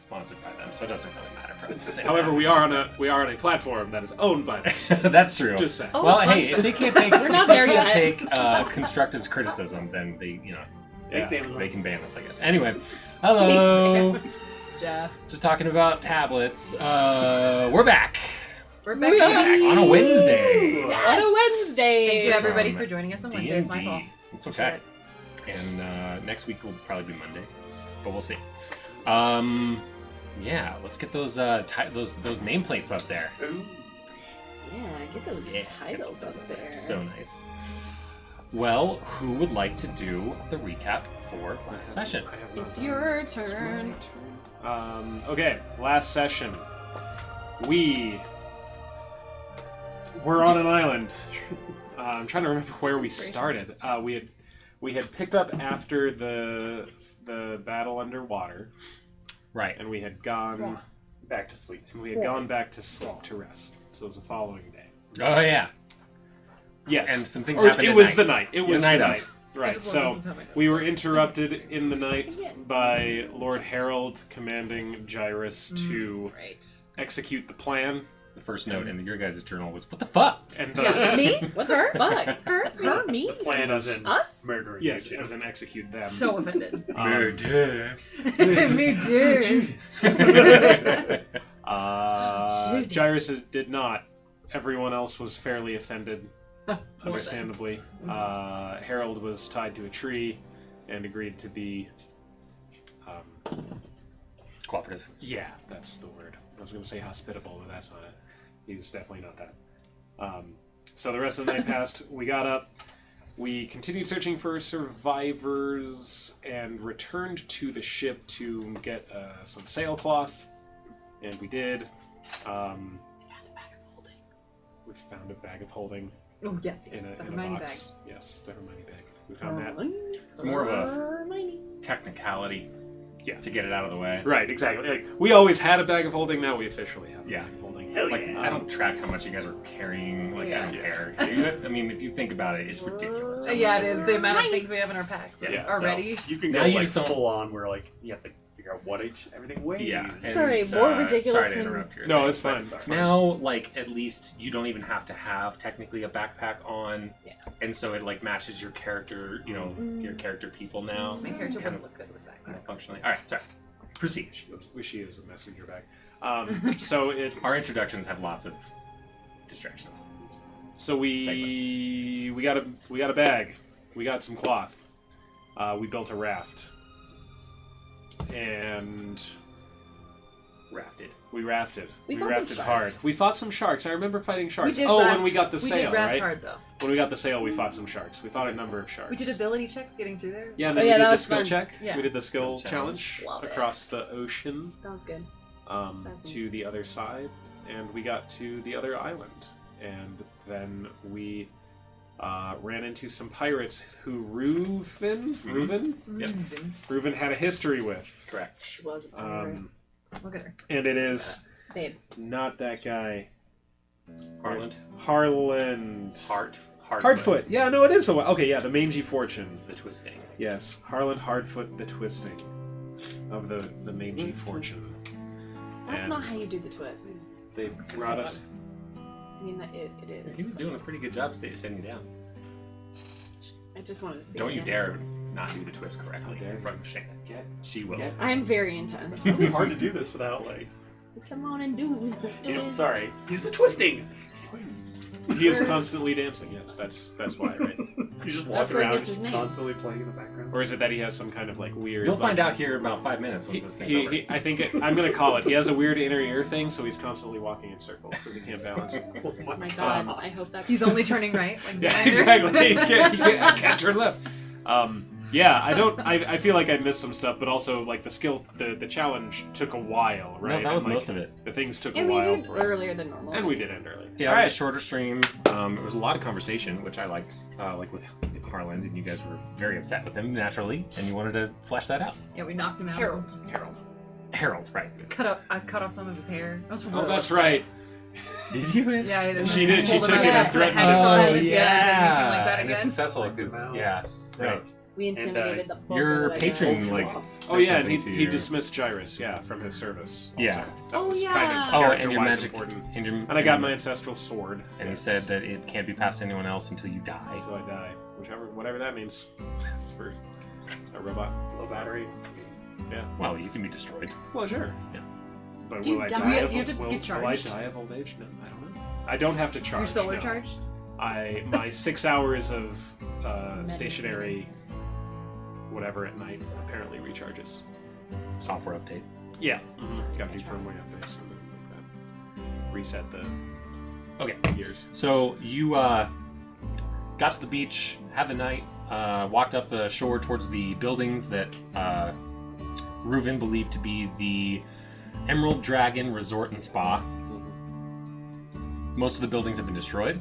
sponsored by them, so it doesn't really matter for us to say. However, we are on a platform that is owned by them. That's true. Just saying. Oh, well, fun. hey, if they can't take, We're not there yet. constructive criticism, then they, Thanks, Amazon. they can ban us, I guess. Anyway, hello. Thanks, Jeff. Just talking about tablets. We're back. We're back. On a Wednesday. Yes. On a Wednesday. Thank you, everybody, Some for joining us on Wednesday. It's my fault. It's okay. And next week will probably be Monday, but we'll see. Yeah, let's get those nameplates up there. Yeah, get those titles up there. So nice. Well, who would like to do the recap for last session? It's your turn. Okay, last session. We were on an island. I'm trying to remember where we started. We had picked up after the battle underwater, Right. and we had gone Back to sleep. back to sleep to rest. So it was the following day. Oh yeah. Yes, And some things Or happened. it at was night. the night. It was The night the of. night. Right. This is what- So this is how my notes we were are. interrupted in the night by Lord Harold commanding Gyrus to Right. execute the plan, The first note in your guys' journal was, "What the fuck?" and Yeah, thus me? What the fuck? Her? Me? The plan is in Us? murdering yes, you two. as in execute them. So offended. Murder. Me too. Gyrus did not. Everyone else was fairly offended, understandably. Harold was tied to a tree and agreed to be. Cooperative. Yeah, that's the word. I was going to say hospitable, but that's not it. He's definitely not that. So the rest of the night passed. We got up. We continued searching for survivors and returned to the ship to get some sailcloth. And we did. We found a bag of holding Oh, yes, in a Hermione bag. box. Yes, the Hermione bag. We found that. It's more of a technicality. Yeah. To get it out of the way. Right, exactly. Like, we always had a bag of holding. Now we officially have a Yeah. bag of holding. Hell Like, yeah. I don't track how much you guys are carrying. Like, I don't care. I mean, if you think about it, it's ridiculous. how Yeah, much it is the amount of things we have in our packs Yeah, already. You can Now go you like just don't- full on where like you have to figure out what everything weighs. Yeah. and, Sorry, more ridiculous sorry to than- interrupt your No, thing, it's but fine. Now, like, at least you don't even have to have technically a backpack on. Yeah. And so it, like, matches your character, your character people now. My character kind would of look good with that. functionally. All right, sorry. Proceed. Wish she was a messenger bag. So it. Our introductions have lots of distractions. So we got a bag. We got some cloth. We built a raft. And Rafted. we rafted. We We fought some rafted hard. sharks. We fought some sharks. I remember fighting sharks. did Oh, raft- when we got the we sail, did raft right? hard, though. When we got the sail, we fought some sharks. We fought a number of sharks. We did ability checks getting through there. Yeah, and Oh, then yeah, we that did the was skill fun. check. Yeah. We did the skill Skill challenge Love it. across the ocean That was good. to the other side, and we got to the other island. And then we ran into some pirates who Reuven had a history with. Correct. She was a pirate. Look at her. And it is Babe. not that guy. Harland. Harland. Hardfoot. Yeah, no, it is the one. Okay, yeah, the mangy fortune. The twisting. Yes, Harland Hardfoot, the twisting of the mangy fortune. That's And not how you do the twist. They brought us. I mean, it is. He was doing a pretty good job sitting you down. I just wanted to see. Don't it you again. dare not do the twist correctly How dare in front of Shayna. Get. She will. Get. I'm very intense. It's really hard to do this without like. Come on and do the twist. Sorry, he's the twisting. He is constantly dancing. Yes, that's why, right? You just That's walk where he around, gets his just name. constantly playing in the background. Or is it that he has some kind of like weird? You'll like, find out here in about 5 minutes once this thing's over. I think I'm gonna call it. He has a weird inner ear thing, so he's constantly walking in circles because he can't balance. Oh my god, I hope that's. He's only turning right. Like Yeah, Xander. exactly. I can't turn left. Yeah, I don't. I feel like I missed some stuff, but also like the skill, the challenge took a while, right? No, that was And, like, most of it. The things took And a we while. did for us. earlier than normal. And we did end early. Yeah, All it was right. a shorter stream. It was a lot of conversation, which I liked, like with Harland, and you guys were very upset with him naturally, and you wanted to flesh that out. Yeah, we knocked him out. Harold, right? I cut off some of his hair. I was Oh, really that's upset. right. Did you? Yeah, I did. She did, she Pulled him took out it and and threatened had us. to sign Oh, if he ever did anything like that and it's again. successful Knocked him because out. yeah, right. We intimidated the fuck your out of that patron, guy. like, Oh said yeah, and something he, to he your- dismissed Gyrus, from his service. Also. Yeah. That Oh, was yeah. kind of Oh, and your character-wise magic, important. and And I got my ancestral sword. And he said that it can't be passed to anyone else until you die. Until I die, whatever that means for a robot. Low battery. Well, you can be destroyed. Well, sure. Yeah. But Do you will I die? die? You have to will, get will I charged? die of old age? No, I don't know. I don't have to charge. Your solar no. charge? My 6 hours of stationary whatever at night apparently recharges. Software update. Yeah. Got to do firmware updates and like that. Reset the Okay. years. So you got to the beach, had the night, walked up the shore towards the buildings that Reuven believed to be the Emerald Dragon Resort and Spa. Most of the buildings have been destroyed.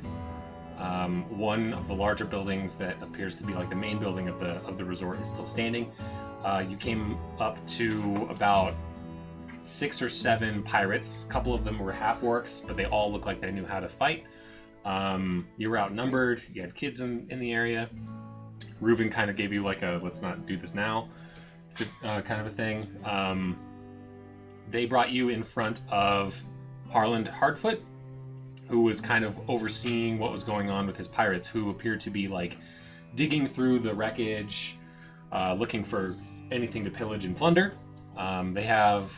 One of the larger buildings that appears to be like the main building of the resort is still standing. You came up to about 6 or 7 pirates. A couple of them were half-orcs, but they all looked like they knew how to fight. You were outnumbered. You had kids in the area. Reuven kind of gave you like a let's not do this now kind of a thing. They brought you in front of Harland Hardfoot, who was kind of overseeing what was going on with his pirates, who appeared to be like digging through the wreckage, looking for anything to pillage and plunder. They have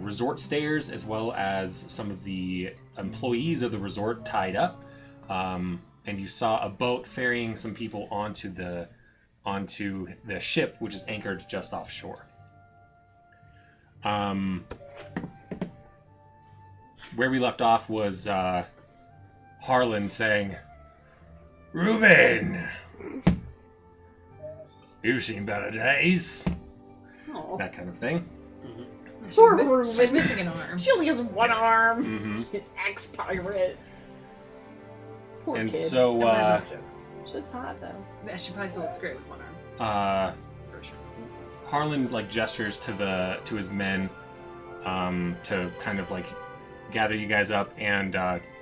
resort stayers as well as some of the employees of the resort tied up. And you saw a boat ferrying some people onto the ship, which is anchored just offshore. Where we left off was Harlan saying, "Reuven, you've seen better days." Oh. That kind of thing. Poor She's Reuven. missing an arm. She only has one arm. Mm-hmm. An ex-pirate. Poor And kid. so, Imagine jokes. She looks hot, though. Yeah, she probably still looks great with one arm. For sure. Harlan like gestures to his men to kind of like gather you guys up and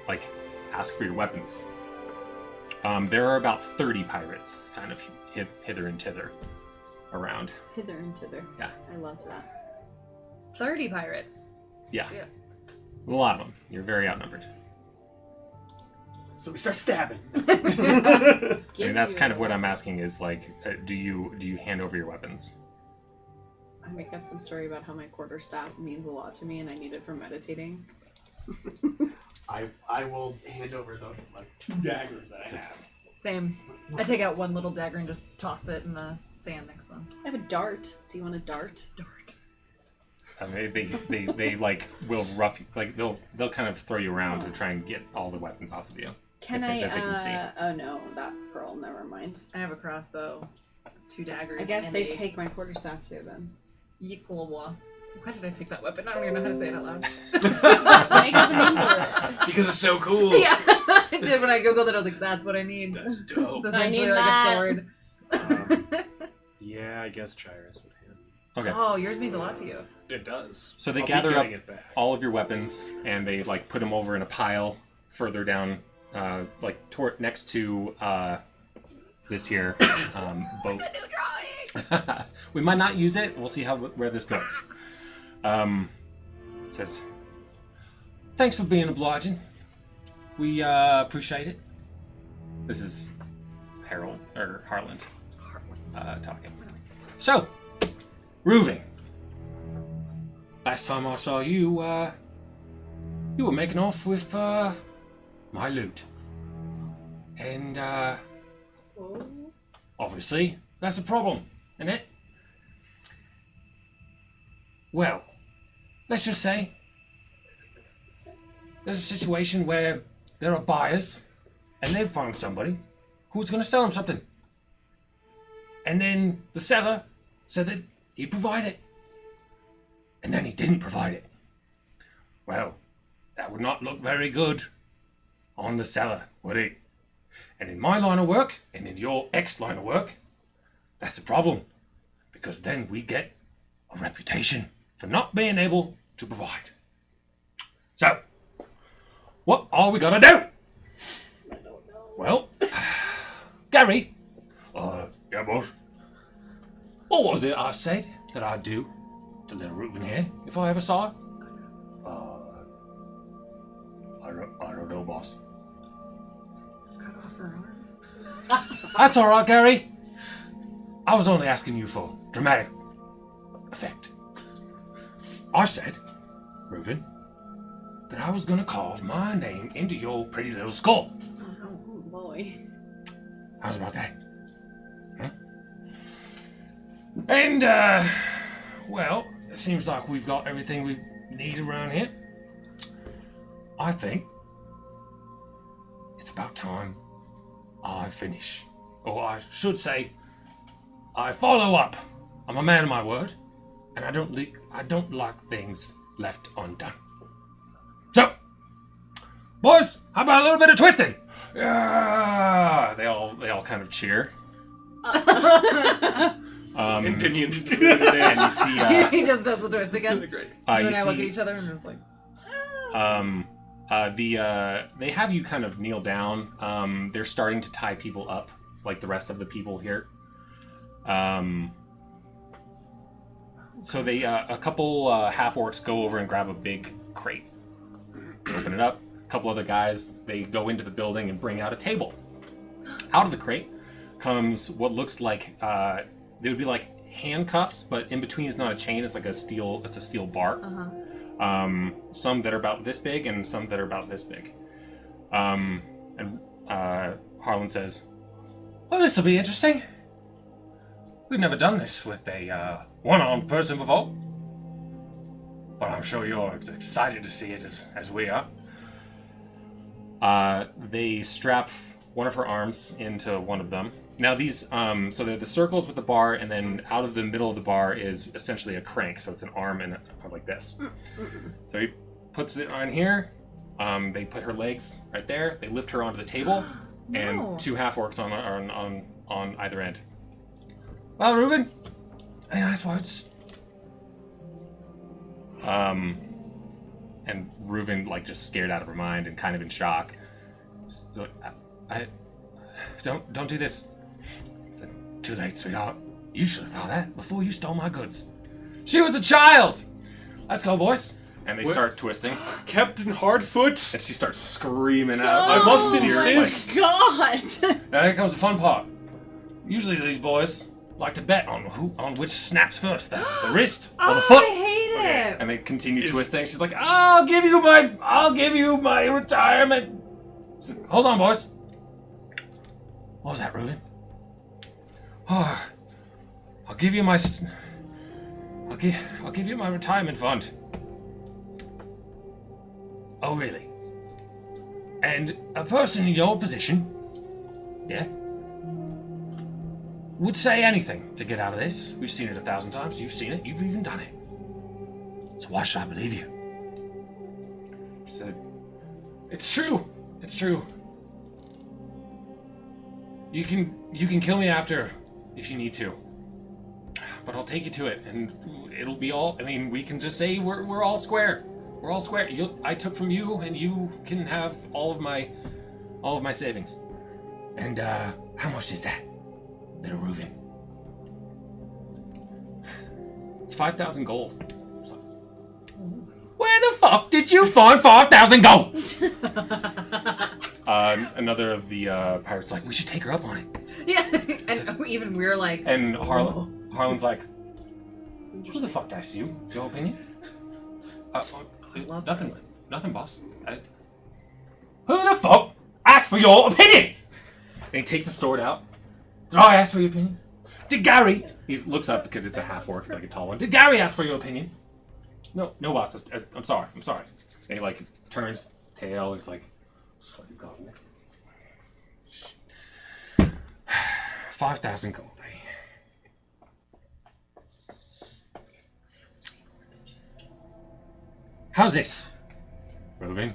like ask for your weapons. There are about 30 pirates kind of hither and thither around. Hither and thither. Yeah. I loved that. 30 pirates. Yeah. Yeah. A lot of them. You're very outnumbered. So we start stabbing. I mean, that's kind of what I'm asking is like, do you hand over your weapons? I make up some story about how my quarterstaff means a lot to me and I need it for meditating. I will hand over the 2 daggers that I have. Same. I take out one little dagger and just toss it in the sand next to them. I have a dart. Do you want a dart? Dart. They like will rough you, like they'll kind of throw you around to try and get all the weapons off of you. Can If I, they can see. oh no, that's Pearl, never mind. I have a crossbow, 2 daggers. I guess and they a take my quarterstaff too then. Yikalawa. Why did I take that weapon? I don't even know how to say it out loud. Make up a name for it. Because it's so cool. Yeah, I did when I googled it. I was like, "That's what I need." That's dope. It's essentially need like that. a sword. Yeah, I guess Gyrus would hand. Okay. Oh, yours means a lot to you. It does. So they I'll be gather up getting it back. all of your weapons and they like put them over in a pile further down, like next to this here boat. It's a new drawing. We might not use it. We'll see where this goes. Says, "Thanks for being obliging. We appreciate it." This is Harold or Harland talking. So, Reuven, last time I saw you, you were making off with my loot, and obviously that's a problem, isn't it? Well, let's just say there's a situation where there are buyers and they've found somebody who's going to sell them something. And then the seller said that he'd provide it. And then he didn't provide it. Well, that would not look very good on the seller, would it? And in my line of work, and in your ex line of work, that's a problem. Because then we get a reputation for not being able to provide. So, what are we gonna do? I don't know. Well, Gary. Yeah, boss. What was it I said that I'd do to little Reuben here if I ever saw her? I don't know, boss. Cut off her arm. That's all right, Gary. I was only asking you for dramatic effect. I said, Reuben, that I was going to carve my name into your pretty little skull. Oh boy. How's about that? Huh? And, well, it seems like we've got everything we need around here. I think it's about time I finish. Or I should say, I follow up. I'm a man of my word, and I don't like things left undone. So, boys, how about a little bit of twisting? Yeah, they all kind of cheer. And Pinion. And you see, He just does the twist again. Great. You you and I look at see, each other and we're just like, they have you kind of kneel down. They're starting to tie people up, like the rest of the people here. So they, a couple half orcs go over and grab a big crate, open it up. A couple other guys, they go into the building and bring out a table. Out of the crate comes what looks like they would be like handcuffs, but in between it's not a chain. It's like a steel bar. Some that are about this big and some that are about this big. And Harlan says, "Well, this will be interesting. We've never done this with a one-armed person before, but I'm sure you're as excited to see it as we are." They strap one of her arms into one of them. Now these, so they're the circles with the bar, and then out of the middle of the bar is essentially a crank, so it's an arm and like this. So he puts it on here. They put her legs right there. They lift her onto the table, and two half orcs on either end. Well, Reuben, any nice words? And Reuben, like, just scared out of her mind and kind of in shock. She's like, I don't do this. I said, too late, sweetheart. You should have thought that before you stole my goods. She was a child. Let's go, boys. And they start twisting. Captain Hardfoot. And she starts screaming out. I must tears, insist. God! Now here comes the fun part. Usually these boys like to bet on which snaps first, the wrist or the foot. I hate it. And they continue twisting. She's like, I'll give you my retirement. So, hold on, boys. What was that, Reuben? Oh, I'll give you my retirement fund. Oh, really? And a person in your position, yeah, would say anything to get out of this. We've seen it 1,000 times. You've seen it. You've even done it. So why should I believe you? He said, it's true. It's true. You can kill me after if you need to. But I'll take you to it, and it'll be all, I mean, we can just say we're all square. We're all square. I took from you, and you can have all of my savings. And how much is that, little Reuben? It's 5,000 gold. Where the fuck did you find 5,000 gold? Another of the pirates like, we should take her up on it. Yeah, and even we're like, And Harlan's like, who the fuck asked you? Your opinion? Nothing, boss. Who the fuck asked for your opinion? And he takes his sword out. Did I ask for your opinion? Did Gary? He looks up because it's a half orc, it's like a tall one. Did Gary ask for your opinion? No, boss. I'm sorry. And he like turns tail. It's like, sweaty God. 5,000 gold. How's this, Reuben?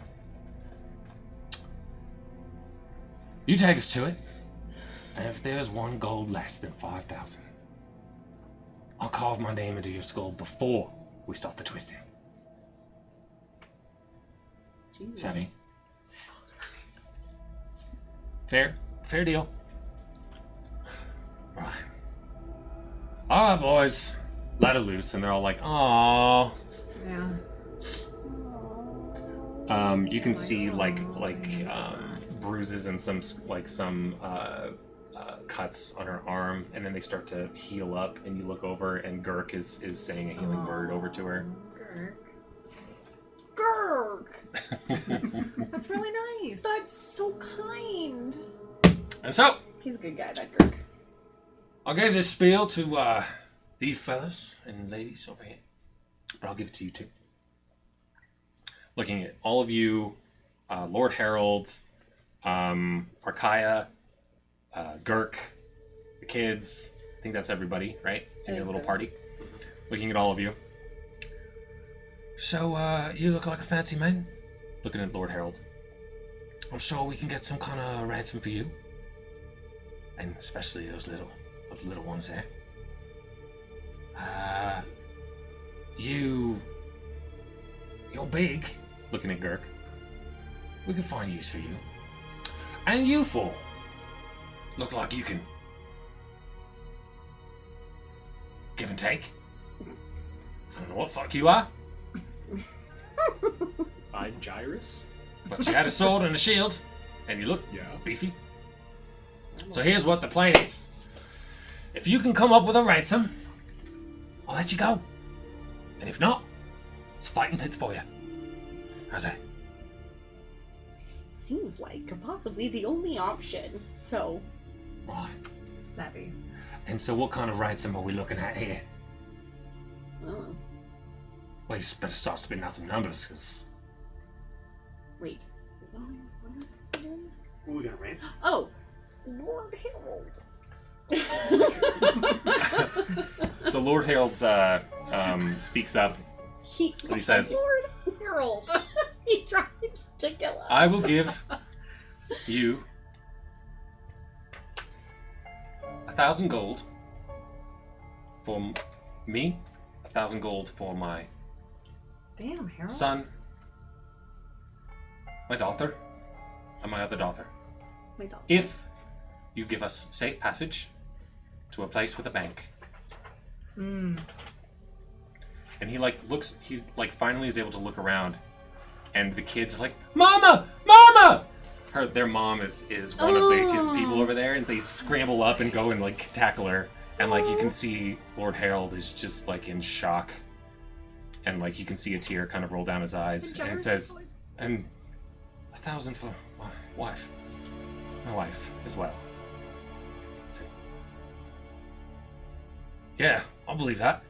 You take us to it, and if there's one gold less than 5,000, I'll carve my name into your skull before we start the twisting. Savvy? Fair deal. Right. All right, boys, let it loose. And they're all like, "Aww." Yeah. You can see like bruises and some cuts on her arm, and then they start to heal up. And you look over, and Gurk is saying a healing word over to her. Gurk. That's really nice. That's so kind. And so He's a good guy, that Gurk. I'll give this spiel to these fellas and ladies over here, but I'll give it to you too. Looking at all of you, Lord Harold, Arkaya, Gurk, the kids. I think that's everybody, right? In your little party. Looking at all of you. So, you look like a fancy man. Looking at Lord Harold. I'm sure we can get some kind of ransom for you. And especially those little ones there. You're big. Looking at Gurk. We can find use for you. And you four look like you can give and take. I don't know what fuck you are, I'm Gyrus. but you had a sword and a shield, and you look Yeah. beefy. So here's what the plan is. If you can come up with a ransom, I'll let you go. And if not, it's fighting pits for you. How's that? Seems like possibly the only option. So, Right. Savvy. And so what kind of ransom are we looking at here? oh, Well, you better start spitting out some numbers, because... wait. What am I supposed to be doing? Ooh, we got a ransom. Oh, Lord Harold. So Lord Harold speaks up. He says- Lord Harold. He tried to kill us. I will give you 1,000 gold for me, 1,000 gold for my Damn, Harold. son, my daughter, and my other daughter. My dog. If you give us safe passage to a place with a bank. Mm. And he looks, he's finally is able to look around, and the kids are like, "Mama! Mama!" Their mom is one of the people over there, and they scramble up and go and tackle her. And you can see Lord Harold is just in shock. And you can see a tear kind of roll down his eyes. And it says, "And 1,000 for my wife. My wife as well." Yeah, I'll believe that.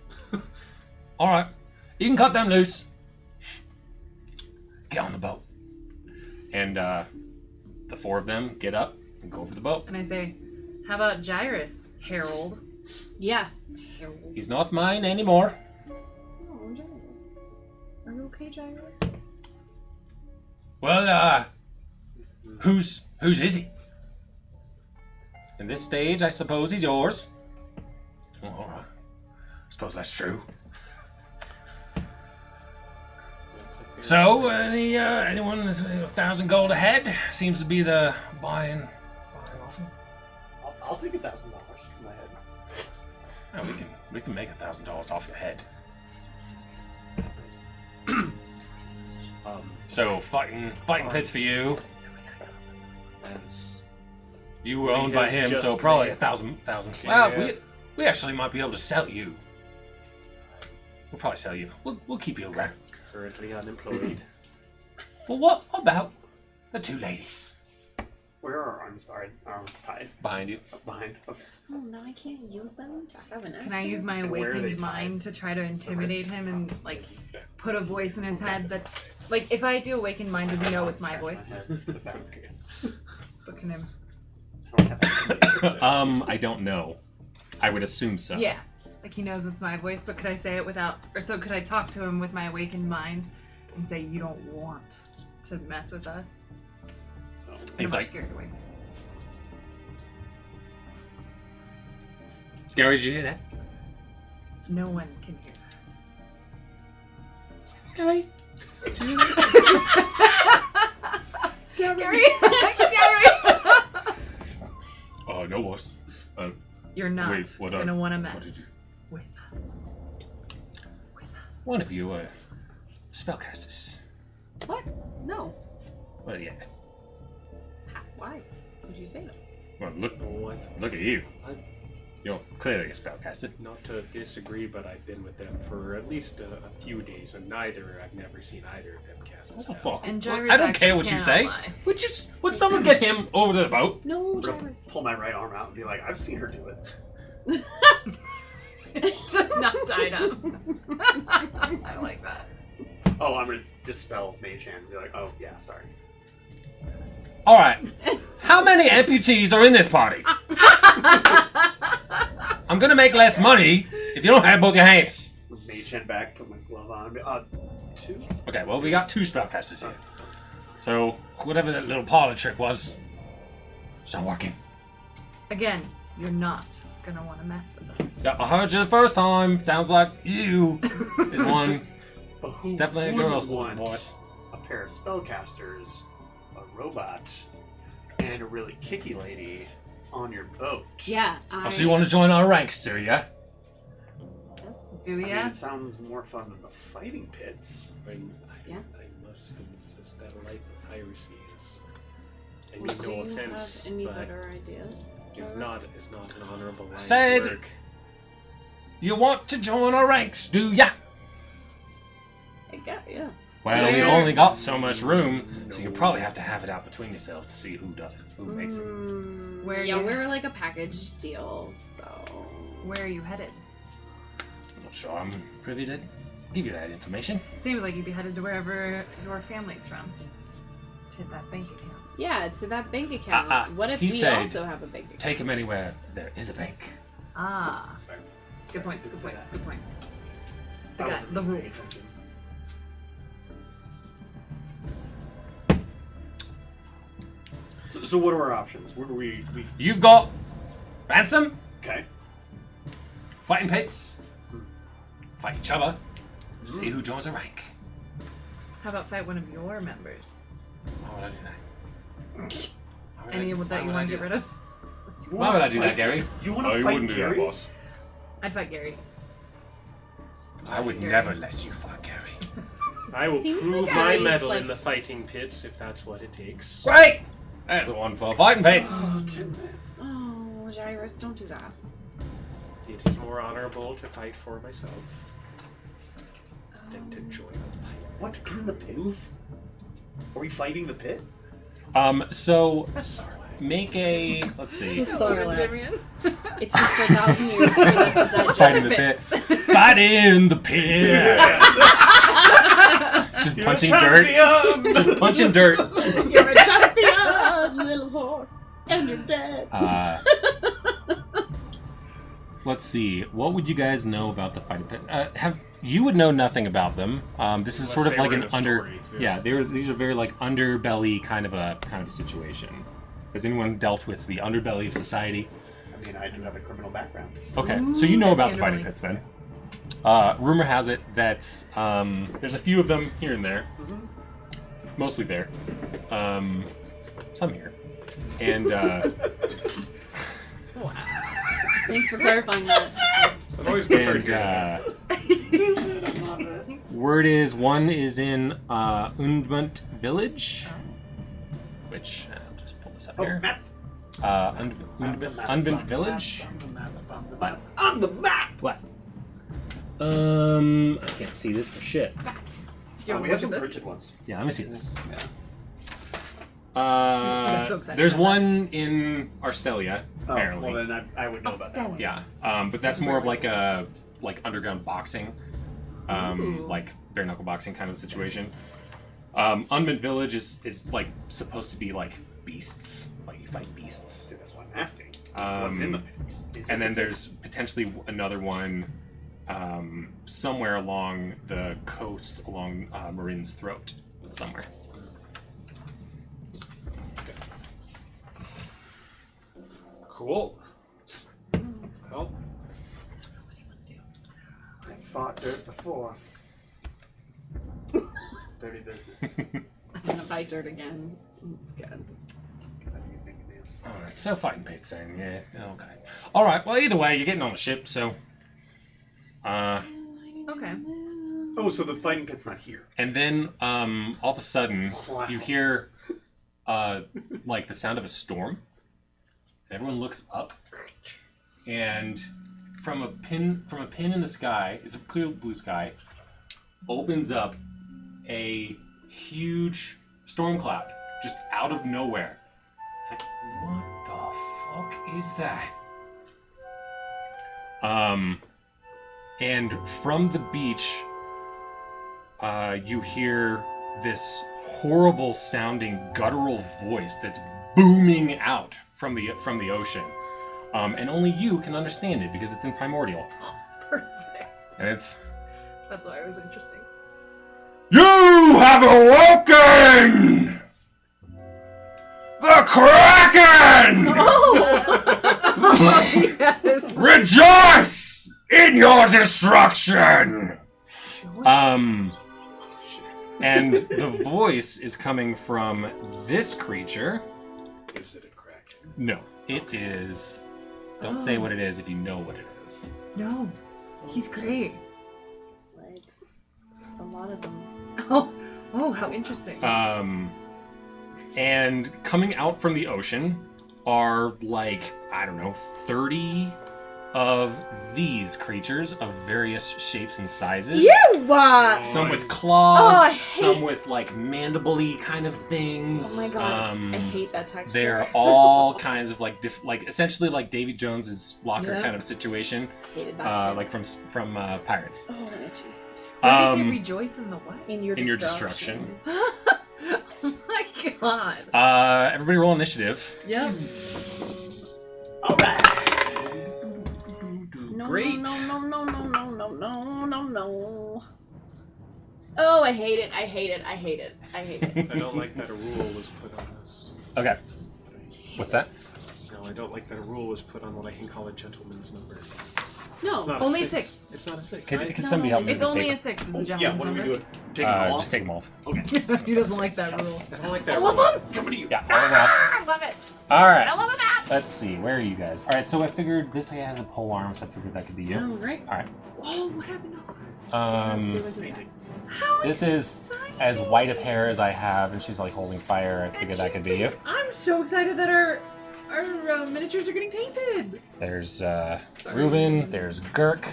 Alright, you can cut them loose. Get on the boat. And the four of them get up and go over the boat. And I say, how about Gyrus, Harold? Yeah. Harold. He's not mine anymore. Oh, Gyrus. Are you okay, Gyrus? Well, whose is he? In this stage, I suppose he's yours. Oh, all right. I suppose that's true. So, anyone with 1,000 gold ahead seems to be the buying offer. I'll take $1,000 from my head. Oh, we can make $1,000 off your head. So fighting pits for you. You were owned by him, so probably 1,000. Well, we actually might be able to sell you. We'll probably sell you. We'll keep you around. Currently unemployed. Well, what about the two ladies Where are our arms tied? behind you? Up behind. Okay. Oh, now I can't use them to have an accent. Can I use my And where are they awakened tied? mind to try to intimidate him and put a voice in his head that, if I do awakened mind, does he know it's my voice? But can him? I don't know. I would assume so. Yeah, he knows it's my voice. But could I say it without, or so could I talk to him with my awakened mind and say, "You don't want to mess with us"? And He's I'm like, scared away. Gary, did you hear that? No one can hear that. Gary. Gary, Gary. Oh, no worse. You're not Wait, what gonna want to what did mess. you- One of you are spellcasters. What? No. Well, yeah. Why would you say that? Well, What? look at you. I- You're clearly a spellcaster. Not to disagree, but I've been with them for at least a few days, and I've never seen either of them cast a What the spell. fuck? And Well, Gyrus I don't actually care what you cannot say. lie. Would someone get him over to the boat? No, I'm gonna Gyrus. pull my right arm out and be like, I've seen her do it. Just not tied up. I like that. Oh, I'm gonna dispel Mage Hand and be like, oh, yeah, sorry. All right. How many amputees are in this party? I'm gonna make less money if you don't have both your hands. Mage Hand back, put my glove on. 2? Okay, well, we got 2 spellcasters here. So, whatever that little parlor trick was, it's not working. Again, you're not gonna want to mess with us. Yeah, I heard you the first time. Sounds like you is one. But who It's definitely a wouldn't girl's want voice. a pair of spellcasters, a robot, and a really kicky lady on your boat? Yeah. Oh, so you want to join our ranks, do ya? Do I we? mean, Yeah. it sounds more fun than the fighting pits. I Yeah. must insist that life of piracy is. I Well, mean, do no you offense, have any but better ideas? it's not an honorable line Said- of work. You want to join our ranks, do ya? Yeah. Well, we Where- only got so much room, so you probably have to have it out between yourselves to see who does it, who makes it. Where yeah, you- we're like a package deal, so. Where are you headed? I'm not sure I'm privy to give you that information. Seems like you'd be headed to wherever your family's from. To hit that bank account. Yeah, to that bank account. What if he we said, also have a bank account? Take him anywhere there is a bank. Ah, That's fair. it's a good point. It's a good point. It's a good point. The I guy, wasn't the paying rules. attention. So what are our options? Where do we You've got ransom, okay? fighting pits, fight each other, see who joins a rank. How about fight one of your members? Why would I do that? Why would I Any do- that why you would I want do to get that? rid of? Why would I do that, Gary? You want to fight Gary? I'd fight Gary. I would Gary. never let you fight Gary. I will Seems prove like my Gary's, mettle like- in the fighting pits if that's what it takes. Great! That's one for fighting pits. Oh, Tin Man. Oh, Gyrus, don't do that. It is more honorable to fight for myself than to join a pirate. What? We're in the pits? Are we fighting the pit? So make a, let's see, Sarlacc. It takes 1,000 years for them to digest. fight in the pit. Fight in the pit. Just You're punching a dirt. champion! Just punching dirt. You're a champion, little horse, and you're dead. Let's see. What would you guys know about the fighting pit? You would know nothing about them. This is Unless sort of they like were an in a under. story, Yeah, these are very like underbelly kind of a situation. Has anyone dealt with the underbelly of society? I mean, I do have a criminal background. Okay, Ooh, so you know that's about the the fighting underbelly. pits then. Rumor has it that there's a few of them here and there, mostly there, some here, and Thanks for clarifying that. I've always preferred and Gary. word is one is in Undmunt Village, which I'll just pull this up Oh, here. map! Unbunt Village. I'm the map. I'm the map! What? I can't see this for shit. Do you Oh, want we to have look some at this? printed ones. Yeah, let me see this. I'm so excited There's about that. one in Arstelia, Oh, apparently. well then I would know about that one. Yeah, but that's more of like a underground boxing, Ooh. like bare knuckle boxing kind of situation. Unbunt Village is like supposed to be like beasts, like you fight beasts. See, that's what I'm asking. What's in the pits? Is it And then the there's potentially another one somewhere along the coast, along Marin's Throat, somewhere. Cool. Well, I fought dirt before. Dirty business. I'm gonna fight dirt again. It's good. Is that what you think it is? Alright, so fighting pits then, yeah, okay. Alright, well either way, you're getting on the ship, so Okay. Oh, so the fighting pit's not here. And then all of a sudden, Wow. you hear like the sound of a storm. Everyone looks up, and from a pin in the sky, it's a clear blue sky, opens up a huge storm cloud just out of nowhere. It's like, what the fuck is that? And from the beach, you hear this horrible sounding guttural voice that's booming out from the ocean. And only you can understand it because it's in primordial. Perfect. And it's, That's why it was interesting. "You have awoken! The Kraken! Yes. Rejoice in your destruction!" And the voice is coming from this creature. Is it a crack? No, it is. Don't say what it is if you know what it is. No. He's great. His legs. A lot of them. Oh, how interesting. And coming out from the ocean are like, I don't know, 30 of these creatures of various shapes and sizes. Some with claws, Oh, I hate- some with like mandible-y kind of things. Oh my god. I hate that texture. They're all kinds of like, like essentially like Davy Jones's locker Yeah. kind of situation, hated that too. like from Pirates. Oh, itchy. What did he say? Rejoice in the what? In your destruction. Oh my god. Everybody roll initiative. Yep. All right. No, Great. No. Oh, I hate it. I hate it. I don't like that a rule was put on this. Okay. What's that? No, I don't like that a rule was put on what I can call a gentleman's number. It's No. not a Only 6. six. It's not a 6. Can, right? can somebody help me It's with this only paper? a 6 is a Yeah, gentleman's what do we number. do? Take them all Just take them all. Okay. He doesn't like that rule. I don't like that I rule. love him. Come to you. Yeah, all of that. I love it. All right. I love him. Let's see. Where are you guys? All right. So I figured this guy has a pole arm, so I figured that could be you. Oh, right. All right. Oh, what happened to Painting. How This is exciting. as white of hair as I have, and she's like holding fire. I figured that could be you. I'm so excited that our miniatures are getting painted. There's Reuben. There's Girk.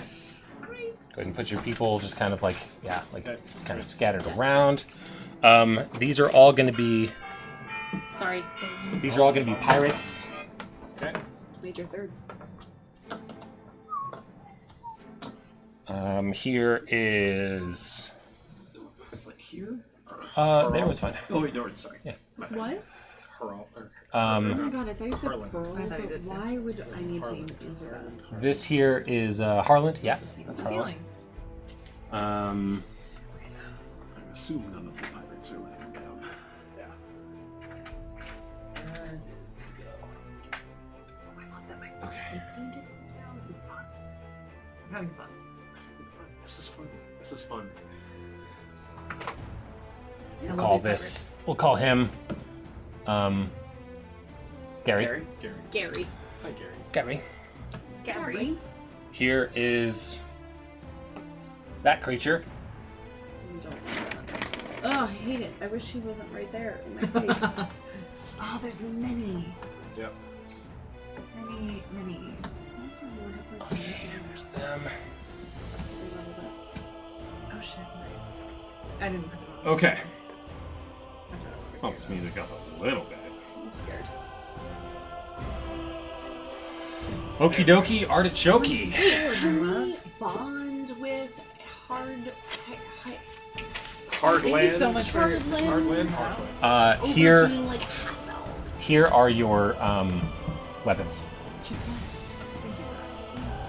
Great. Go ahead and put your people just kind of like, yeah, like Okay. it's kind of scattered around. These are all going to be Sorry. pirates. Okay. Major thirds. Here is It's like here? there was fun. Oh, you're sorry. Yeah. What? Pearl. Or, Oh my god, I thought you said Harlan. Pearl, I thought you but did too. why would I need to answer that? This here is Harlan. Yeah, that's Harlan. Feeling. I'm assuming none of the pirates are laying down. Yeah. I love that my focus is painted. This is fun. I'm having fun. This is fun. This is fun. I love Call these this. We'll call him Gary. Gary? Gary. Gary. Hi, Gary. Gary. Gary. Here is that creature. Oh, I hate it. I wish he wasn't right there in my face. Oh, there's many. Yep. Many. Okay, there's them. Oh shit. I didn't put it on. Okay. Bump this music up a little bit. I'm scared. Okie dokie, artichoke. Can we bond with hard... Hard Thank land. you so much for Hard your land. Hard land. Hard land. over Here being like a half-elf? here are your weapons. Thank you.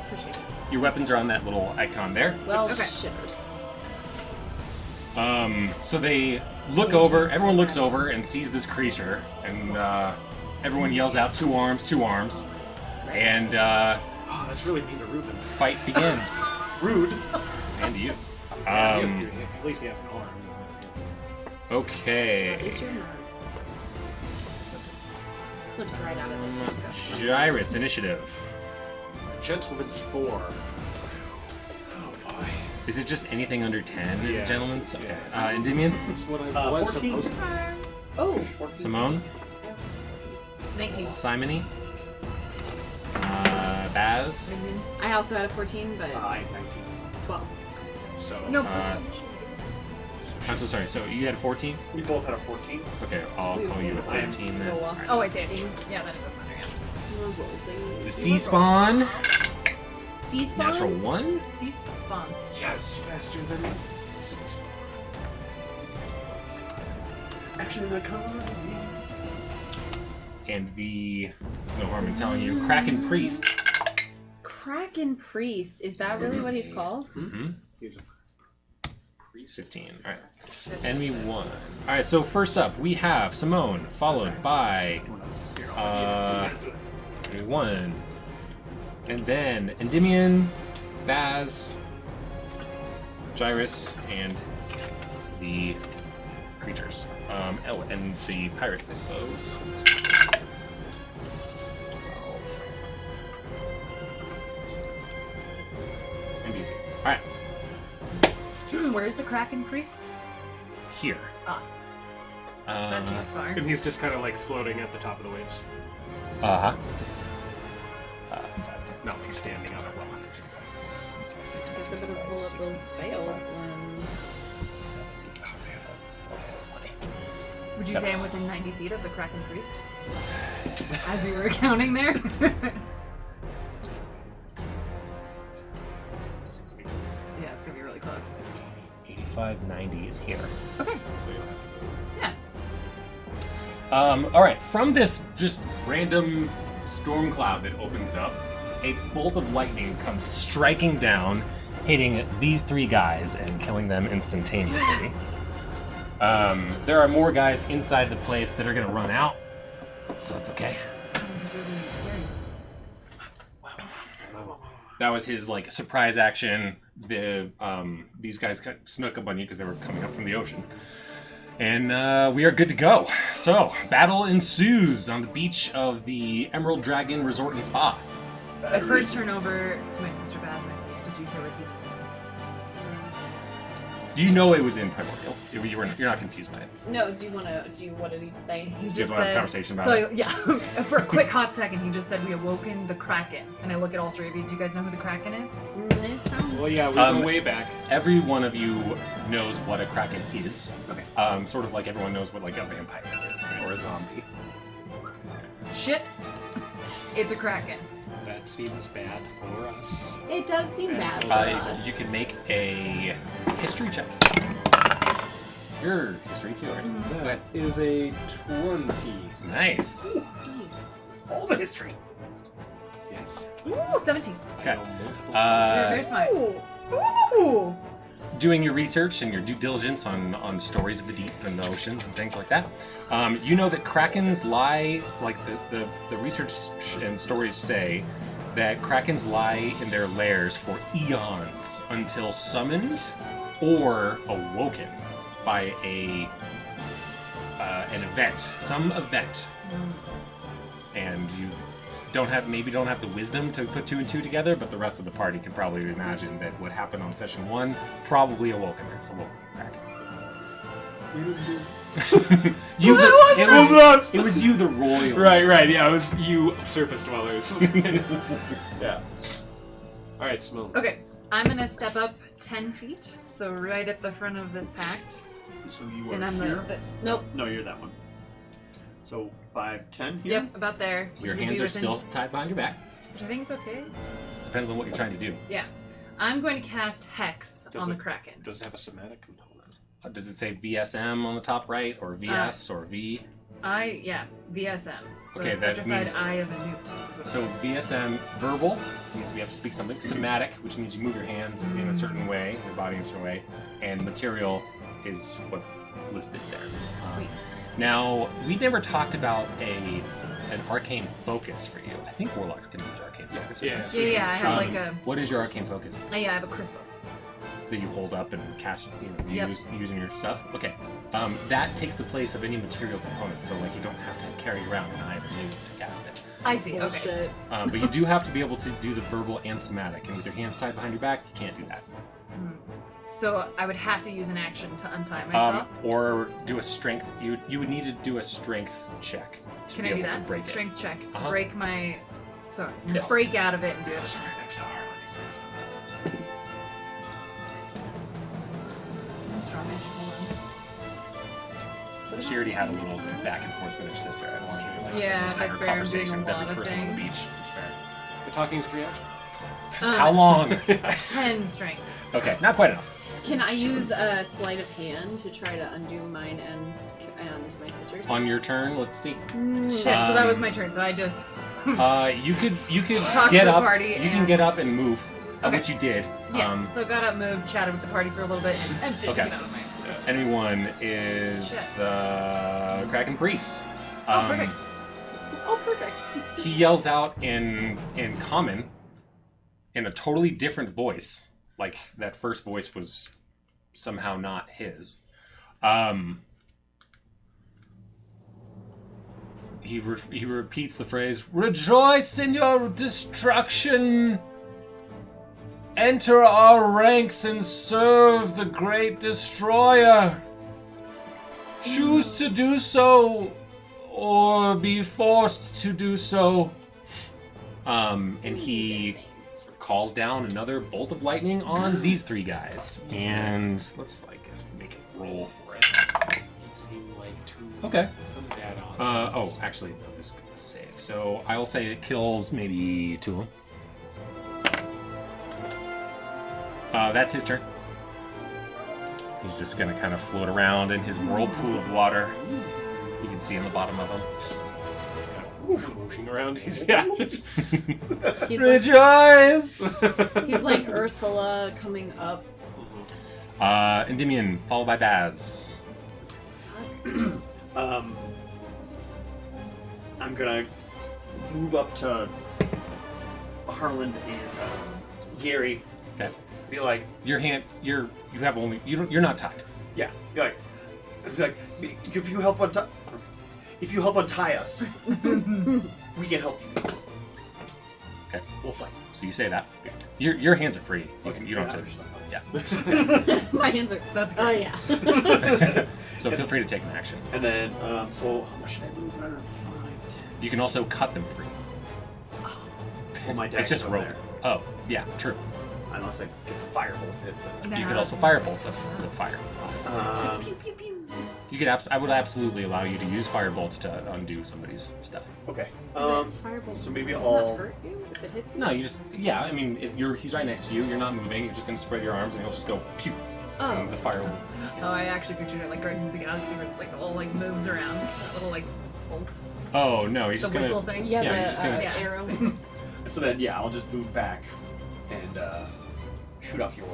Appreciate it. Your weapons are on that little icon there. Well, Okay. shitters. So they look over, everyone looks over and sees this creature, and everyone yells out, two arms, and Oh, that's really mean to Reuben. fight begins. Rude. And you. At least he has an arm. Okay. Is your nerve? Slips right out of the Gyrus, initiative. Gentleman's 4. Oh Is it just anything under 10, Yeah. gentlemen? So, okay. Endymion? That's what I was 14. supposed to. Oh, Simone? 19. Simony? Baz? I also had a 14, but I had 19. 12. So No, I'm so sorry. So you had a 14? We both had a 14. Okay, I'll call you a I 13 then. roll off. oh, I see. Yeah, that doesn't matter. Yeah. The sea spawn? Sea spawn? Natural 1? Cease spawn. yes, faster than Action in the economy. And the, there's no harm in telling you, Kraken Priest. Kraken Priest. Is that really what he's called? Mm-hmm. Here's a 15. Alright. Enemy 1. Alright, so first up, we have Simone, followed by enemy 1. And then Endymion, Baz, Gyrus, and the creatures. Oh, and the pirates, I suppose. 12. NBC. Alright, Where's the Kraken Priest? here. Ah, that seems far. And he's just kind of like floating at the top of the waves. Uh-huh. No, he's standing on a rock. I guess I better pull up those fails. Would you say I'm within 90 feet of the Kraken Priest? As you were counting there? Yeah, it's gonna be really close. 8590 is here. Okay. Yeah. Alright, from this just random storm cloud that opens up, a bolt of lightning comes striking down, hitting these three guys and killing them instantaneously. There are more guys inside the place that are gonna run out, so that's okay. This is really scary. That was his like surprise action. These guys snuck up on you because they were coming up from the ocean. And we are good to go. So, battle ensues on the beach of the Emerald Dragon Resort and Spa. I first turn over to my sister Baz and I say, did you hear what he said? You know it was in Primordial. You're not confused by it. No, what did he say? He You just guys want to have a said, conversation about so, it? yeah, for a quick hot second, he just said we awoken the Kraken. And I look at all three of you. Do you guys know who the Kraken is? This sounds... Well, yeah, we go way back. Every one of you knows what a Kraken is. Okay. Sort of like everyone knows what like a vampire is or a zombie. Shit. It's a Kraken. That seems bad for us. It does seem bad for us. You can make a history check. Your history too, right? That is a 20. Nice. Jeez. All the history. Yes. Ooh, 17. Okay. Very smart. Ooh. Doing your research and your due diligence on stories of the deep and the oceans and things like that, you know that krakens lie, like the research and stories say, that krakens lie in their lairs for eons until summoned or awoken by an event, some event. And you maybe don't have the wisdom to put 2 and 2 together, but the rest of the party can probably imagine that what happened on session 1 probably awoken Kraken. We didn't do You, it. it was you, the royal. Right, yeah, it was you surface dwellers. Yeah. Alright, Simone. Okay, I'm gonna step up 10 feet, so right at the front of this pact. So you And are I'm here. this. Nope. No, you're that one. So 5, 10 here. Yep, about there. which Your would be hands are within- still tied behind your back. Which I think is okay. Depends on what you're trying to do. Yeah. I'm going to cast Hex Does on it- the Kraken. Does it have a somatic component? Does it say VSM on the top right, or VS, or V? VSM. The Okay, that Petrified means- Eye of a Newt. Is what So it says. VSM, verbal, means we have to speak something. Somatic, which means you move your hands in a certain way, your body in a certain way. And material is what's listed there. Sweet. Now, we never talked about an arcane focus for you. I think warlocks can use arcane focus. Yeah. Yeah, I have like a. What is your arcane focus? Yeah, I have a crystal. That you hold up and cast, Yep. using your stuff. Okay, that takes the place of any material component. So like you don't have to carry around an eye of a newt to cast it. I see. Okay. Bullshit. But you do have to be able to do the verbal and somatic, and with your hands tied behind your back, you can't do that. So I would have to use an action to untie myself. Or do a strength. You would need to do a strength check. To Can be I do able that? To break Strength check to Uh-huh. break my. So Yes. break out of it and do it. I'm strong. It. She already had a little back and forth with her sister. I don't want you to like, Yeah, entire that's fair. I'm doing conversation a with lot every of person on the things. beach. The talking's a free action. How long? 10 strength. Okay, not quite enough. Can I use a sleight of hand to try to undo mine and my sister's? On your turn, let's see. Shit, so that was my turn. So I just. You could Talk to get the up. party You can and- get up and move, Okay. which you did. Yeah. So got up, moved, chatted with the party for a little bit, and attempted Okay. to get out of my. Anyone is Shit. the Kraken Priest. Oh, perfect. Oh, perfect. He yells out in common in a totally different voice. Like that first voice was somehow not his. He repeats the phrase, "Rejoice in your destruction! Enter our ranks and serve the great destroyer! Choose to do so, or be forced to do so." And he calls down another bolt of lightning on these three guys. And let's, I guess, make a roll for it. He seemed like two. Okay. Some bad options. Actually, I'm just gonna save. So I'll say it kills maybe two of them. That's his turn. He's just gonna kind of float around in his whirlpool of water. You can see in the bottom of him. Whooshing around. He's just He's like, Rejoice! he's like Ursula coming up. Endymion, followed by Baz. I'm gonna move up to Harland and Gary. Okay. Be like, Your hand, you're not tied. yeah. Be like, if you help untie us, we can help you with this. Okay. We'll fight. So you say that. Your hands are free. You don't have to. Yeah. My hands are. That's Oh great. yeah. So feel free to take an action. And then, so how much should I move around? 5, 10. You can also cut them free. Well, my It's just over rope. there. Oh, yeah, true. Unless I can firebolt it. You could also firebolt the fire off. But, Pew, pew, pew. You could I would absolutely allow you to use firebolts to undo somebody's stuff. okay. Firebolt. So maybe Does I'll. that hurt you if it hits you? No, you just I mean, he's right next to you. You're not moving. You're just gonna spread your arms and he'll just go pew. Oh. And the fire will. Oh, I actually pictured it like Guardians of the Galaxy where like all like moves around. That little like bolt. Oh no, you're The just whistle gonna. thing. Yeah, Yeah, the just gonna- Yeah. arrow. So then, yeah, I'll just move back and shoot off your.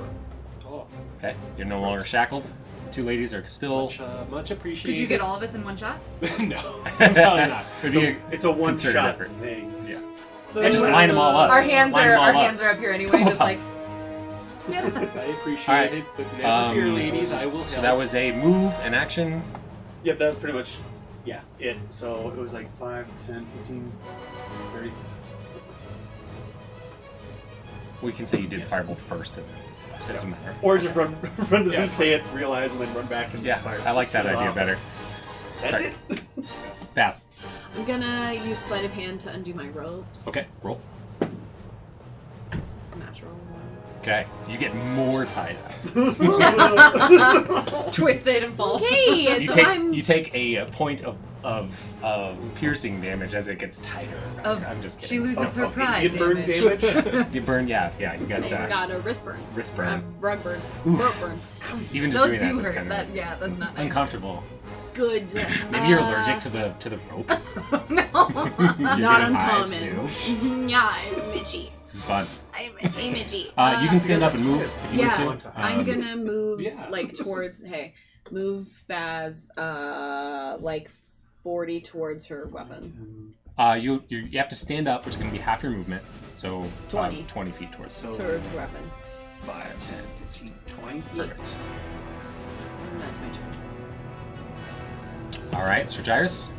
Oh, Okay, you're no longer shackled. Two ladies are still. much appreciated. Could you get all of us in one shot? No, probably not. It'd So be a it's a concerted one-shot effort. thing. Yeah. Boom. And just line them all up. Our hands Line are them all our up. hands are up here anyway, just on. like. I Yes. appreciate Alright. it, but never fear, ladies. I will help. So that was a move, an action. Yep, that was pretty much, yeah, it. So it was like 5, 10, 15, 30. We can say you did firebolt first. It doesn't matter. Or just run to Yeah. them, say it, realize, and then run back and Yeah, fire. I like that Goes idea off. better. That's Sorry. it. Pass. I'm gonna use sleight of hand to undo my ropes. Okay, roll. It's a natural one. Okay, you get more tied up. Twisted and fall. Okay, You so take I'm. you take a point of piercing damage as it gets tighter. I'm just She kidding. loses her You pride. get burn damage. damage. You burn, yeah. You got I got a wrist burn. wrist burn. Rug burn. Oof. Rope burn. Even just Those doing do that is hurt. kind That of yeah, that's not nice. uncomfortable. Good. Maybe you're allergic to the rope. No. You're Not getting hives, uncommon. too. Yeah, I'm itchy. This is fun. I'm itchy. You can stand up and move if you yeah, need to. I'm gonna move yeah. like towards. Hey, move Baz like 40 towards her weapon. You have to stand up, which is going to be half your movement. So 20. 20 feet towards. So Towards her weapon. 5, 10, 15, 20. Yeah. Perfect. And that's my turn. All right, Sir Gyrus.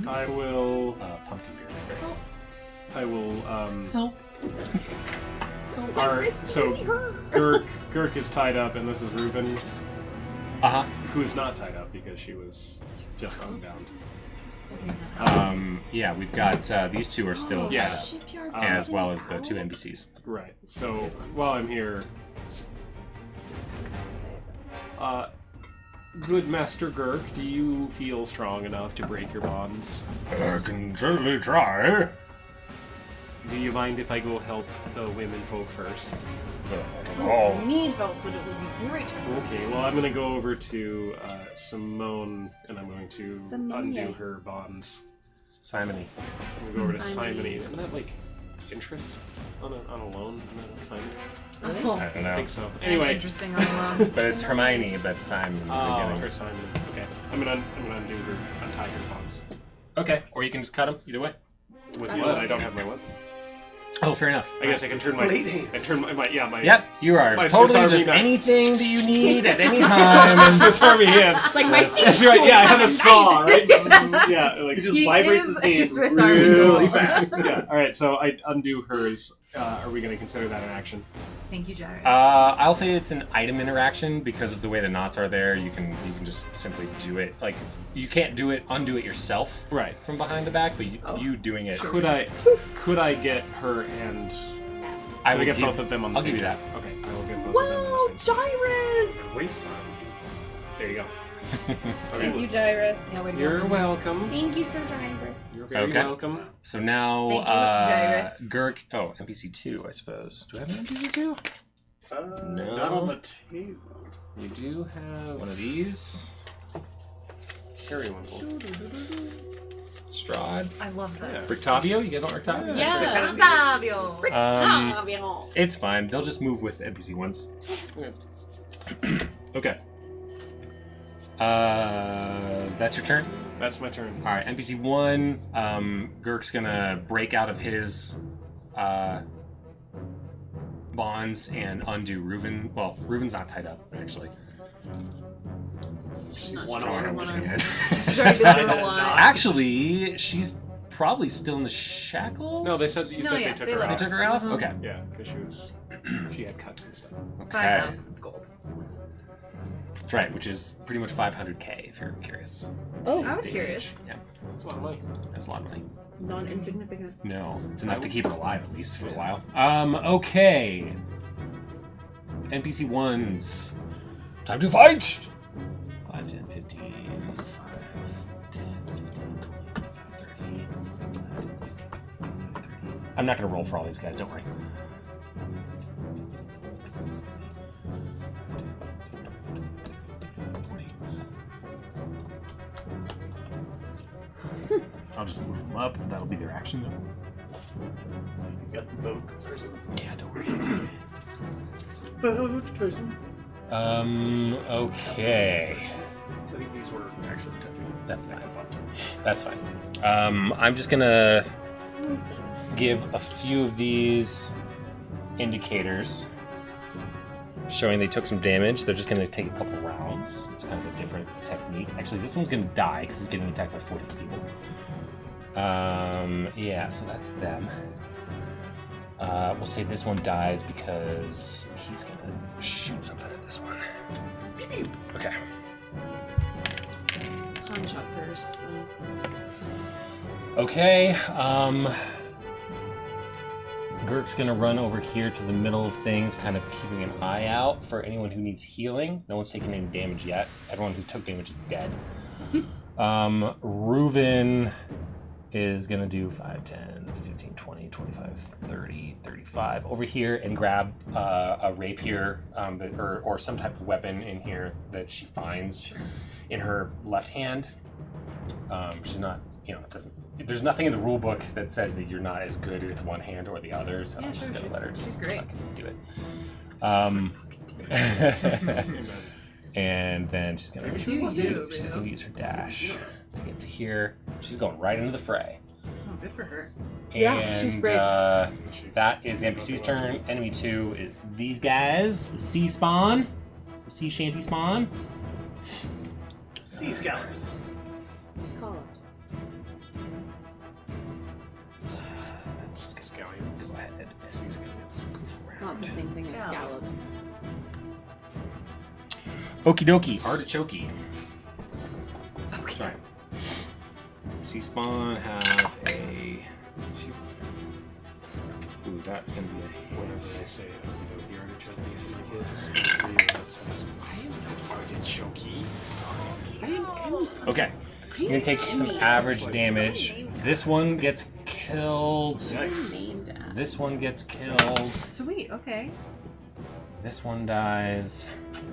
I will. Pumpkin beer. I will. Help. So Gurk is tied up, and this is Reuben, who is not tied up because she was just unbound. Yeah, we've got these two are still Yeah. Shipyard as well as Buildings the two out. NPCs. Right. So while I'm here, good Master Gurk, do you feel strong enough to break your bonds? I can certainly try. Do you mind if I go help the women folk first? Oh, I need help, but it would be great. Okay, well, I'm going to go over to Simone, and I'm going to Simone. undo her bonds. Simony. I'm going to go over to Simony. Simony. Isn't that, like, interest on a loan? Isn't that Simony? Oh, I don't I know. think so. anyway, Anyway. interesting on loan. But it's Hermione, but Simon in the Oh, beginning. her Simony. Okay. I'm gonna undo her, untie her bonds. Okay, or you can just cut them, either way. With That's what? fine. I don't have my what? Oh, fair enough. I guess I can turn my... Blade hands. I turn my Yep, you are My totally Swiss Army just knife. anything that you need at any time. Swiss Army hand. It's like my That's right. Yeah, I have a saw, right? yeah, like He just He vibrates is his hand a Swiss Army really tool. fast. yeah. All right. So I undo hers. Are we going to consider that an action? Thank you, Jairus. I'll say it's an item interaction because of the way the knots are there. You can just simply do it. Like you can't undo it yourself Right. from behind the back, but you doing it. Could I get her and I Can will I get give- both of them on the I'll same give you turn? that. Okay, I will get both Wow, of them on the same Gyrus! Waste. There you go. Thank you, Gyrus. yeah, way to go. You're welcome. Thank you, Sir Gyrus. You're very Okay. welcome. So now, Thank you, Jairus. Gurk. Oh, NPC 2, I suppose. Do I have an NPC 2? No. Not on the table. You do have one of these. Periwinkle. Strahd. I love that. Yeah. Rictavio? You guys want Rictavio? Yeah. Fabio. It's fine. They'll just move with NPC ones. Okay. That's your turn? That's my turn. Alright, NPC 1, Gurk's gonna break out of his bonds and undo Reuven. Well, Reuven's not tied up, actually. She's One arm. arm. One She arm. had. She's already been through a lot. Actually, she's probably still in the shackles? No, they said you No, said yeah, they took they her let They off. took her off? Mhm. Okay. Yeah, because she had cuts and stuff. Okay. 5,000 gold. That's right, which is pretty much 500k if you're curious. Oh, I was Today's day curious. and age. Yeah, That's a lot of money. that's a lot of money. non-insignificant. No, it's enough to keep her alive at least for a while. Okay. NPC 1s. Time to fight! 5, 10, 15, 5, 10, 15, 30. I'm not going to roll for all these guys, don't worry. I'll just move them up. That'll be their action. You got the boat person. Yeah, don't worry. Boat person. Okay. So I think these were actually touching. That's fine. That's fine. I'm just gonna give a few of these indicators showing they took some damage. They're just gonna take a couple rounds. It's kind of a different technique. Actually, this one's gonna die because he's getting attacked by 40 people. Yeah, so that's them. We'll say this one dies because he's gonna shoot something at this one. Okay. Pawn shot first. Okay, Gurk's gonna run over here to the middle of things, kind of keeping an eye out for anyone who needs healing. No one's taken any damage yet. Everyone who took damage is dead. Reuven is gonna do 5, 10, 15, 20, 25, 30, 35 over here and grab a rapier or some type of weapon in here that she finds in her left hand. She's not, there's nothing in the rule book that says that you're not as good with one hand or the other, so Yeah, I'm just sure, gonna let her she's just great. fucking do it. And then she's gonna Do you, she's Brew. gonna use her dash to get to here. She's going right into the fray. Oh, good for her. Yeah, And, she's brave. that is the NPC's turn. Enemy 2 is these guys, the sea spawn, the sea shanty spawn. Sea scallops. Scallops. scallion. Go ahead. Sea scallion. Not the same thing as scallops. Okie dokie, artichoke. Okay. Sorry. Sea spawn have a. Ooh, that's gonna be a Whenever I say the artichoke for kids, really obsessed. I am not artichoke. I am Emmy. Okay. You're gonna take some average damage. This one gets killed. Nice. Named after. This one gets killed. Sweet. Okay. This one dies.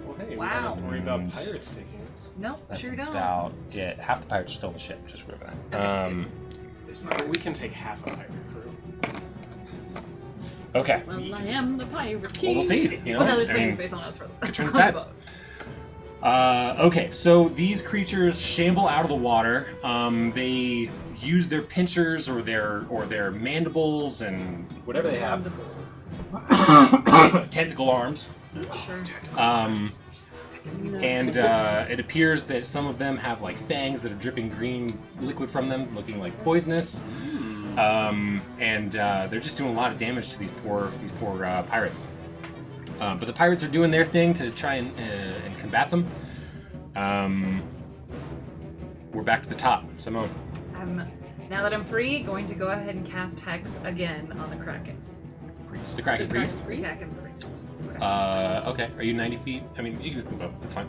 Well, hey, we Wow. don't have to worry about And- pirates taking us. Nope. That's Sure don't. about it. Half the pirates are still on the ship. Just remember that. But we can take half a pirate crew. Okay. Well, I am the pirate Well, king. we'll see. You know, But now there's I plenty mean, of space on us for the could turn the tides. Okay, so these creatures shamble out of the water. They use their pinchers or their mandibles and whatever they have, tentacle arms. Sure. And it appears that some of them have like fangs that are dripping green liquid from them, looking like poisonous. And they're just doing a lot of damage to these poor pirates. But the pirates are doing their thing to try and combat them. We're back to the top. Simone. I'm now that I'm free, going to go ahead and cast Hex again on the Kraken. Priest. The Kraken Priest. The Kraken Priest. Okay. Are you 90 feet? I mean, you can just move up. That's fine.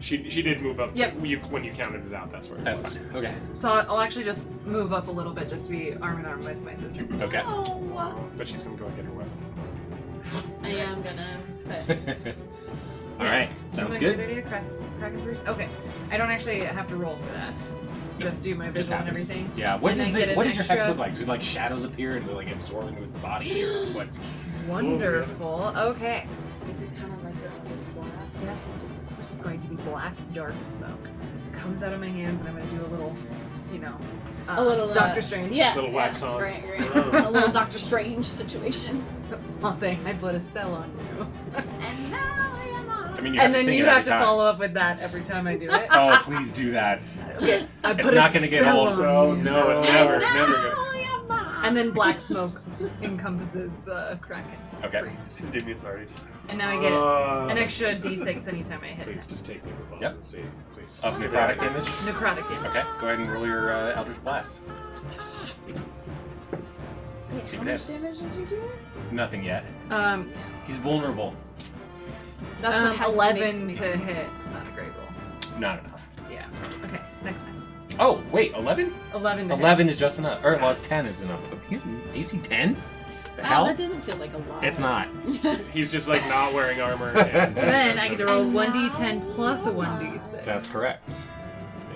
She did move up. Yep. When you counted it out, that's where it That's was. fine. Okay. So I'll actually just move up a little bit, just to be arm in arm with my sister. Okay. Oh, But she's gonna go and get her weapon. I am gonna. But All right. Seems Sounds like a good. idea. Kraken Priest. Okay. I don't actually have to roll for that. Just do my Just visual and happens. everything. Yeah. What And does then get an what does your hex extra- look like? Do like shadows appear and they like absorb into his body, or what? Wonderful. Okay. is it kind of like a blast? Yes, of course it's going to be black, dark smoke. Comes out of my hands, and I'm going to do a little, A little Doctor Strange. Yeah. Little wax yeah, on. Right. A little Doctor Strange situation. I'll say I put a spell on you, And now I am on. I mean, you and have to then sing you it have every to time. follow up with that every time I do it. Oh, please do that. Okay, I It's put not a gonna get spell old. on Oh you. no, it never good. And then black smoke encompasses the Kraken Okay. priest. Damien's already. And now I get an extra d6 anytime I hit Please it. just take me with Yep. and see, please. Of necrotic damage. Necrotic damage. Okay. Go ahead and roll your Eldritch Blast. Wait, See how what much hits. damage did you do? Nothing yet. Um, He's vulnerable. That's what Hex 11 makes to me- hit. It's not a great roll. Not enough. Yeah. Okay, next time. Oh, wait, 11? 11 to 11 is just enough. Or, well, it's 10 is enough. He's AC 10? The Wow, hell? that doesn't feel like a lot. It's not. He's just like not wearing armor. And hit. So then I get to roll And 1d10 now plus a we are 1d6. That's correct.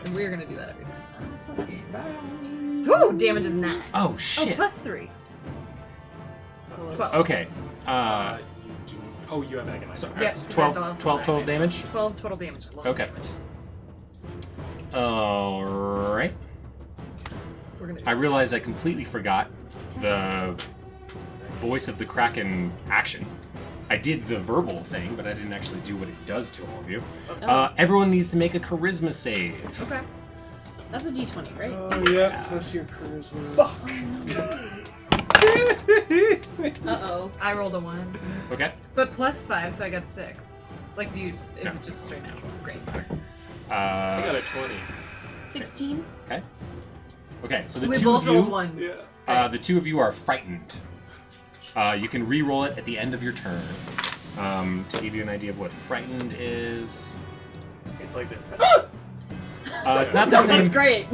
And we're going to do that every time. So, damage is 9. Oh, Oh, shit. plus 3. So 12. Okay. you do. Oh, you have agonize. So, Yep. 12 total damage? 12 total damage. Okay. Alright. We're going I to realized I completely forgot the voice of the Kraken action. I did the verbal thing, but I didn't actually do what it does to all of you. Everyone needs to make a charisma save. Okay. That's a d20, right? Oh yeah, plus your charisma. Uh-oh. I rolled a 1. Okay? But plus 5, so I got 6. Like, is No. it just straight natural? Great. I got a 20. 16. Okay, so the We two both of rolled you, 1s. the two of you are frightened. You can re-roll it at the end of your turn. To give you an idea of what frightened is, It's like that. it's not the That's same. great.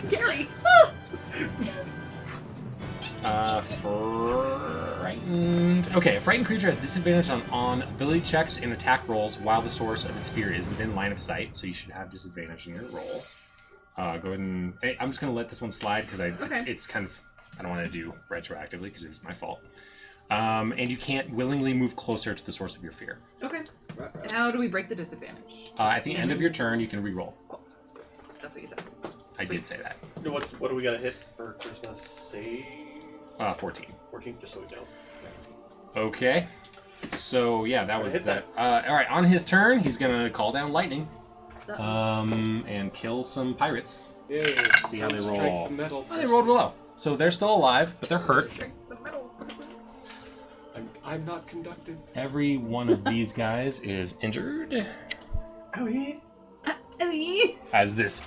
Gary! Frightened. Okay, a frightened creature has disadvantage on ability checks and attack rolls while the source of its fear is within line of sight, so you should have disadvantage in your roll. Go ahead and... I'm just going to let this one slide because Okay. it's kind of... I don't want to do retroactively because it was my fault. And you can't willingly move closer to the source of your fear. Okay. And how do we break the disadvantage? At the end of your turn, you can re-roll. That's what you said. I did say that. What do we gotta hit for Christmas? Save 14. 14, just so we know. Okay. So, yeah, that was hit that. Alright, on his turn, he's going to call down lightning. And kill some pirates. Yeah. See how they Strike roll. the metal. Oh, they rolled low. So they're still alive, but they're hurt. I'm not conductive. Every one of these guys is injured Oh, yeah. as this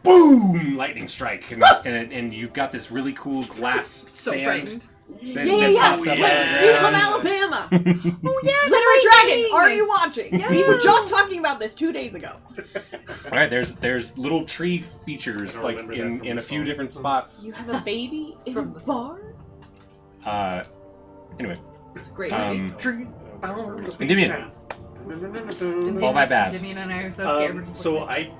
boom lightning strike, and you've got this really cool glass So sand frightened. that pops up. yeah. Sweet Home Alabama. Oh yeah, Literary Dragon, are you watching? Yes. We were just talking about this 2 days ago. All right, there's little tree features I don't like remember that from in the a few song. different spots. You have a baby in From a the bar? Anyway, It's a great Tree. Endymion. It's all my Baz. Damien and I are so scared. We're just So looking.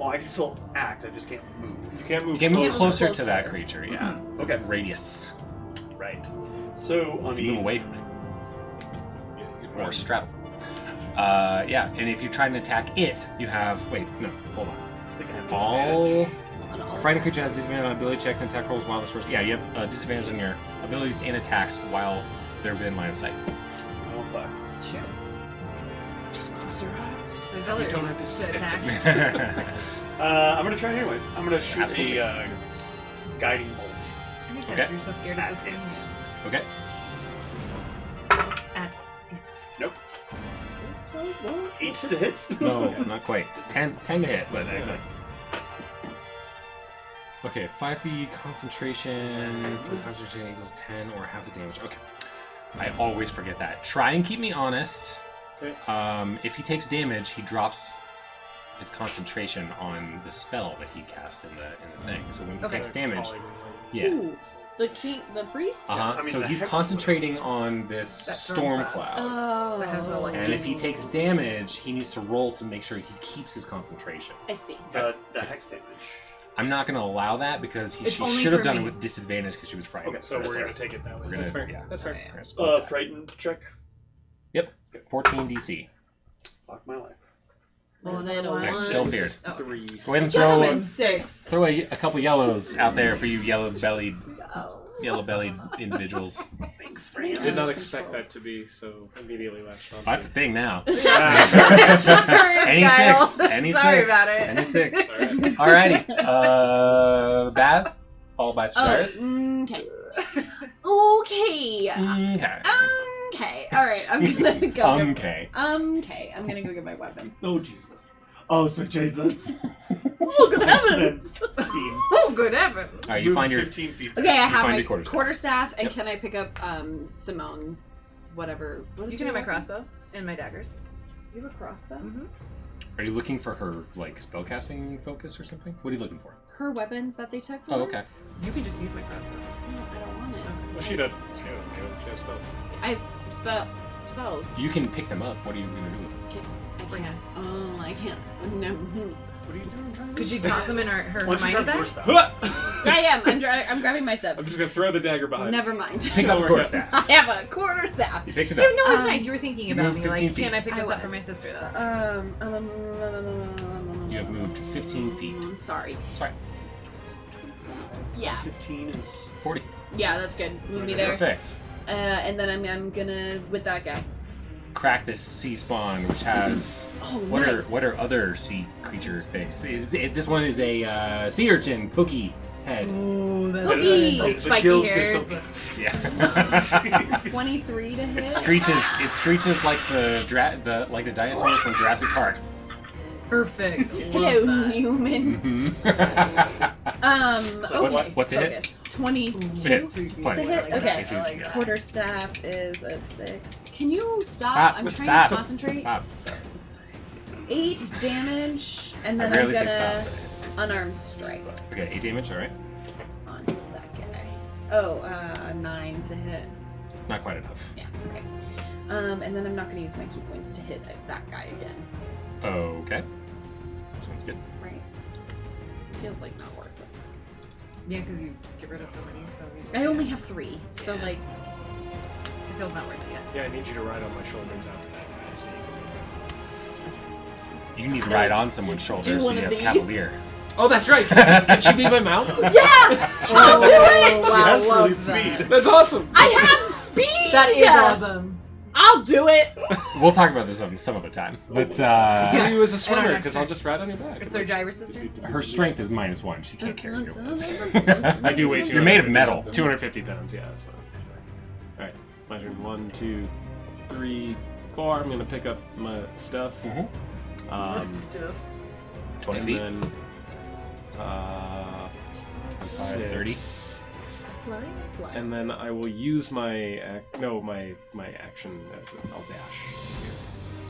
I can still act. I just can't move. You can't move. You can move Can't move closer to closer. that creature, yeah. Okay. Radius. Right. So on You the move away from it. Yeah, Or straddle. Yeah, and if you're trying to attack it, you have... Wait, no, hold on. All... on all. A fighting creature has disadvantage on ability checks and attack rolls while the source... Yeah, you have disadvantage on your abilities and attacks while they're within line of sight. Oh fuck. Sure. Just close your eyes. There's You others don't have to to attack. I'm gonna try anyways. I'm gonna shoot Absolutely. a guiding bolt. That makes Okay. sense. You're so scared of this thing. Okay. At it. Nope. 8 to hit. No, not quite. 10 to hit, but... Okay, 5 feet concentration. For concentration equals 10 or half the damage. Okay. I always forget that. Try and keep me honest. Okay. If he takes damage, he drops his concentration on the spell that he cast in the thing. So when he Okay. takes damage, Calling, yeah. Ooh, the priest? Uh-huh. I mean, So the he's hex- concentrating on this That storm storm cloud. Oh. That has a, like, And if he takes damage, he needs to roll to make sure he keeps his concentration. I see. The hex damage. I'm not going to allow that because It's she only should have for done me. it with disadvantage because she was frightened. Okay, so But we're gonna it's- take it that way. We're That's gonna, fair. yeah. That's fair. We're gonna split that. Frightened check. Yep. 14 DC. Fuck my life. Was it a Okay, one? still feared. Oh. 3. Go ahead and Gentlemen, throw, 6. throw a couple yellows out there for you yellow-bellied individuals. Thanks, I friend. did not expect that to be so immediately latched on. That's the thing now. Sorry, Any Kyle. six. Any Sorry six. about it. Any six. Alright. Alrighty. Baz, followed by Oh, Stratus. okay. Okay. Okay. Okay. All right. I'm gonna go. Okay. Okay. I'm gonna go get my weapons. Oh Jesus. Oh, so Jesus. Oh, good heavens. 15. Oh, good heavens. Alright, you Move find your... 15 feet. Okay, I have find my your quarterstaff. and Yep. can I pick up Simone's whatever? What You is can have your my weapon? crossbow and my daggers. You have a crossbow? Mm-hmm. Are you looking for her, like, spellcasting focus or something? What are you looking for? Her weapons that they took. From Oh, her? okay. You can just use my crossbow. No, I don't want it. Well, she does. She has spells. I have spells. You can pick them up. What are you going to do? I Bring can't. it. Oh, I can't. No. What are you doing? Trying to Could you toss them in her Why don't you Hermione grab your bag? stuff? I am. I'm grabbing my stuff. I'm just gonna throw the dagger behind. Never mind. Pick up a quarterstaff. I have a quarterstaff. You picked it No, up. no, it's nice. You were thinking about Move me. 15 Like, feet. can I pick I this up for was. my sister? That's nice. You have moved 15 feet. I'm sorry. Sorry. Yeah. 15 is 40. Yeah, that's good. Move me there. Perfect. And then I'm gonna with that guy. Crack this sea spawn, which has... Oh, What nice. are other sea creature things? This one is a sea urchin, pookie head. Ooh, that's Cookie! good. the Spiky gills hair. get Yeah. 23 to hit. It screeches like the dinosaur from Jurassic Park. Perfect. Hello, Love that. Newman. Mhm. Okay. What's it? Focus. 22 Hits. to Plenty. hit. Okay. It's easy, yeah. Quarterstaff is a 6. Can you stop? Stop. I'm trying Stop. to concentrate. Stop. 8 damage, and I then I'm rarely say gonna stop. unarmed strike Okay, 8 damage, alright. on that guy. Oh, 9 to hit. Not quite enough. Yeah. Okay. And then I'm not gonna use my key points to hit that guy again. Okay. Sounds good. Right. Feels like not worth it. Yeah, because you get rid of so many. So I only have 3, so Yeah. like. it feels not worth it yet. Yeah, I need you to ride on my shoulders out to that guy. So you can... You need to ride on someone's shoulder do so one you of have these. cavalier. Oh, that's right. Can she be my mount? Yeah! I'll do it! Oh, She has love really that. speed. That's awesome. I have speed! That is awesome. I'll do it! We'll talk about this some other time. But Yeah. You as a And our swimmer, next because I'll turn. just ride on your back. It's our driver sister. her strength is -1. She can't carry you. I do weigh 250 You're made of metal. 250 pounds, yeah, that's fine. Alright. My turn. 1, 2, 3, 4. I'm gonna pick up my stuff. Stuff. 20 and feet. then 25, 30. Flying flags. And then I will use my my action. I'll dash.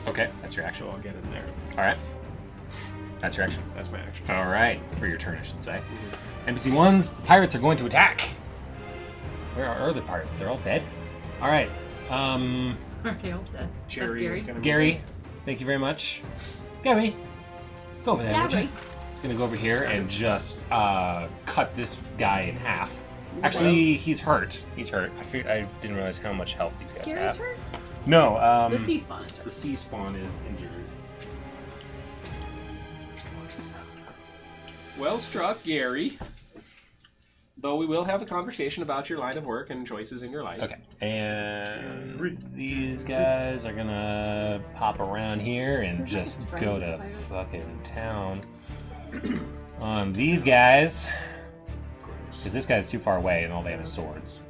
Okay, that's your So action. I'll get in there. All right. That's your action. That's my action. All right, for your turn, I should say. NPC ones, the pirates are going to attack. Where are the pirates? They're all dead. All right. Okay, all dead. Jerry is That's gonna Gary, thank you very much. Gary, go over there, would you? Gary. He's gonna go over here and just cut this guy in half. Actually, he's hurt. He's hurt. I didn't realize how much health these guys Gary's have. hurt? No, The sea spawn is the hurt. sea spawn is injured. Well struck, Gary. Though we will have a conversation about your line of work and choices in your life. Okay, and these guys are gonna pop around here and This is just like go to Sprite. fucking town on these guys. Because this guy's too far away and all they have is swords.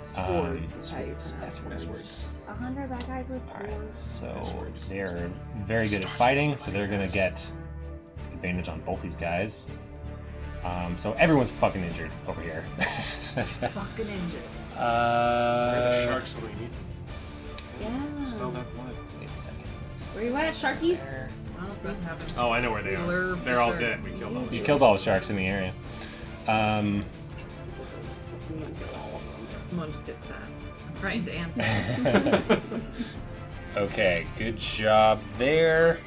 Swords is how you pronounce it. Swords. 100 bad guys with Alright, swords. so they're very good at fighting, so they're gonna get advantage on both these guys. So everyone's fucking injured over here. fucking injured. Where are the sharks when we need? Yeah. Smell that blood. Wait a second. Where you at, Sharkies? There. Well, it's about to happen. Oh, I know where they are. Blurb They're all the dead. sharks. We killed all the You sharks. killed all the sharks in the area. Someone just gets sad. I'm trying to answer. Okay, good job there.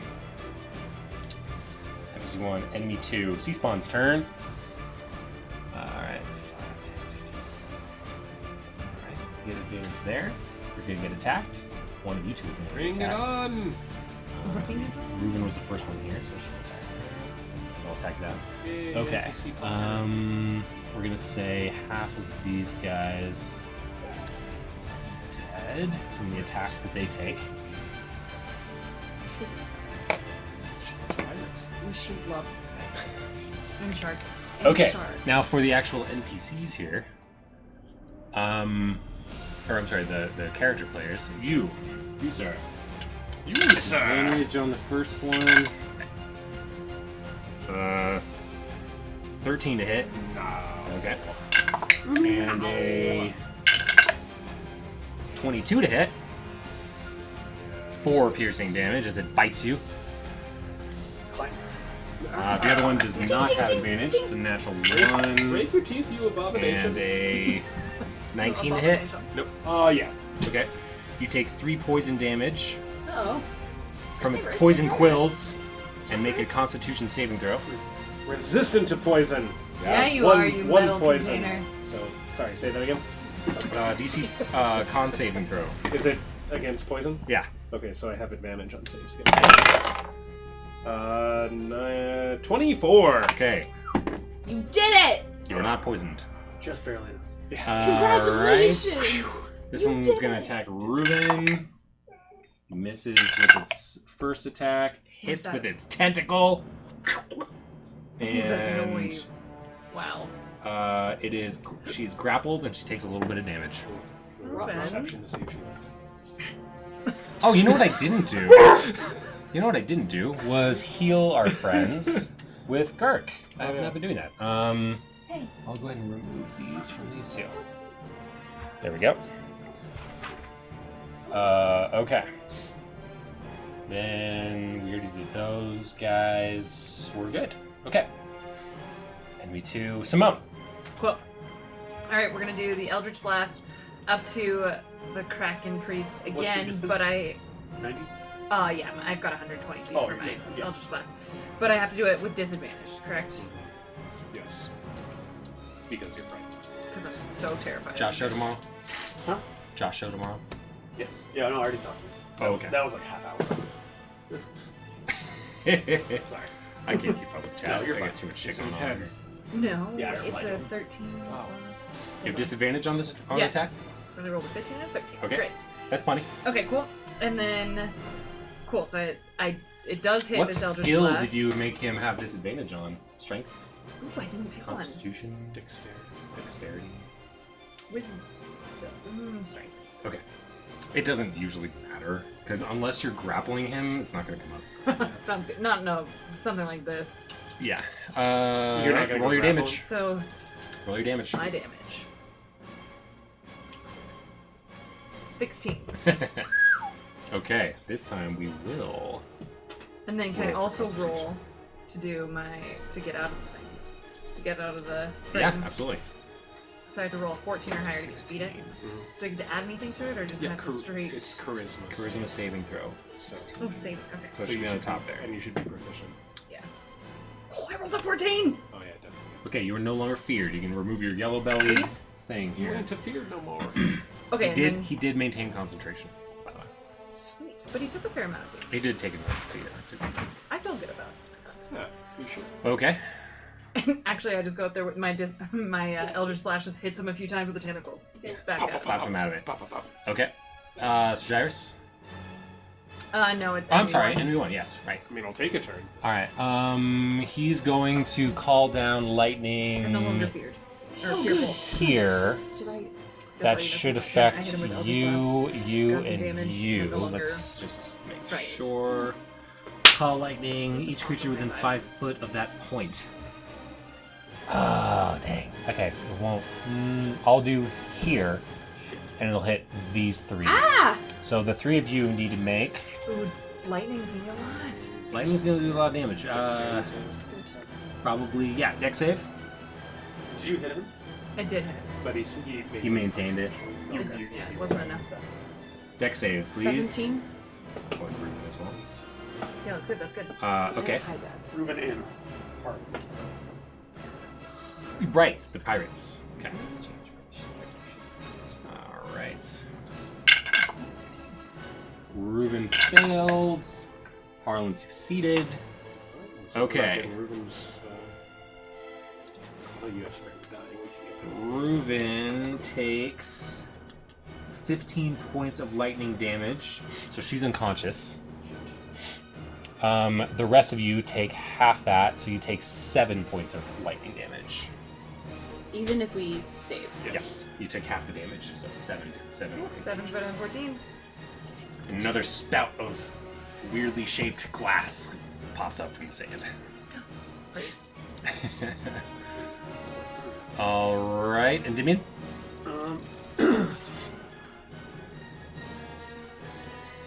Enemies 1, enemy 2. Sea Spawn's turn. Alright, 5, 10, 15. Alright, get advantage there. You're gonna get attacked. One of you two is gonna Bring get it attacked. on! Reuben was the first one here, so she'll attack her. I'll attack that. Yay, Okay. NPC player. We're gonna say half of these guys dead from the attacks that they take. She loves And sharks. Okay, sharks. now for the actual NPCs here. Or I'm sorry, the character players. You sir. You sir. Advantage on the first one. It's 13 to hit. Okay. And a 22 to hit. 4 piercing damage as it bites you. Clang. The other one does not have advantage. It's a natural 1 Break your teeth, you abomination. and a 19 to hit. Nope. Oh, yeah. Okay. You take 3 poison damage Oh. from its poison quills and make a Constitution saving throw. Resistant to poison. Yeah, you One- are, you one metal poison. container. So, sorry, say that again. DC con saving throw. Is it against poison? Yeah. Okay, so I have advantage on saves. 24. Okay. You did it! You are not poisoned. Just barely. Congratulations! Alright. This You one's did gonna it. attack Reuben. Misses with its first attack. Hits that? with its tentacle. That And noise. Wow. it is. She's grappled and she takes a little bit of damage. Reuben. Perception to see if she left. Oh, you know what I didn't do? You know what I didn't do was heal our friends with Gark. I have not been doing that. Hey. I'll go ahead and remove these from these two. There we go. Okay. Then we already did those guys. We're good. Okay. And we too. Simone. Cool. Alright, we're gonna do the Eldritch Blast up to the Kraken Priest your again, distance? but I 90? yeah, I've got 120 feet Oh, for my yeah. Eldritch Blast. But I have to do it with disadvantage, correct? Yes. Because you're frightened. Because I'm so terrified. Josh show tomorrow. Huh? Josh show tomorrow. Yes. Yeah, no, I already talked to you. Oh, okay. That was like half hour. Sorry. I can't keep up with chat. No, you're I got fine. too much shit It's going on. intense. here. No, Yeah, it's like a it. 13 Oh. plus. You have disadvantage on this on yes. attack? So they rolled a 15 and a 13. Okay. Great. That's plenty. Okay, cool. And then, cool. So it does hit What this Eldritch skill Blast. did you make him have disadvantage on? Strength? Ooh, I didn't pick one. Constitution? Dexterity? Strength. Okay. It doesn't usually matter, because unless you're grappling him, it's not going to come up. Sounds good. Something like this. Yeah. You're not gonna roll go your grapple? damage. So, Roll your damage. my damage. 16. Okay, this time we will. And then can I Roll for also Constitution. roll to do to get out of the thing? To get out of the Yeah, frame? absolutely. So I have to roll a 14 or higher to beat it? Do I get to add anything to it, or just have to straight... It's charisma. Charisma saving throw. So, Oh, save it. Okay. So it should be on the top there. And you should be proficient. Yeah. Oh, I rolled a 14! Oh yeah, definitely. Okay, you are no longer feared. You can remove your yellow belly Sweet. thing You here. ain't to fear no more. Okay, He did. and then... He did maintain concentration, by the way. Sweet. But he took a fair amount of damage. He did take his own. I feel good about Yeah, you should. Okay. it. Actually, I just go up there with my Elder Splash, just hits him a few times with the tentacles. Back at him. Slaps him out of it. Pop, pop, pop. Okay. Sir No, it's Oh, I'm sorry, NV1. NV1, yes, right. I mean, I'll take a turn. Alright, he's going to call down lightning I'm no longer feared. Or fearful. here. Did I? That That's should already- I hit affect him with Eldritch you, Got some and damage. you. I'm no longer Let's just make frightened. sure. Call lightning. This is Each creature awesome, within high 5 foot of that point. Oh, dang. Okay, it won't. I'll do here, and it'll hit these 3. Ah! So the 3 of you need to make. Ooh, lightning's gonna be a lot. Lightning's gonna do a lot of damage. Probably, yeah. Deck save. Did you hit him? I did hit him. But He maintained it. It did, yeah, it wasn't enough though. Deck save, please. 17. Or Ruben as well. Yeah, that's good, that's good. Okay. High dex. Ruben and Hart. Right, the pirates. Okay. Alright. Reuben failed. Harlan succeeded. Okay. Ruben's. Oh, you have started dying. We can get Reuben takes 15 points of lightning damage, so she's unconscious. The rest of you take half that, so you take 7 points of lightning damage. Even if we save. Yes. You take half the damage, so 7. 7's better than 14. Another spout of weirdly shaped glass pops up from the sand. Great. Alright, and Damien?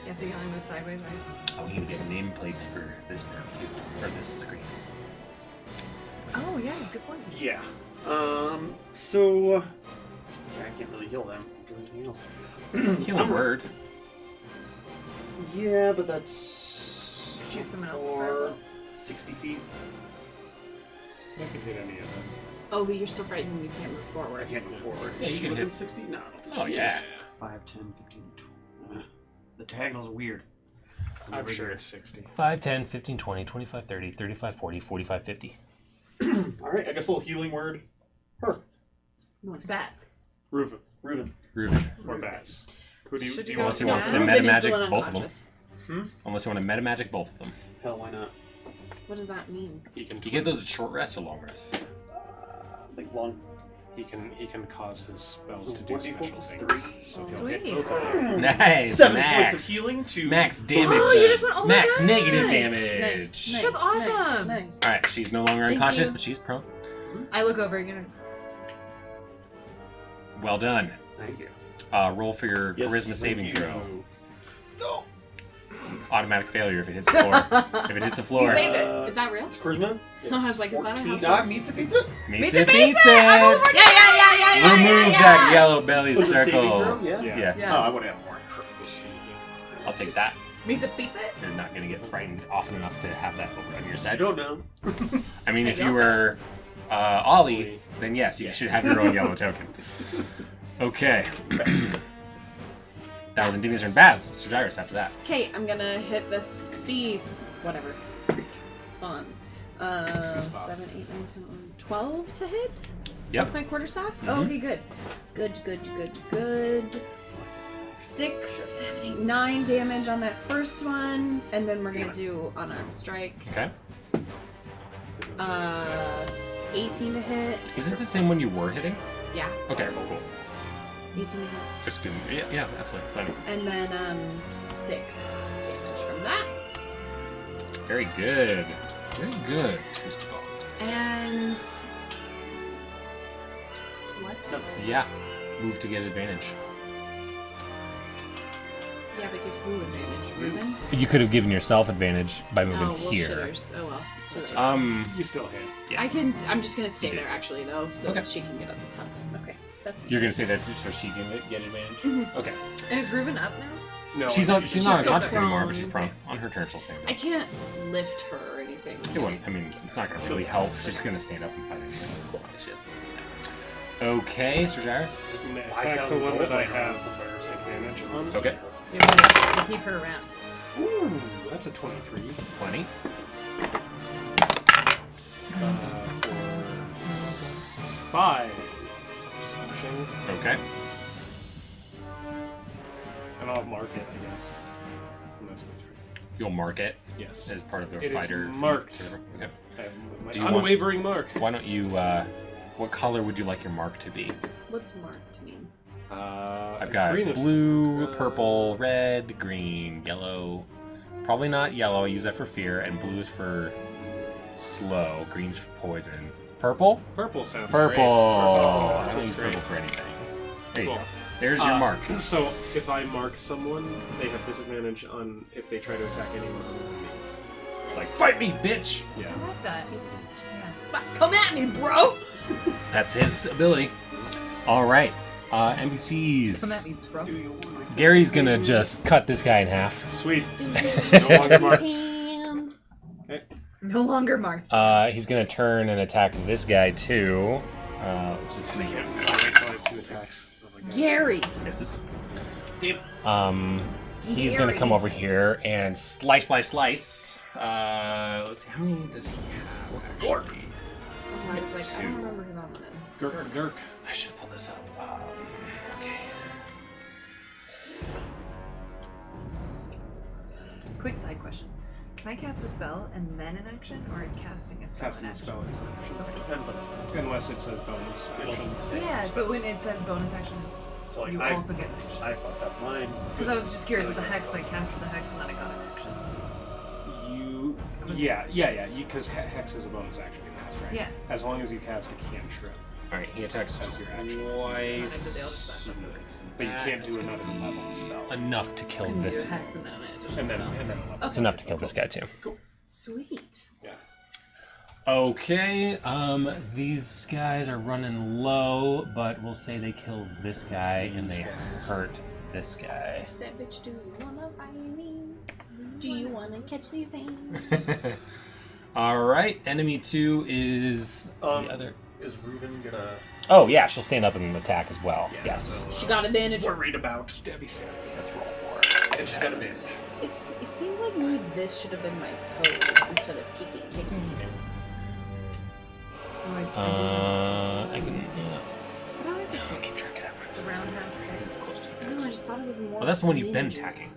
Yeah, so you can only move sideways, right? Oh, you can get nameplates for this map too, or this screen. Oh, yeah, good point. Yeah. So yeah, I can't really heal them. Do anything else? Healing word. Yeah, but that's Shoot someone else with for fireball. 60 feet. I can hit any of them. Oh, but you're so frightened you can't move I forward. can't move forward. Yeah, Is you she can within hit- 60? No, I don't think Oh, she yeah. is. 5, 10, 15, 20. The diagonal's weird. I'm sure it's 60. 5, 10, 15, 20, 25, 30, 35, 40, 45, 50. Alright, I guess a little healing word. Her. Nice. Bats. Ruben. Ruben. Ruben. Or bats. Who do you, Should do you you go want Unless he with wants bats? to Ruben is the metamagic one both of them. unconscious. Unless you want to metamagic both of them. Hell, why not? What does that mean? He can Do you get those at short rest or long rest? Like long. He can cause his spells So to do 1d4 special plus things. 3. So he'll Sweet. hit both of them. Nice! 7 Max. points of healing to Max damage. Oh, you just went- oh my Max God. negative Nice, damage. Nice. Nice. That's awesome. Nice. Alright, she's no longer Thank unconscious, you. but she's prone. I look over, you know. Well done. Thank you. Roll for your Yes, charisma thank saving you. throw. No. Automatic failure if it hits the floor. If it hits the floor. You saved it. Is that real? It's charisma. I was like, is that a 14. house? Nah, meets a pizza. Meets Pizza, it, pizza! beats I rolled it! a Yeah. Remove that yellow belly Was it saving circle. throw? Yeah. Yeah. Yeah. Oh, I would have more. Perfect. I'll take that. Pizza, pizza. You're not going to get frightened often enough to have that over on your I side. don't know. I mean, Hey, if you also- were Ollie, then yes, you should have your own yellow token. Okay. That was Indenia's turn. Baz, Sir Gyrus after that. Okay, I'm gonna hit this C, whatever, spawn. 7, 8, 9, 10, 11, 12 to hit? Yep. With my quarterstaff? Mhm. Oh, okay, good. Good. 6, 7, 8, 9 damage on that first one, and then we're gonna do unarmed strike. Okay. 18 to hit. Is it the same one you were hitting? Yeah. Okay, cool. 18 to hit. Just kidding. Yeah, absolutely. Plenty. And then 6 damage from that. Very good. Very good. And what? Yeah. Move to get advantage. Yeah, but give who advantage? Ruben? You could have given yourself advantage by moving Oh, well, here. shitters. Oh well. It's really You still hit. Yeah. I'm just gonna stay there actually though, so Okay. that she can get up and huff. Okay, that's You're gonna say that so she can get advantage? Okay. And is Reuben up now? No, She's not still unconscious anymore, prone. but she's prone. On her turn, she'll stand up. I can't lift her or anything. It won't. I mean, it's not gonna really help. She's gonna stand up and fight anyway. Cool. She is. Okay, Sir Jairus. And attack the one that I have advantage on. Okay. Yeah, we keep her around. Ooh, that's a 23. 20. For 5 slashing. Okay. And I'll mark it, I guess. And that's my turn. You'll mark it Yes. as part of the It is fighter. marked. Okay. I have my Do you want- unwavering mark. Why don't you? What color would you like your mark to be? What's marked mean? I've got green is- blue, purple, red, green, yellow. Probably not yellow. I use that for fear, and blue is for slow. Green's for poison. Purple? Purple sounds Purple. great. I don't That's use great. purple for anything. There you Cool. go. There's your mark. So if I mark someone, they have disadvantage on if they try to attack anyone other than me. It's like, fight me, bitch! Yeah. I like that. Yeah. Come at me, bro! That's his ability. All right, NPCs. Come at me, bro. Gary's gonna just cut this guy in half. Sweet. No longer marked. Hands. No longer marked. He's gonna turn and attack this guy too. Let's just I can't wait till I have 2 attacks. Oh my god. Gary. misses. Damn. He's gonna come over here and slice. Let's see, how many does he have? Actually? Oh, I was like, I don't remember who that one is. Gurk. I should have pulled this up. Okay. Quick side question. Can I cast a spell and then an action, or is casting a spell Casting an a action? spell is an action. Depends on the spell. Unless it says bonus It'll action. say Yeah, so spells. when it says bonus action, it's So, like, you I- also get an action. I fucked up mine. Because I was just curious with the hex, I casted the hex and then I got an action. Yeah. Because hex is a bonus action you cast, right? Yeah. As long as you cast a cantrip. All right, he attacks That's your action. twice. That's okay. But you can't That's do gonna another be level spell. Enough to kill Can do this. a hex and then an additional And then spell. a level. It's enough to kill this guy too. Sweet. Yeah. Okay, these guys are running low, but we'll say they kill this guy and they hurt this guy. Savage, do you wanna fight me? Do you wanna catch these hands? All right, enemy 2 is the other. Is Reuben gonna Oh yeah, she'll stand up and attack as well. Yeah, Yes. She got advantage. worried about? Stabby. Let's roll for it. And she's got advantage. It seems like maybe this should have been my pose instead of kicking. I can. Yeah. But I like the I'll keep track of that The one. round has Because it's close to you I don't know, I guys. just thought it was more. Well, that's the one you've been ninja. attacking.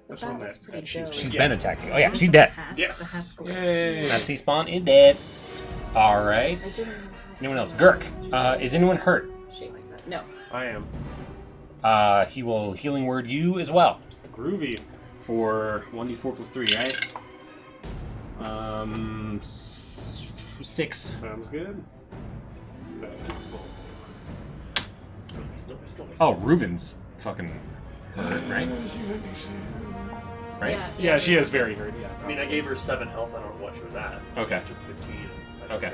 But That's one that looks that pretty she's- dope. She's Yeah. been attacking. Oh yeah, she's dead. Yes. The hat's cool. Yay. That sea spawn is dead. All right. I didn't know how Anyone to else? Gurk. Is anyone hurt? shape like that. No. I am. He will healing word you as well. Groovy. For 1d4 plus 3, right? 6. Sounds good. Oh, Reuben's fucking hurt, right? Right? Yeah, she is very hurt. Yeah. I mean, I gave her 7 health. I don't know what she was at. Okay. She took 15. Okay.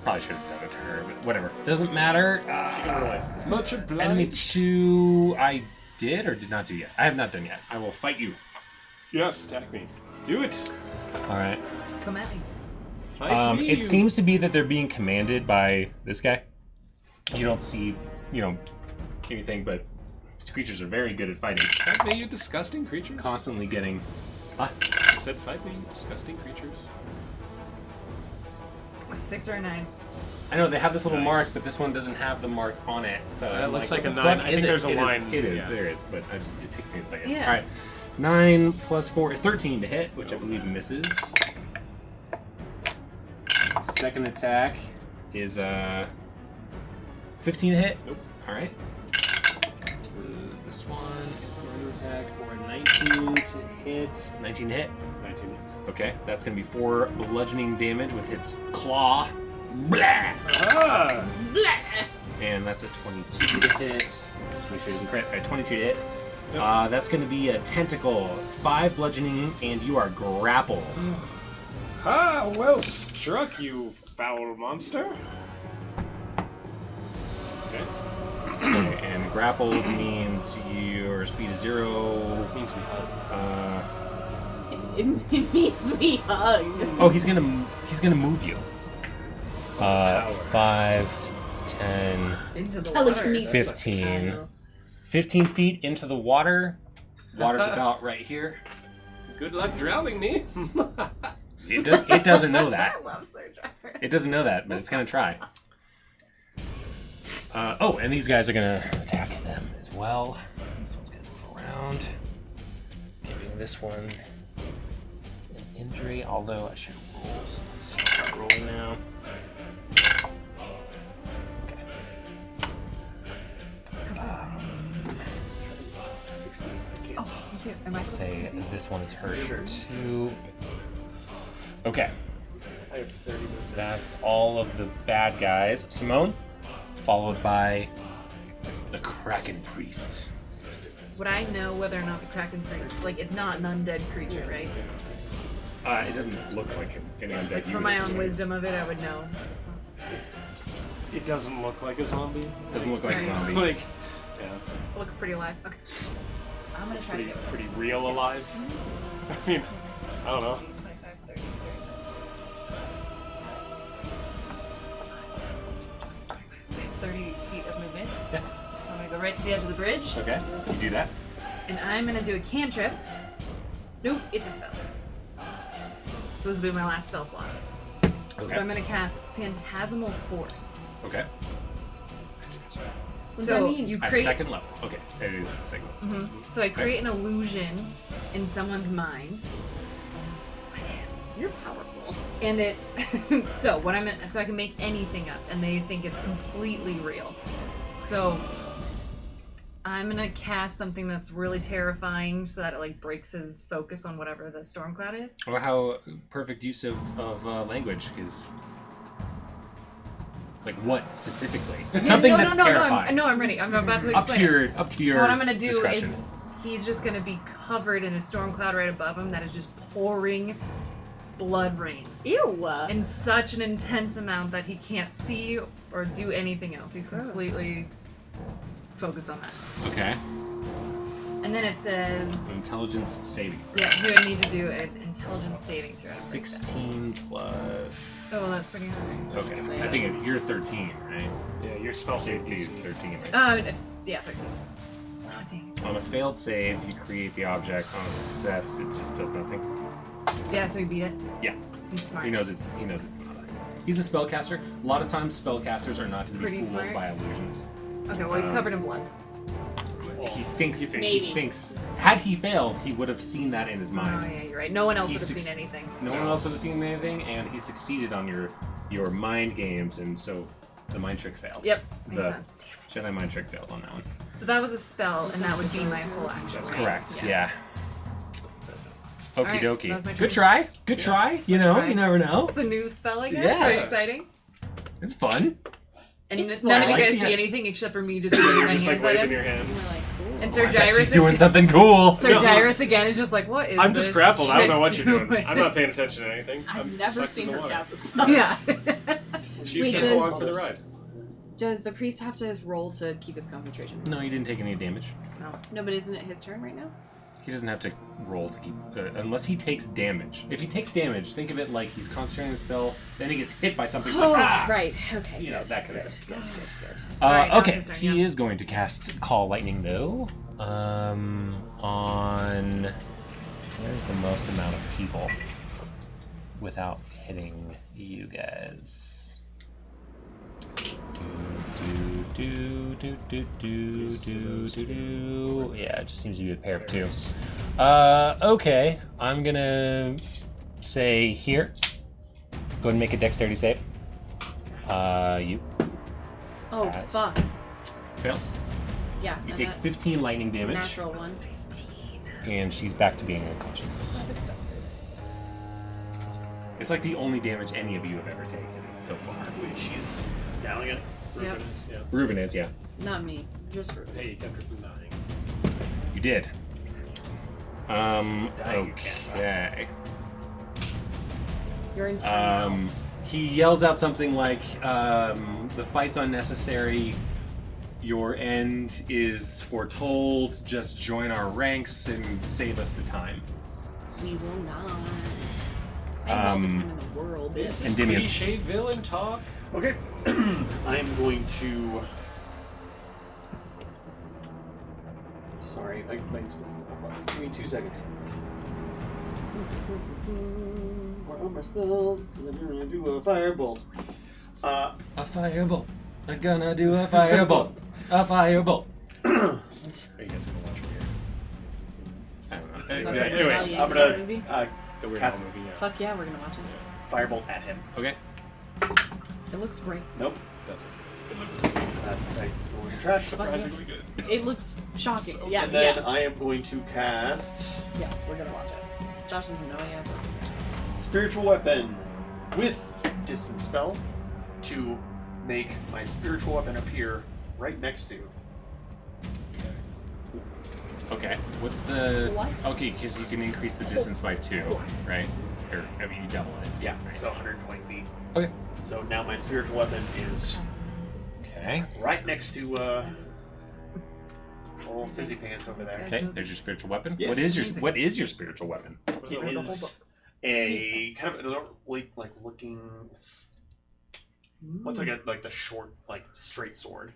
Probably should have done it to her, but whatever. Doesn't matter. She can run away. Much Enemy 2, I did or did not do yet? I have not done yet. I will fight you. Yes, attack me. Do it. All right. Come at me. Fight me. It seems to be that they're being commanded by this guy. You don't see, anything, but these creatures are very good at fighting. Fight me, you disgusting creatures. Constantly getting. I said fight me, disgusting creatures. A 6 or a 9. I know they have this little Nice. mark, but this one doesn't have the mark on it. So That I'm looks like like what a the 9. fuck I is think it? there's a It is- line, It is. yeah. There is, but it takes me a second. Yeah. All right. 9 plus 4 is 13 to hit, which I believe misses. Second attack is 15 to hit. Nope. All right. This one is going to attack for a 19 to hit. 19 to hit. 19. Okay, that's going to be 4 bludgeoning damage with its claw. Blah! Ah! And that's a 22 to hit. Just make sure it doesn't crit. All right, 22 to hit. Yep. That's going to be a tentacle. 5 bludgeoning, and you are grappled. Ah, well struck, you foul monster. Okay. Okay, and grappled means your speed is 0. Means we hug. It means we hug. Oh, he's gonna move you. 5, 10, Into the Telekinesis. water. 15. 15 feet into the water. Water's about right here. Good luck drowning me. It doesn't know that. I love Sir Jarvis. It doesn't know that, but it's gonna try. And these guys are gonna attack them as well. This one's gonna move around, giving this one an injury. Although I should roll, so let's start rolling now. Okay. 16. I can't. Oh, me too. Am I supposed to Say succeed? this one is hurt too. Okay. I have 30 movement. That's all of the bad guys. Simone, followed by the Kraken Priest. Would I know whether or not the Kraken Priest, like, it's not an undead creature, right? It doesn't look like any undead. Like, from my own wisdom of it, I would know. It's not- It doesn't look like a zombie. Doesn't look like a zombie. Like, yeah, It looks pretty alive. Okay. I'm gonna try to get pretty real alive. I mean, I don't know. 25, 30, 30 feet of movement. Yeah. So I'm gonna go right to the edge of the bridge, Okay, you do that. and I'm gonna do a cantrip. Nope, it's a spell. So this will be my last spell slot. Okay. I'm gonna cast Phantasmal Force. Okay. What does So that mean? you At create. second level. Okay, it is the second level. So I create an illusion in someone's mind, You're powerful. and it. so I can make anything up, and they think it's completely real. So I'm gonna cast something that's really terrifying, so that it like breaks his focus on whatever the storm cloud is. Or how perfect use of language is. Like what specifically? Something that's terrifying. I'm ready. I'm about to Up to explain. your So what I'm gonna do discretion. is he's just gonna be covered in a storm cloud right above him that is just pouring blood rain Ew. in such an intense amount that he can't see or do anything else. He's completely focused on that. Okay. And then it says, Intelligence saving. yeah, you would need to do an intelligence saving throw. 16 plus. Oh, well, that's pretty high. Okay. I think you're 13, right? Yeah, your spell save Safety is DC. 13, right? Yeah, 13. Oh, dang it. On a failed save, you create the object. On a success, it just does nothing. Yeah, so he beat it. Yeah. He's smart. He knows it's not. He's a spellcaster. A lot of times, spellcasters are not to be Pretty fooled smart. by illusions. Okay, well, he's covered in blood. He thinks. Maybe. He thinks. Had he failed, he would have seen that in his Oh, mind. yeah, you're right. No one else He would have suc- seen anything. No one else would have seen anything, and he succeeded on your mind games, and so the mind trick failed. Yep, makes The sense. Damn it. Jedi mind trick failed on that one. So that was a spell, and that would be my full action, right? Correct. Yeah. Okie Alright, dokie. that was my Good turn. try. Good try. You know, try. you never know. It's a new spell, I guess. Yeah. Very exciting. It's fun. And It's none of fun. you I guys like see the- anything except for me just waving my Just like hands at waving him. your hand. You're like, cool. And Sir I bet Gyrus she's doing something cool. Sir No. Gyrus again is just like, what is I'm this just grappled. I don't know what chick you're doing. I'm not paying attention to anything. I've I'm never sucked seen in the her water. cast a spell. Yeah. She's Wait, just does- along for the ride. Does the priest have to roll to keep his concentration? No, you didn't take any damage. No, but isn't it his turn right now? He doesn't have to roll to keep, unless he takes damage. If he takes damage, think of it like he's concentrating on the spell, then he gets hit by something. It's Oh, like, ah! right. Okay. You know, good, that kind of good, thing. good. Alright, now Okay, it's his turn, he yeah. is going to cast Call Lightning though. On where's the most amount of people without hitting you guys? Do. Yeah, it just seems to be a pair of two. Okay, I'm gonna say here. Go ahead and make a dexterity save. You Oh, That's- fuck. fail. Yeah. You and take a 15 lightning damage, natural one. and she's back to being unconscious. It's like the only damage any of you have ever taken so far. Wait, she's down again? Yep. Yeah. Reuben is, yeah. Not me. Just for Hey, you kept her from dying. You did. Dying, you can't Okay. You're in time. He yells out something like, the fight's unnecessary, your end is foretold, just join our ranks and save us the time. We will not. I have all the time in the world, bitch. This And is Dimian. cliche villain talk. Okay. I'm going to. Sorry, my screen's gonna fuck. Give me 2 seconds. Where are my spells? Because I'm gonna do a firebolt. A firebolt. I'm gonna do a firebolt. A firebolt. Are you guys gonna watch Weird? I don't know. Is that Okay. the Anyway, Rebellion I'm movie? gonna The Weird Cast- Al movie, yeah. Fuck yeah, we're gonna watch it. firebolt at him. Okay. It looks great. Nope. Does it? That dice is going to trash. Surprisingly good. It looks shocking. Yeah, And then yeah. I am going to cast Yes, we're gonna watch it. Josh doesn't know yet. But... Spiritual Weapon with Distance Spell to make my spiritual weapon appear right next to. Okay. What's the... What? Okay, because you can increase the distance by 2, right? Or, I mean, you double it. Yeah, so 120 feet. Okay. So now my spiritual weapon is Okay. right next to old Fizzy Pants over there. Okay, there's your spiritual weapon. Yes. What is your spiritual weapon? What It is a kind of like looking. What's like the short, like straight sword?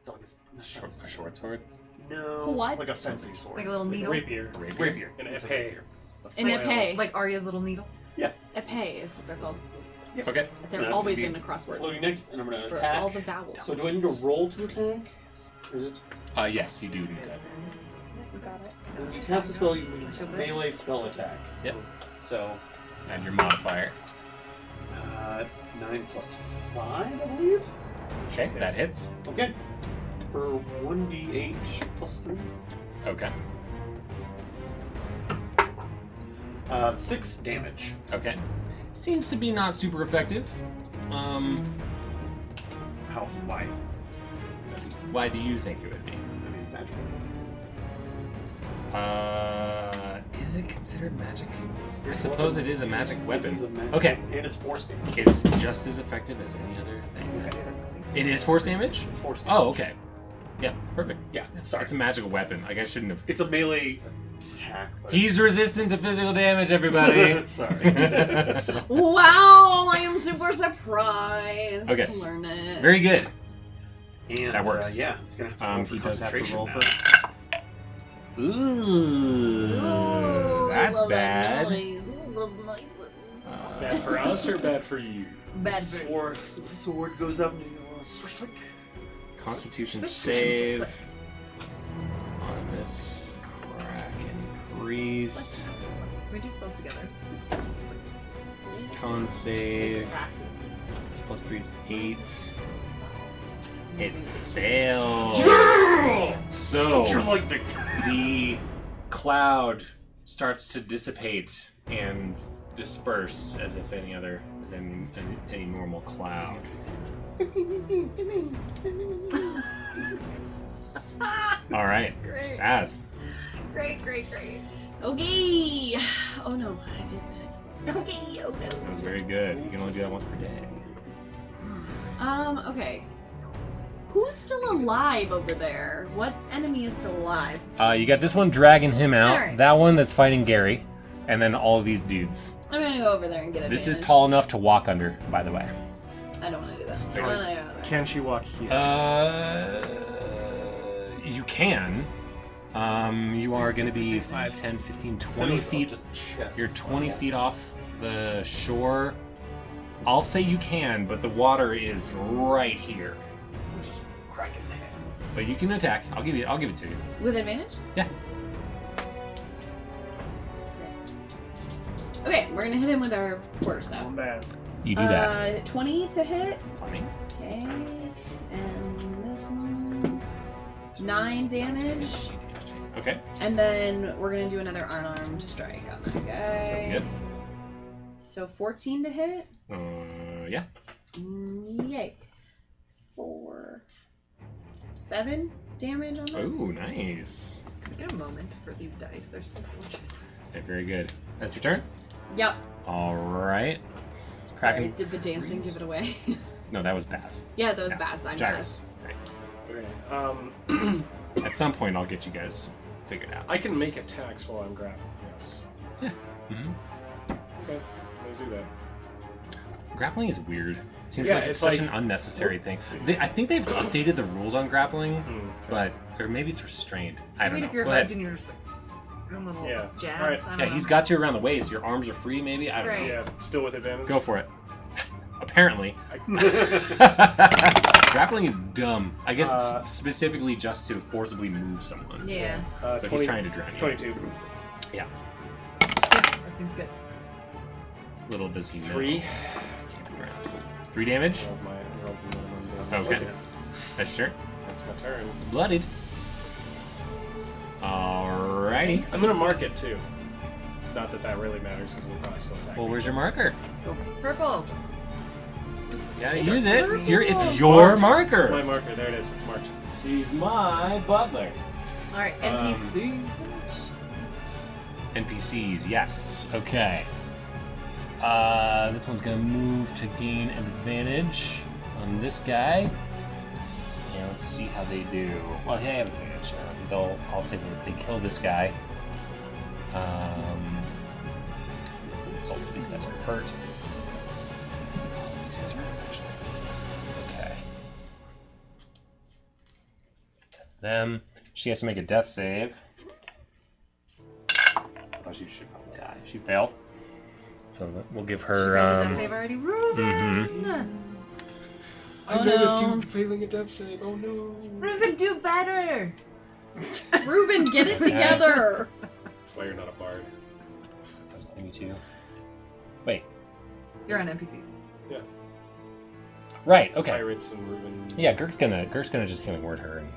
So like A short sword? No, What? like a fencing sword. Like a little Like a needle. rapier. rapier. An It's a epee. rapier. An epee. Like Arya's little needle. Epee is what they're called. Okay. They're That's always gonna in be a crossword. Floating next, and I'm gonna For attack. all the vowels. So do I need to roll to attack? Or is it? Yes, you do need that. You got it. When you cast a spell, you use melee spell attack. Yep. So, And your modifier. 9 plus 5, I believe. Okay, that hits. Okay. For 1d8 plus 3. Okay. 6 damage. Okay. Seems to be not super effective. How? Why? Why do you think it would be? I mean, it's magical. Is it considered magic? I suppose it is a magic weapon. It is a magic Okay. And it's force damage. It's just as effective as any other thing. It is force damage? It's force damage. Oh, okay. Yeah, perfect. Yeah, sorry. It's a magical weapon. Like, I shouldn't have... It's a melee attack. But He's resistant to physical damage, everybody! Sorry. Wow, I am super surprised Okay. to learn it. Very good. And, That works. Yeah, it's gonna have to roll for He does have to concentration roll now. for... Ooh, that's love bad. that noise. Love noise. Bad for us or bad for you? Bad for Sword. So the sword goes up and you go swish flick. Constitution save on this Kraken Priest. We do spells together. Con save. This plus 3 is 8. It fails. So You're lightning. the cloud starts to dissipate and disperse as if any normal cloud. All right, Great. Az. Great. Okay. Oh no, I did. Okay, oh no. That was very good. You can only do that once per day. Okay. Who's still alive over there? What enemy is still alive? You got this one dragging him out. Alright. That one that's fighting Gary, and then all of these dudes. I'm gonna go over there and get it. This is tall enough to walk under, by the way. I don't want to do that. Okay. I want to go over there. Can she walk here? You can. You are going to be 5, 10, 15, 20 feet. You're 20 feet off the shore. I'll say you can, but the water is right here. Just crack it in the head. But you can attack. I'll give it to you. With advantage? Yeah. Okay, we're gonna hit him with our quarterstaff. Bombast. You do that. 20 to hit. Funny. Okay, and this one. 9 damage. Okay. And then we're going to do another unarmed strike on that guy. Sounds good. So 14 to hit. Yeah. Yay. 7 damage on that. Oh, nice. Can I get a moment for these dice? They're so gorgeous. Okay, very good. That's your turn? Yep. All right. Sorry, Kraken. did the dancing give it away? No, that was Baz. Yeah, that was Yeah. Baz. I'm Gyrus. Baz. Right. Okay. At some point, I'll get you guys figured out. I can make attacks while I'm grabbing. Yes. Mhm. Okay. I'm gonna do that. Grappling is weird. It seems Yeah, like it's it's such like- an unnecessary thing. I think they've updated the rules on grappling, Okay. or maybe it's restrained. I I don't mean, know. if you're Go ahead. hugged and you're just like doing little Yeah. jabs. Alright. I don't Yeah, know. he's got you around the waist. Your arms are free, maybe? I don't Right. know. Yeah, still with advantage. Go for it. Apparently. Grappling is dumb. I guess it's specifically just to forcibly move someone. Yeah. So he's trying to drown you. 22. Yeah. Yeah, that seems good. Little does he know. 3. 3 damage? Rolled my minimum Okay. damage. That's your turn. That's my turn. It's bloodied. Alrighty. I'm gonna mark it too. Not that that really matters because we'll probably still attack. Well, me. where's your marker? Purple. Yeah, use it. It's your Marked. marker. My marker. There it is. It's marked. He's my butler. All right, NPC. NPCs, yes. Okay. This one's gonna move to gain advantage on this guy. Yeah, let's see how they do. Well, they have advantage. I'll say that they kill this guy. Both of these guys are hurt. These guys are hurt, actually. Okay. That's them. She has to make a death save. Oh, she should probably die. She failed. So we'll give She her. failed a death save already. Reuben. Oh, no. failing a death save. Oh no. Reuben, do better. Reuben, get it together. That's why you're not a bard. Maybe two. Wait. You're on NPCs. Yeah. Right. Okay. Pirates and Reuben. Yeah, Girk's gonna just gonna word her and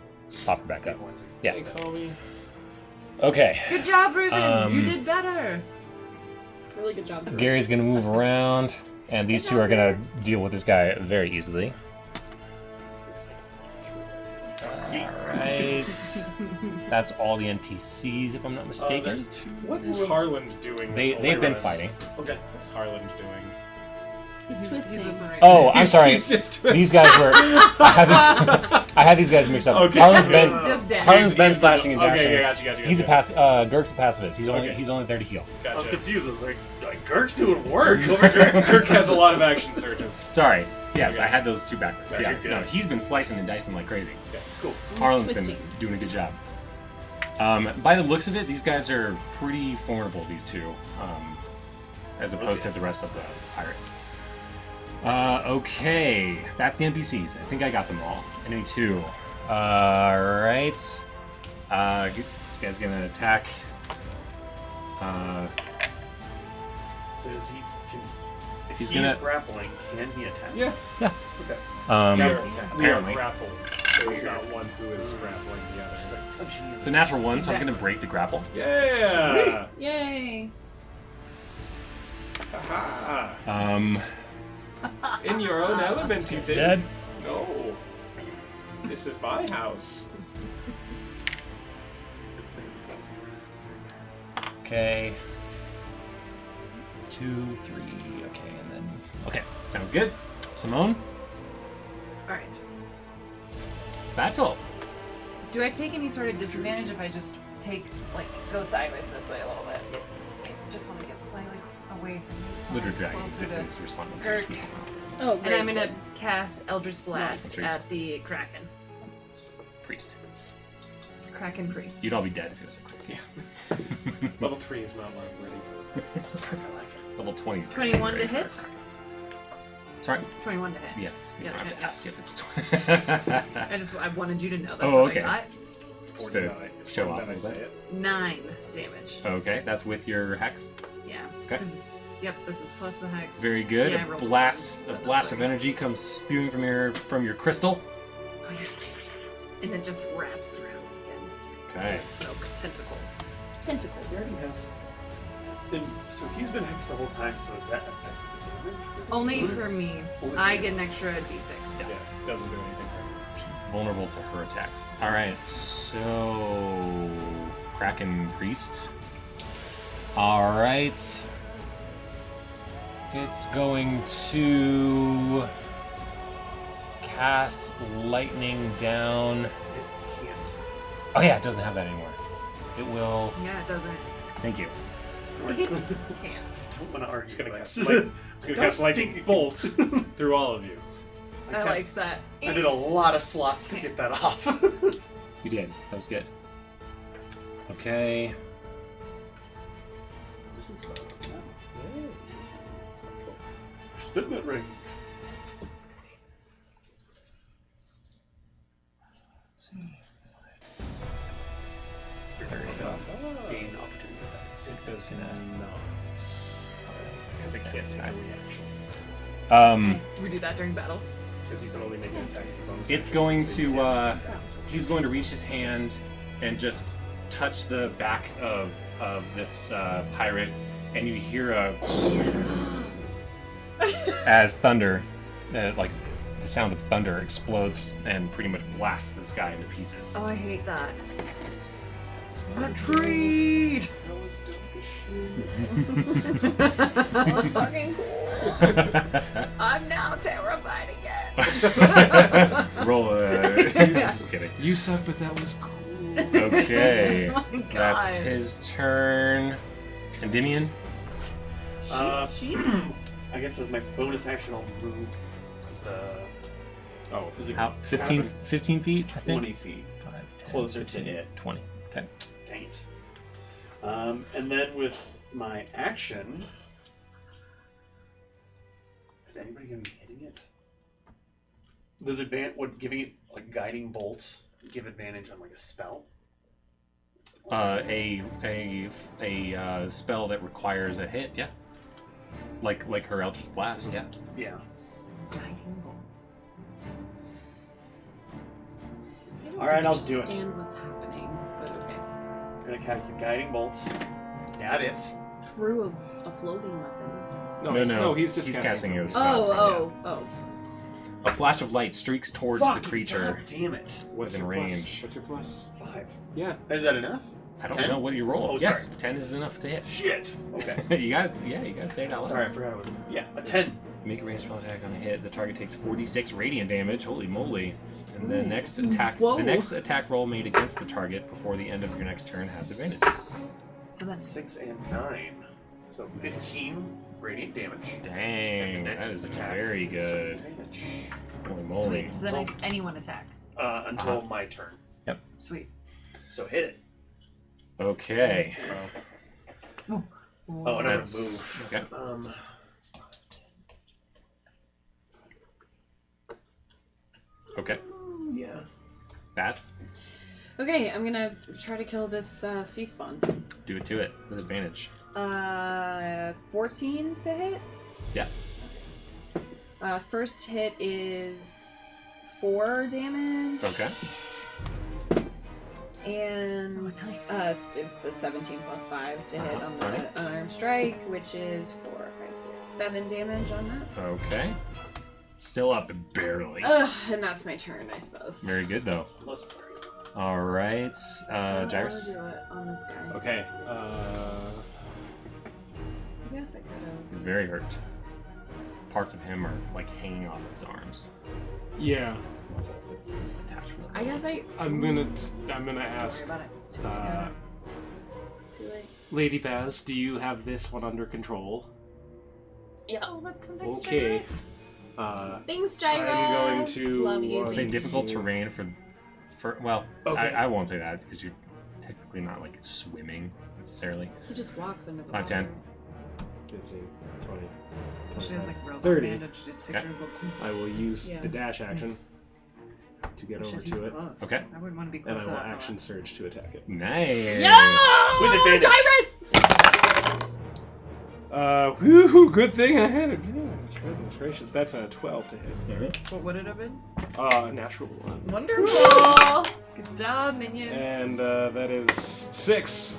pop her back up. Yeah. Thanks, homie. Okay. Good job, Reuben. You did better. Really good job. Gary's gonna move around, and these two are gonna deal with this guy very easily. Alright. That's all the NPCs, if I'm not mistaken. What is Harland doing? this They've been whole fighting. Okay. What's Harland doing? He's He's twisting. this one right Oh, I'm sorry. He's just These guys were. I had these guys mixed up. Okay. Harlan's He's been. just dead. Harlan's been slashing and dashing. Okay, yeah, gotcha. He's a Girk's a pacifist. He's Okay. only there to heal. Gotcha. I was confused. I was like Girk's doing work over Kirk, here. Kirk has a lot of action surges. Sorry. Yes, Okay. I had those two backwards. Gotcha, Yeah. good. No, he's been slicing and dicing like crazy. Okay, cool. Harlan's twisting. been doing a good job. By the looks of it, these guys are pretty formidable, these two, as opposed to the rest of the pirates. Okay, that's the NPCs. I think I got them all. Enemy 2. Alright. This guy's gonna attack. So does he? If He's he's gonna- grappling, can he attack? Yeah. Okay. Sure. We are apparently. grappled, so he's not one who is grappling the other. It's a natural 1, so I'm gonna break the grapple. Yeah! Yay. Aha! In your own element, you think? Dead. No. This is my house. Okay. 2, 3. Okay, and then. Okay, sounds good. Simone, All right. battle. Do I take any sort of disadvantage if I just go sideways this way a little bit? Okay, just want to get slightly away from these Litter ones, Dragon closer to is responding to Girk. this. Oh, And great. I'm gonna cast Eldritch Blast Nice. at the Kraken. Priest. Kraken Priest. You'd all be dead if it was a quick. Yeah. Level 3 is not ready for Level 20. 21 to hit? Sorry? 21 to hit. Yes. You Yeah, don't have yeah, to yeah. ask if it's. I wanted you to know that's Oh, what okay. I got. Just to 49. show off Then a I little say bit. it. 9 damage. Okay, that's with your hex. Yeah. Okay. 'Cause- Yep, this is plus the hex. Very good. Yeah, I a rolled blast one. of energy comes spewing from your crystal. Oh, yes. and it just wraps around again. Okay. Smoke tentacles. Tentacles. He already has. Then, so he's been hexed the whole time. So is that effective damage? Only for me. Only I for get you. an extra d6. Yeah, doesn't do anything. She's vulnerable to her attacks. All right, so Kraken Priest. All right, it's going to cast lightning down. It can't. Oh yeah, it doesn't have that anymore. It will. Yeah, it doesn't. Thank you. It can't. Don't want to argue. It's gonna about cast it. it's gonna cast lightning bolt through all of you. I cast- liked that. I did a lot of slots to get that off. You did. That was good. Okay. Spin that ring. Let's see. Gain opportunity attacks. It does not. Because it can't take a reaction. We do that during battle. Because you can only make an attack as a bonus It's action. going So you to. can't attack. He's going to reach his hand and just touch the back of this pirate, and you hear a as thunder, like the sound of thunder, explodes and pretty much blasts this guy into pieces. Oh, I hate that. Retreat! That was fucking cool. I'm now terrified again. Roll a. Just kidding. You suck, but that was cool. Okay, Oh my that's God. his turn. Endymion. Sheet? I guess as my bonus action, I'll move the. Oh, Is it Out 15 feet, I think. 20 feet 5, 10, closer 15, to it. 20. Okay. Dang it. And then with my action, is anybody going to be hitting it? Does giving it like guiding bolt give advantage on like a spell? A spell that requires a hit, yeah. Like her Eldritch Blast, yeah. Yeah. All right, I'll do it. Understand what's happening, but okay. I'm gonna cast a guiding bolt at it. Through a floating weapon. No, he's just casting it. a spell. Oh. A flash of light streaks towards the creature. God damn it! What's within your plus? range. What's your plus? 5. Yeah. Is that enough? I don't 10? know what you roll. Oh, yes, sorry. 10 is enough to hit. Shit. Okay. you got to say it out loud. Sorry, I forgot it was. Yeah, a 10. Make a ranged spell attack on a hit. The target takes 46 radiant damage. Holy moly! And the next attack, Whoa. the next attack roll made against the target before the end of your next turn has advantage. So that's 6 and 9. So 15 radiant damage. Dang, And the that next is attack very is good. damage. Holy moly! sweet. So then anyone attack. Until my turn. Sweet. So hit it. Okay. Oh, and I'm gonna That's move. okay. Okay. Yeah. Baz, Okay, I'm gonna try to kill this sea spawn. do it to it with advantage. 14 to hit. Yeah. First hit is 4 damage. Okay. And Oh, nice. it's a 17 plus 5 to hit on the Alright. unarmed strike, which is 4, 5, 6, 7 damage on that. Okay. Still up barely. And that's my turn, I suppose. Very good though. Let's All right, I Jairus. wanna do it on this guy. Okay. I guess I could Very hurt. Parts of him are like hanging off his arms. Yeah. What's that attachment? I guess I'm gonna Don't worry ask about it. Too late. Lady Paz, do you have this one under control? Yeah. Oh, that's so nice. Okay. Jairus. Thanks, I'm going Jairus. to Love you. Say Thank difficult you. terrain for well, Okay. I won't say that because you're technically not like swimming necessarily. He just walks under the 5, 10. 15, 20. She has like robot 30. bandage. Just picture of a I will use Yeah. the dash action to get Oh, over shit, he's to it, close. Okay. I wouldn't want to be and close I to will that action surge to attack it. Nice. Yo! With advantage. Jairus! Whoo, good thing I had advantage. Goodness gracious, that's a 12 to hit. What would it have been? Natural 1. Wonderful. Good job, minion. And that is 6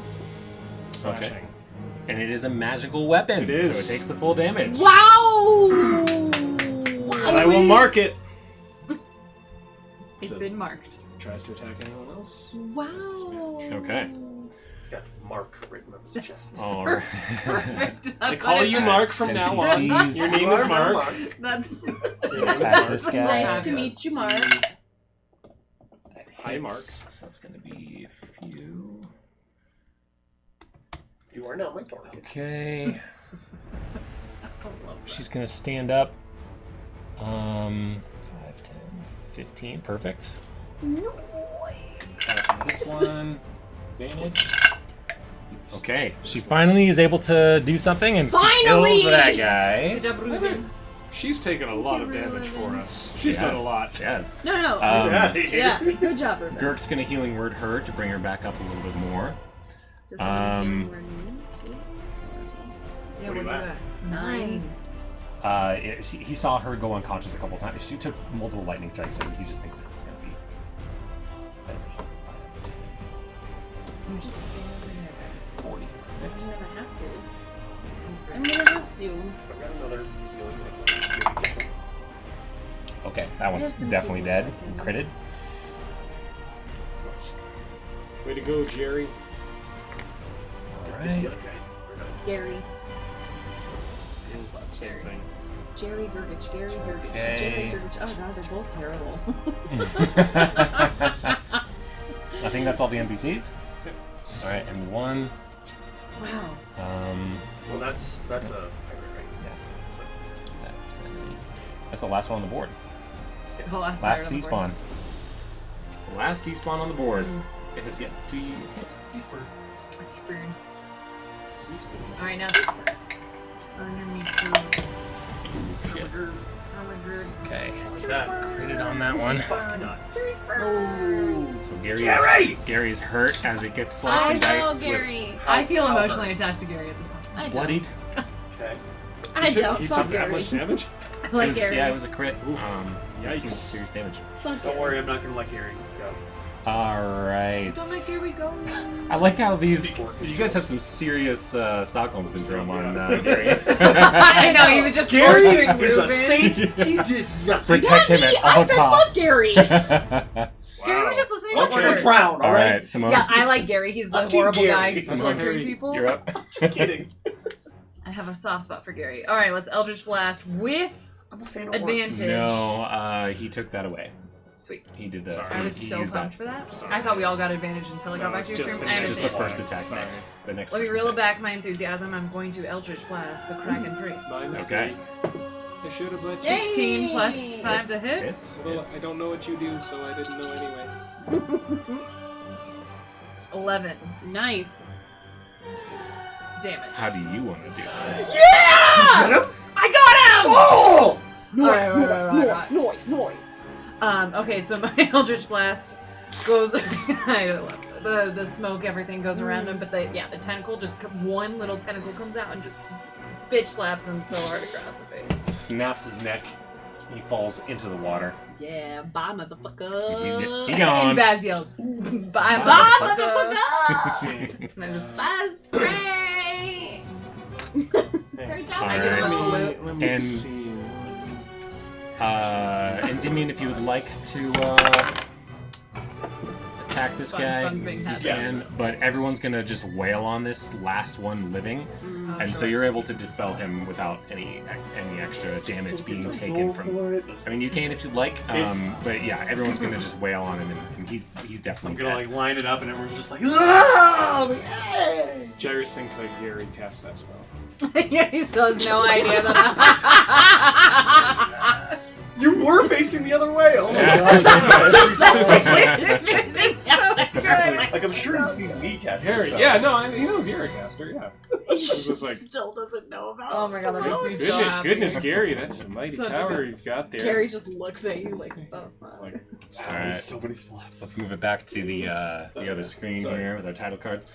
slashing. Okay. And it is a magical weapon. It is. So it takes the full damage. Wow! And I will mark it. It's been marked. Tries to attack anyone else. Wow. Okay. He's got Mark written on his chest. All right. Perfect. I That's call what you it's- Mark from now on. NPCs. Your name is Mark. That's Your name is Attack Mark. this guy. Nice to meet you, Mark. That Hi, Mark. hits. So that's going to be a few. You are now my target. Okay. She's going to stand up. 5, 10, 15. Perfect. This one. Advantage. Okay. She finally is able to do something and she Finally! kills that guy. Good job, Ruben. She's taken a lot of damage for us. She's done a lot. She has. No. Yeah. Good job, Ruben. Gurk's going to healing word her to bring her back up a little bit more. Does someone Um, hear me? Yeah, What are you at? 9. He saw her go unconscious a couple times. She took multiple lightning strikes, so he just thinks it's going to be beneficial. You just stay over there, guys. 40. I'm Perfect. gonna have to. I'm gonna have to. I've got another healing. Okay, that one's Yes, definitely dead. Critted. Way to go, Jerry. Alright. Gary. Same thing. Jerry Vergich. Gary Vergich. Okay. Jerry Vergich. Oh god, they're both terrible. I think that's all the NPCs. Alright, and one. Wow. Well, that's a pirate, right? That's the last one on the board. The last Last pirate on sea the board. spawn. Last sea spawn on the board. It has yet to hit. It's screwed. Sea skin. Alright, now it's underneath the Shit. armored. Okay. That Critted on that one. fuck nuts. So Gary! Gary's hurt as it gets sliced I and know, diced Gary. I feel How emotionally hurt? attached to Gary at this point. I with don't. bloodied. Okay. I don't. You Fuck took that Gary. much damage? I It like was, Gary. yeah, it was a crit. Oof. That's some Yikes. serious damage. Fuck Don't Gary. worry, I'm not gonna let Gary go. Alright. Don't let Gary go. I like how these. Speak orchestra. You guys have some serious Stockholm syndrome on Gary. I know, he was just Gary torturing is a Ruben. saint. He did nothing. Protect him Not me. at all I said costs. fuck Gary. Gary was just listening Watch to him orders. drown, All alright? right, Simone. Yeah, I like Gary. He's the I'm Team horrible Gary. guy Simone, torturing people. You're up. Just kidding. I have a soft spot for Gary. All right, let's Eldritch Blast with I'm a fan of advantage. No, he took that away. Sweet. He did that. Sorry. I was he so used pumped for that. Sorry. I thought we all got advantage until I got No, back it's to your just turn. the I next Just the understand. first attack Sorry. next. The next. Let me first reel it attack. back my enthusiasm. I'm going to Eldritch Blast the Kraken Priest. My Okay. mistake. I should have let you. Yay! 16 plus 5 to hit. Hits. Well, Hits. I don't know what you do, so I didn't know anyway. 11 Nice. damage. How do you want to do this? Yeah! Get him? I got him! Oh! Noise, Alright, noise, right, noise, right. noise, noise. Okay, so my Eldritch Blast goes. I love it. The smoke, everything goes around him, but the tentacle one little tentacle comes out and just bitch slaps him so hard across the face. Snaps his neck. He falls into the water. Yeah, bye, motherfucker. He gone. And Baz yells, "Bye, Bye, motherfucker!" motherfucker. And I just That's great. Great job. I give him a Alright. salute. Let me And- see. And Dimian, if you would like to attack this guy, Fun's being you had. can. But everyone's gonna just wail on this last one living, Oh, and so sure. you're able to dispel him without any extra damage being taken from. I mean, you can if you'd like, It's- but yeah, everyone's gonna just wail on him, and he's I'm definitely gonna dead. like line it up and everyone's just like, oh, yay! Jerry thinks that Gary cast that spell. Yeah, he still has no idea that. You were facing the other way. Oh my Yeah. god! Like I'm sure you've seen me cast Gary, this yeah, spell. no, he knows you're a caster, yeah. He was like- still doesn't know about Oh my god, that makes me Goodness, so happy. goodness, Gary, that's a mighty Such a power good- you've got there. Gary just looks at you like, the fuck? Like, Wow, Alright. there's so many spots. Let's move it back to the other screen Sorry. here with our title cards.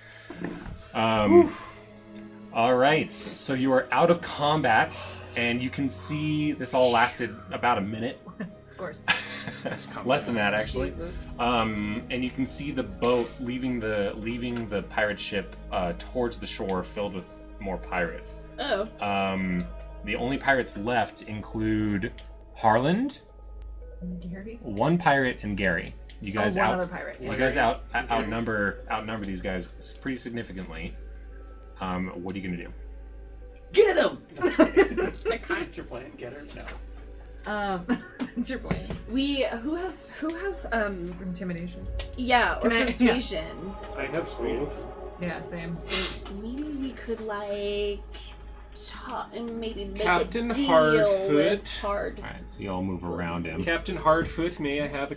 All right, so you are out of combat, and you can see this all lasted about a minute. Of course. Less than that, actually. Jesus. And you can see the boat leaving the pirate ship towards the shore, filled with more pirates. Oh. The only pirates left include Harland, Gary? one pirate, and Gary. You guys one other pirate. You guys outnumber these guys pretty significantly. What are you gonna do? Get him! I kind What's your plan? Get her? No. That's your plan. who has Intimidation. yeah, or Can I- persuasion. I have smooth. Yeah, same. Maybe we could like talk and maybe make Captain a deal Hardfoot. with All right, so you all move around him, Captain Hardfoot, may I have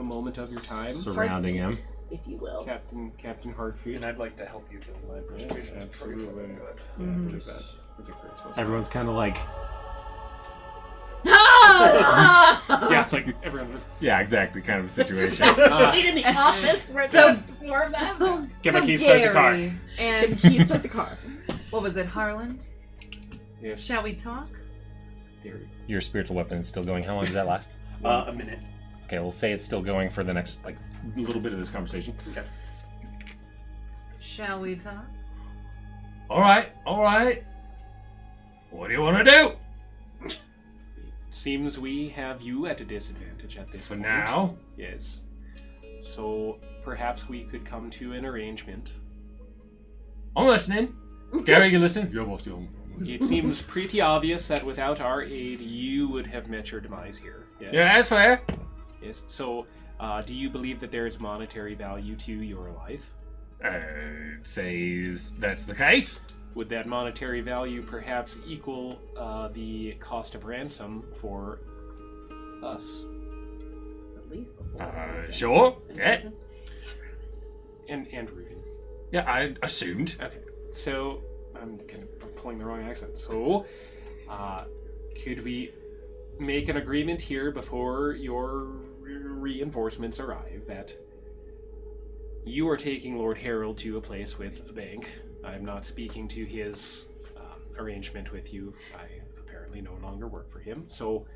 a moment of your time? surrounding him. if you will. Captain Hardfoot. And I'd like to help you because my persuasion is pretty absolutely. fucking good. Mhm. Pretty bad. Pretty charisma. Everyone's kind of like, Yeah, it's like everyone's. yeah, exactly, kind of a situation. Stayed in the office where So- more of that. Get my keys, start the car. Gary and Keys start the car. what was it, Harland? Yes. Shall we talk? Your spiritual weapon is still going. How long does that last? A minute. Okay, we'll say it's still going for the next little bit of this conversation. Okay. Shall we talk? All right. What do you want to do? Seems we have you at a disadvantage at this For point. now. Yes. So perhaps we could come to an arrangement. I'm listening. Gary, you listen? You're both still. It seems pretty obvious that without our aid, you would have met your demise here. Yes. Yeah, that's fair. Yes. So, do you believe that there is monetary value to your life? Says that's the case. Would that monetary value perhaps equal the cost of ransom for us? At least the Sure. Yeah. And Reuven. Yeah, I assumed. Okay. So, I'm kind of pulling the wrong accent. So, could we make an agreement here before your reinforcements arrive that you are taking Lord Harold to a place with a bank? I'm not speaking to his arrangement with you. I apparently no longer work for him. So,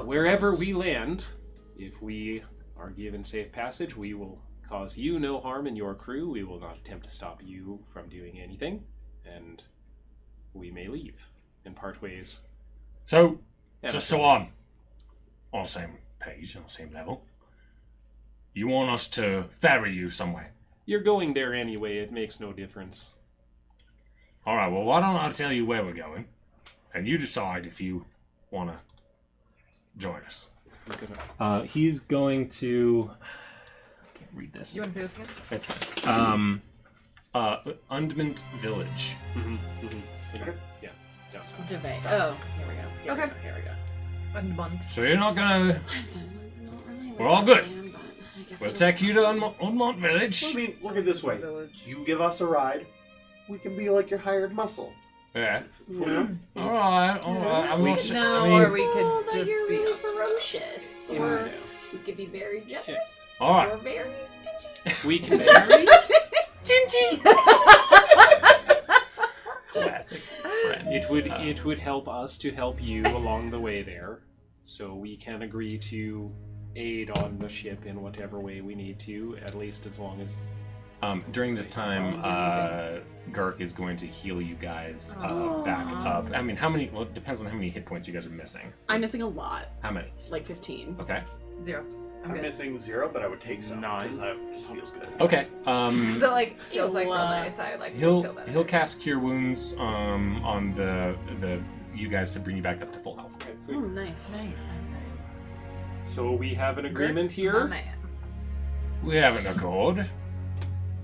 wherever we land, if we are given safe passage, we will cause you no harm in your crew. We will not attempt to stop you from doing anything. And we may leave and part ways. So, And just so I'm on the same page, on the same level, you want us to ferry you somewhere? You're going there anyway. It makes no difference. All right. Well, why don't I tell you where we're going, and you decide if you want to join us. He's going to. I can't read this. You want to say this again? That's fine. Undment Village. Yeah, downtown. Debate. Oh, here we go. Okay. Here we go. Unbunt. So you're not gonna. Listen, it's not really We're all good. plan, but I guess We'll it'll- take you to Unmont Village. I mean, look at it this way. You give us a ride, we can be like your hired muscle. Yeah. You know? All right. I'm not sure. No, I or mean, we Oh, could but just you're be. really ferocious, Yeah, or no. we could be very generous, all right. or very stingy. We can Stingy. Classic friends. it would help us to help you along the way there, so we can agree to aid on the ship in whatever way we need to, at least as long as. During this time, Gark is going to heal you guys back up. I mean, how many? Well, it depends on how many hit points you guys are missing. I'm missing a lot, How many? like 15. Okay. 0. I'm I'm good. missing 0, but I would take some. 9. Because that just feels good. Okay. So like feels like real Ew. nice. I like feel He'll better. cast Cure Wounds on the you guys to bring you back up to full health. Oh, nice. Nice. So we have an agreement My here. man. We have an accord.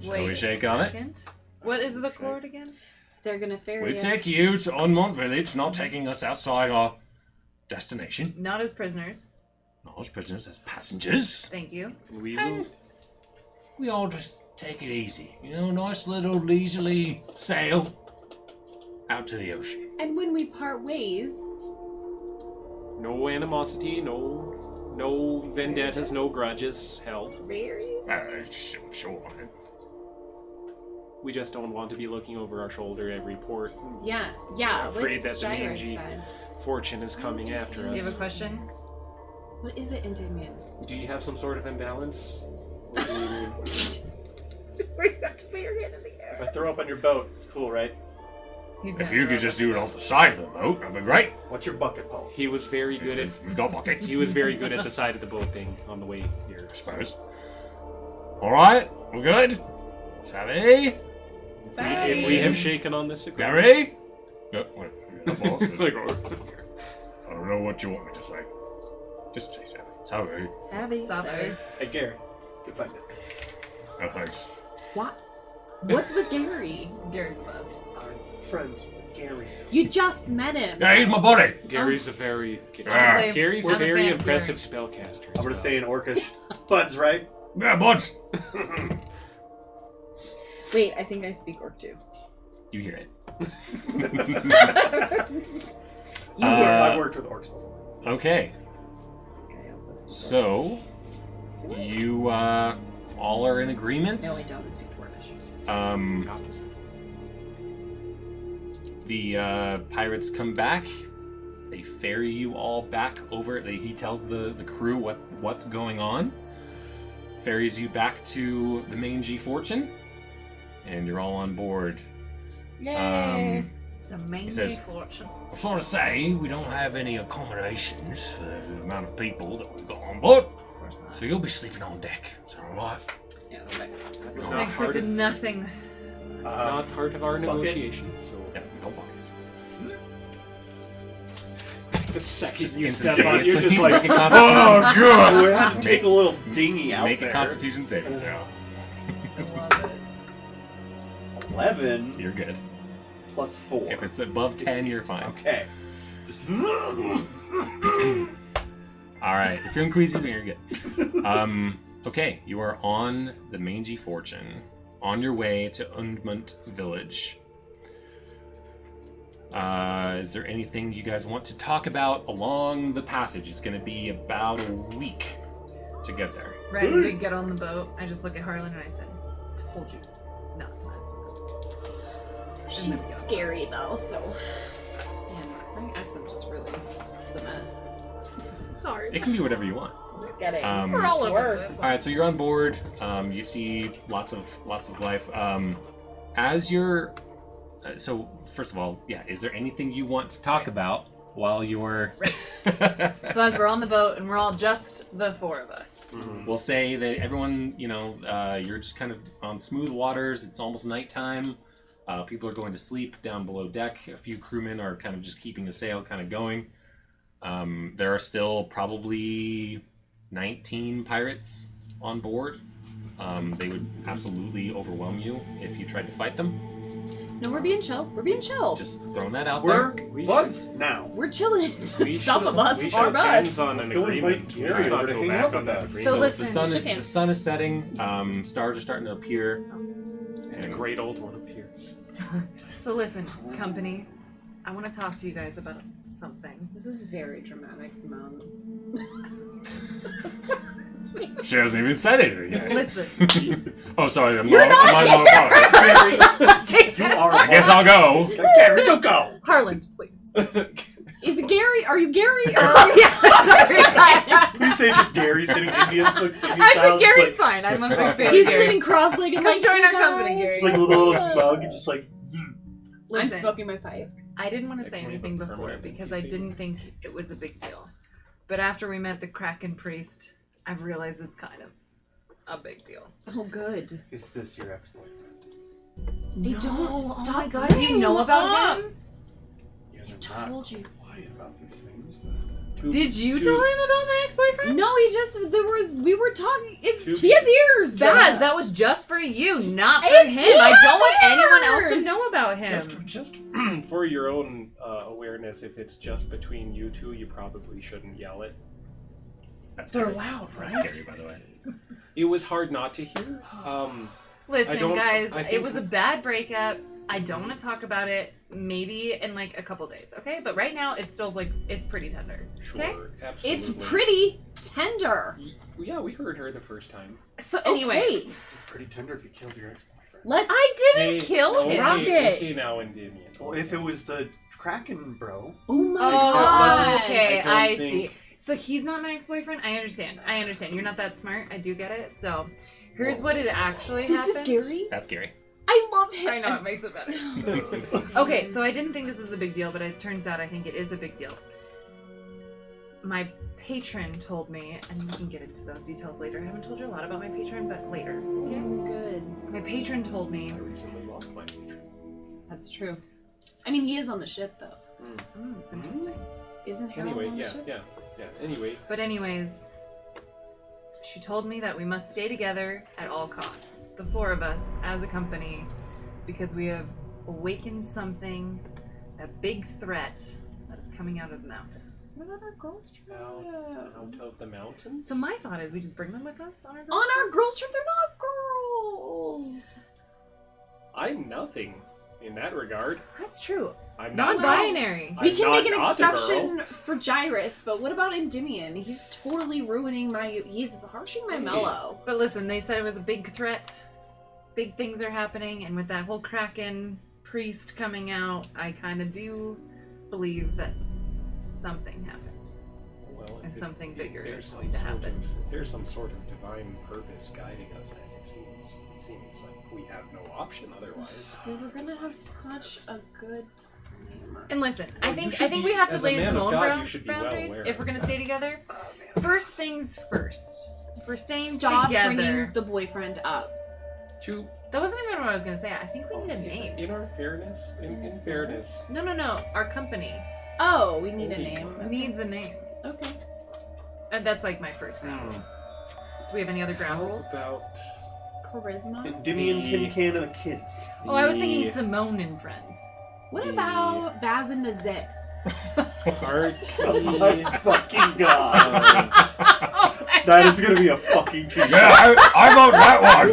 Shall Wait we a shake on it? second. What is the chord again? They're gonna ferry We us. take you to Unmont Village, not taking us outside our destination. Not as prisoners. Not as prisoners, as passengers. Thank you. We will. We all just take it easy. You know, nice little leisurely sail out to the ocean. And when we part ways, No animosity, no vendettas, no grudges held. very easy. Sure. We just don't want to be looking over our shoulder every port. Yeah. Afraid that the Gyra mangy said. fortune is coming after Do you have us. a question? What is it, Endymion? Do you have some sort of imbalance? What do you mean? Where you have to put your hand in the If air. I throw up on your boat, it's cool, right? He's If gonna you throw could up. just do it off the side of the boat, that'd be great. What's your bucket pulse? He was very good at We've got buckets. he was very good at the side of the boat thing on the way here. Suppose. All right, we're good. Savvy, If we have shaken on this agreement. Gary. No, wait. Boss, It's like, I don't know what you want me to say. Just say Savvy. Savvy. Savvy. Sorry. Hey, Gary. Good find it. Oh, thanks. What? What's with Gary? Gary's the best. I'm friends with Gary. You just met him. Yeah, he's my buddy. Gary's a very Ah. Gary's I'm a a very fan of impressive spellcaster. I'm gonna say in Orcish, buds, right? Yeah, buds. Wait, I think I speak Orc too. You hear it. You hear I've worked with orcs before. Okay, it. so you all are in agreement. No, I don't. I speak Dwarvish. Not the same. The pirates come back. They ferry you all back over. He tells the crew what's going on. Ferries you back to the Mangy Fortune, and you're all on board. Yay! The mangy says- fortune. I was sort of say we don't have any accommodations for the amount of people that we've got on board, Of course not. so you'll be sleeping on deck. Is that all right? Yeah, okay. That was I I not part expected of, nothing. not part of our bucket. negotiations. So Yeah, no buckets. the second Just you step on, you're instantaneously just like, make a constitution- Oh, good! We have to Make- take a little dinghy out Make there. a Constitution saving throw. I love it. 11 You're good. plus 4. If it's above 10, you're fine. Okay. Just All right, if you're in queasy, then you're good. Okay, you are on the Mangy Fortune, on your way to Undmunt Village. Is there anything you guys want to talk about along the passage? It's going to be about a week to get there. Right as we get on the boat, I just look at Harlan and I said, "Told you not to mess with us." She's scary though, so. Yeah, my accent just really is a mess. Sorry. It can be whatever you want. Get it. We're all over Worse. this. All right, so you're on board. You see lots of life. As you're, so first of all, yeah, is there anything you want to talk about while you're? Right. So as we're on the boat and we're all just the four of us. We'll say that everyone, you're just kind of on smooth waters. It's almost nighttime. People are going to sleep down below deck. A few crewmen are kind of just keeping the sail kind of going. There are still probably 19 pirates on board. They would absolutely overwhelm you if you tried to fight them. No, we're being chill. We're being chill. Just throwing that out We're there. We buds now. We're chilling. We Some should- of us we are should buds. hands on Let's an go agreement. invite We Gary should over not to go hang back out on with that us. agreement. So the listen, sun shake is hands. the sun is setting. Stars are starting to appear. And the great old one appears. So listen, company, I want to talk to you guys about something. This is very dramatic, Simone. She hasn't even said anything yet. Listen. Oh, sorry. I'm You're not I'm You are. I guess I'll go. Gary, go. Harland, please. Is it Gary? Are you Gary? Or Yeah, sorry. Please say it's just Gary sitting Indian. Actually, Gary's fine. I'm a big fan of He's Gary. sitting cross-legged. Come like, join our "Hey, company, guys." Gary. It's like with a little mug, it's just like. I'm Listen, smoking my pipe. I didn't want to Like, say can we have a anything before permanent because I NPC? didn't think it was a big deal. But after we met the Kraken priest, I've realized it's kind of a big deal. Oh, good. Is this your ex-boyfriend? Hey, No, don't oh stop my God, do you bringing know him about up. him? You guys are Told not you. quiet about these things. Did you tell him about my ex-boyfriend? No, we were talking. Two He has ears. Baz, that was just for you, not for It's him. I don't want yours. anyone else to know about him. Just for your own awareness, if it's just between you two, you probably shouldn't yell it. That's They're Gary. loud, That's right? Gary, by the way. It was hard not to hear. I Listen, don't- guys, I it think- was a bad breakup. I don't want to talk about it. Maybe in like a couple days, okay? But right now, it's still like it's pretty tender. Sure, Okay. absolutely. It's pretty tender. Yeah, we heard her the first time. So, anyways, Pretty tender if you killed your ex-boyfriend. I didn't kill him. Drop it. Okay, now Endymion. Well, if it was the Kraken, bro. Oh my Oh, god. okay, I see. think- So he's not my ex-boyfriend? I understand. You're not that smart. I do get it. So here's what it actually This happened. is scary. That's scary. I love him. I know, it makes it better. Okay, so I didn't think this was a big deal, but it turns out I think it is a big deal. My patron told me, and we can get into those details later. I haven't told you a lot about my patron, but later. Okay? Good. My patron told me. I recently lost my patron. That's true. I mean, he is on the ship, though. It's interesting. Isn't Harold Anyway, on the yeah, ship? yeah, yeah. Anyway, But anyways, she told me that we must stay together at all costs. The four of us as a company, because we have awakened something, a big threat that is coming out of the mountains. What about our girls' trip? out of the mountains. So my thought is we just bring them with us on our On our girls' trip, they're not girls. I'm nothing in that regard. That's true. I'm not. Non-binary. We I'm can not make an not a girl. exception for Gyrus, but what about Endymion? He's totally ruining my. He's harshing my mellow. But listen, they said it was a big threat. Big things are happening, and with that whole Kraken priest coming out, I kind of do believe that something happened. Well, And something bigger there's is some going to sort happen. If there's some sort of divine purpose guiding us, then it seems like we have no option otherwise. We were gonna have such a good time. And listen, I Well, you think should we have to as a lay man some of own God, you should be well boundaries aware. if we're gonna stay together. First things first. If we're staying Stop together. bringing the boyfriend up. That wasn't even what I was gonna say. I think we need a name. In our fairness, in fairness, No. Our company Oh, we need a Holy name. needs a name. Okay. And that's like my first ground rule. Do we have any other ground how rules? about Charisma. Endymion, Tin Can, and the kids. Oh, I was thinking the Simone and Friends. What about Baz and the Zits? party? Fucking god. That is gonna be a fucking t-shirt. Yeah, I vote that one.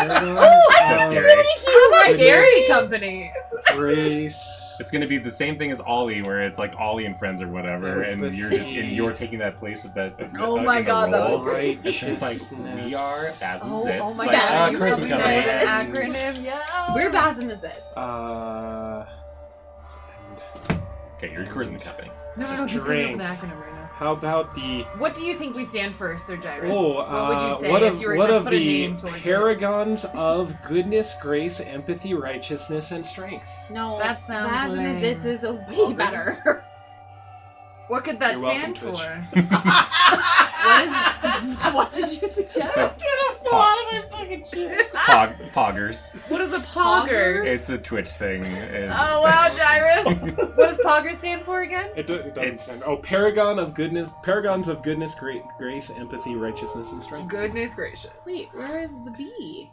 That's Gary. really cute. My Goodness. Gary company. Grace. It's gonna be the same thing as Ollie, where it's like Ollie and friends or whatever, and you're taking that place of that. Oh my in the god, that was role. great. It's just like we are Baz and Zits. Oh my like, god, you charisma probably know company. an acronym, yeah. We're Baz and the Zits. Okay, you're a charisma company. No, he's coming up with String. an acronym right now. How about the What do you think we stand for, Sir Gyrus? what would you say what if of, you were what going of to put a the name towards it? paragons of goodness, grace, empathy, righteousness, and strength? No, That sounds Baz and the lame. Zits is a way better. What could that You're welcome, stand Twitch. for? What did you suggest? Poggers. What is a pogger? It's a Twitch thing. And Oh wow, Gyrus! What does pogger stand for again? It doesn't It's- stand. Oh, paragons of goodness, grace, empathy, righteousness, and strength. Goodness gracious. Wait, where is the B?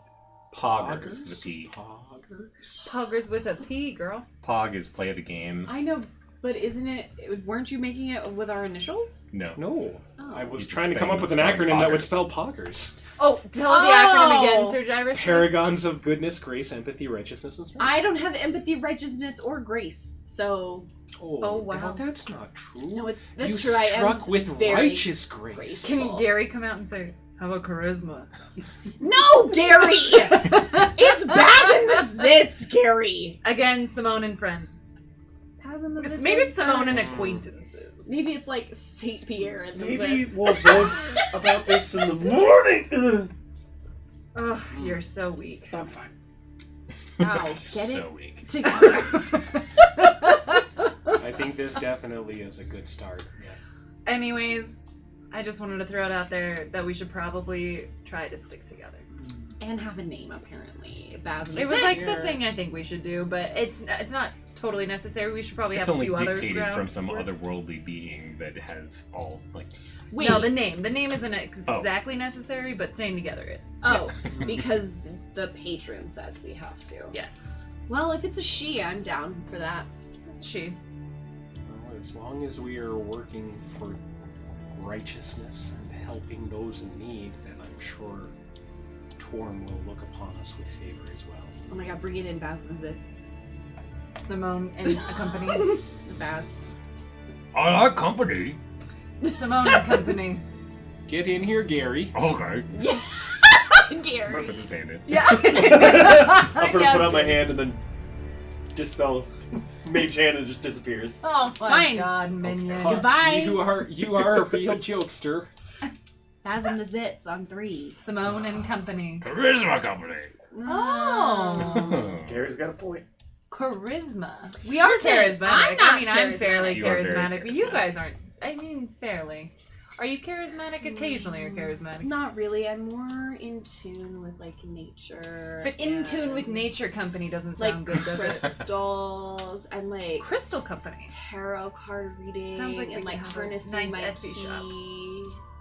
Poggers with a P. Poggers. Poggers with a P, girl. Pog is play the game. I know, but isn't it? Weren't you making it with our initials? No. No, Oh. I was You just trying to come spelling- up with an spelling acronym that would poggers. spell poggers. Oh, tell the Oh! acronym again, Sir Gyrus. please. Paragons of goodness, grace, empathy, righteousness, and strength. I don't have empathy, righteousness, or grace, so Oh, wow. no, that's not true. no, that's you true. I am struck with very righteous grace. graceful. Can Gary come out and say, how about charisma? No, Gary! It's Baz and the Zits, Gary. Again, Simone and Friends. Baz and the Zits. Maybe it's are Simone and fine. acquaintances. Maybe it's like Saint Pierre and the Maybe Zits. we'll vote about this in the morning. Ugh, you're so weak. I'm fine. Wow, get so it weak. together. I think this definitely is a good start. Yes. Anyways, I just wanted to throw it out there that we should probably try to stick together. And have a name, apparently. Baz and the It was Zits. like the thing I think we should do, but it's not totally necessary. We should probably It's have a only few other dictated from some groundworks. otherworldly being that has all like. Wait. No, the name isn't Oh. exactly necessary, but staying together is. Oh, because the patron says we have to. Yes, Well, if it's a she, I'm down for that. that's she. Well, as long as we are working for righteousness and helping those in need, then I'm sure Torm will look upon us with favor as well. Oh my god, bring it in, Baz and the Zits. Simone and a company. Baz. I like company. Simone and company. Get in here, Gary. Okay. Yeah. Gary. What puts his hand in? Yeah. I'm gonna Yes, put out my Gary. hand and then dispel Mage Hand and it just disappears. Oh my Fine. God, minion. Goodbye. You are a real jokester. Spasm the zits on 3. Simone and company. Charisma company. Oh. Gary's got a point. Charisma. We are Listen, charismatic. I'm not I'm fairly You are very charismatic, but you charismatic. guys aren't. I mean, fairly. Are you charismatic? Occasionally you're charismatic. Not really. I'm more in tune with like nature. But in tune with and, nature company doesn't like sound good, does it? crystals and like Crystal company. tarot card reading. Sounds like we and could like have a harnessing nice my Etsy ki. shop.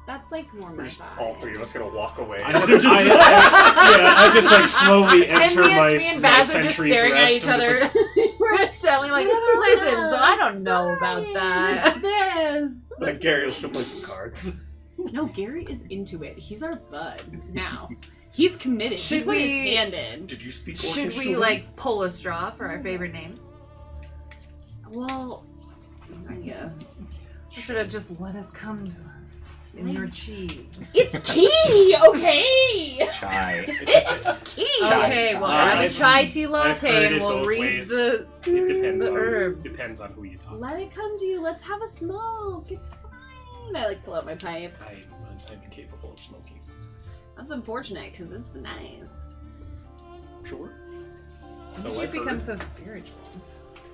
That's like more my We're just vibe. all three of us gonna walk away. I just like slowly And enter me my and my Baz are just sentry's staring at rest each and other. just like, We're telling like, Whatever, listen, so I don't it's know about fine, that. it's this. Like Gary, let's go play some cards. No, Gary is into it. He's our bud now. He's committed. Should he put his we- hand in. Did you speak Should Orcish we to him? like pull a straw for our favorite names? Well, I guess. Or should it just let us come to us in your chi? It's key, okay? Chai. It's key. Chai. Okay, well, Chai. have a chai tea I've latte heard and it we'll both read ways. the. it depends The on herbs. depends on who you talk. Let it come to you. Let's have a smoke. It's fine. I like pull out my pipe. I'm incapable of smoking. That's unfortunate because it's nice. Sure. When So did you I've become heard. so spiritual?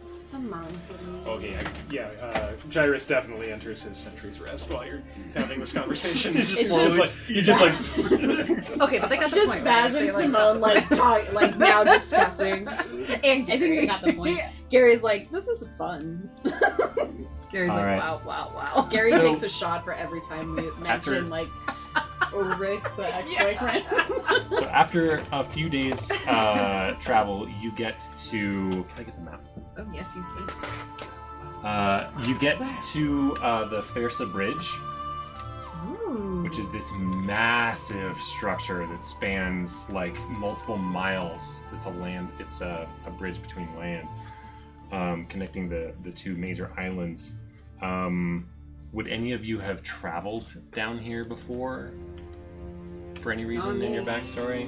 It's the monk in me. Okay, Gyrus definitely enters his sentry's rest while you're having this conversation. It's you just like Okay, but they got the Just point. Baz right? and They, like, Simone like talk, like now discussing. and I think they got the point. Gary's like, this is fun. Gary's All like, right. wow. Gary So- takes a shot for every time we After- mention like Rick, the ex-boyfriend. So after a few days travel, you get to. Can I get the map? Oh yes, you can. You get to the Fersa Bridge, Ooh. which is this massive structure that spans like multiple miles. It's a land. It's a bridge between land, connecting the two major islands. Would any of you have traveled down here before? For any reason in your backstory?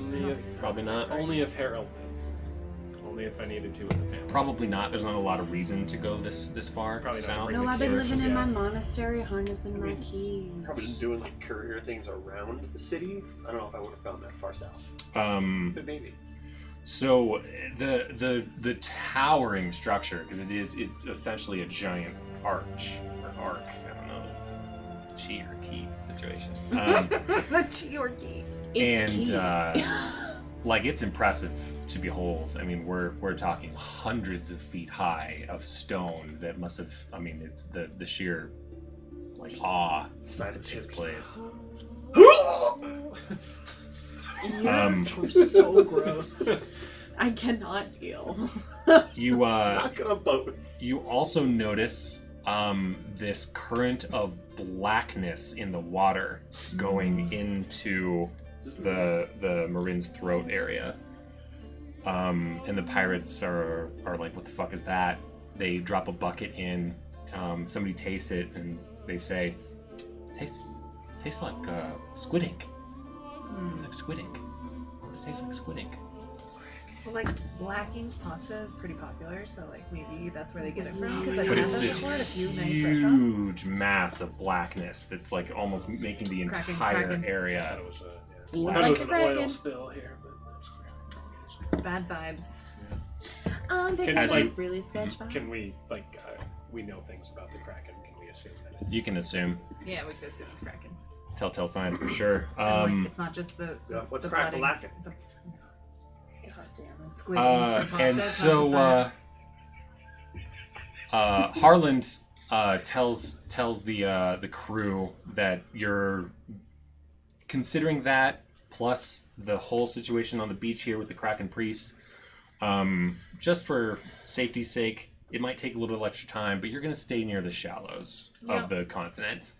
Probably not. only if Harold did. Only if I needed to with the family. Probably not. There's not a lot of reason to go this far Probably not to south. bring No, the I've been source, living in yeah. my monastery, harnessing my keys. Probably been doing like courier things around the city. I don't know if I would have gone that far south, but maybe. So the towering structure, because it's essentially a giant arch or arc. I don't know, chi or key situation. The Chiorki. It's and key. like it's impressive to behold. I mean, we're talking hundreds of feet high of stone that must have. I mean, it's the sheer like awe Side of that takes tips. place. You're so gross. I cannot deal. You Not gonna both. You also notice this current of blackness in the water going into the Marin's throat area. And the pirates are like, what the fuck is that? They drop a bucket in, somebody tastes it, and they say, tastes like squid ink. Like squid ink. It tastes like squid ink. Well, like black ink pasta is pretty popular, so like maybe that's where they get it from. Because I've But had it's that this before at a few nice restaurants. huge mass of blackness that's like almost making the Kraken, entire Kraken. I area. thought it was Seems I thought like it was a an oil kraken. spill here, but that's great. Bad vibes. They Can- kind as you- of really sketch vibe. Can we we know things about the Kraken? Can we assume that it's You can assume. Yeah, we could assume it's Kraken. Telltale signs for sure. And, like, it's not just the What's the crack-a-lackin'? blooding- the God damn it. squid ink for pasta. And it's so not just Harland tells the crew that you're considering that, plus the whole situation on the beach here with the Kraken priest. Just for safety's sake, it might take a little extra time, but you're going to stay near the shallows Yeah. of the continent.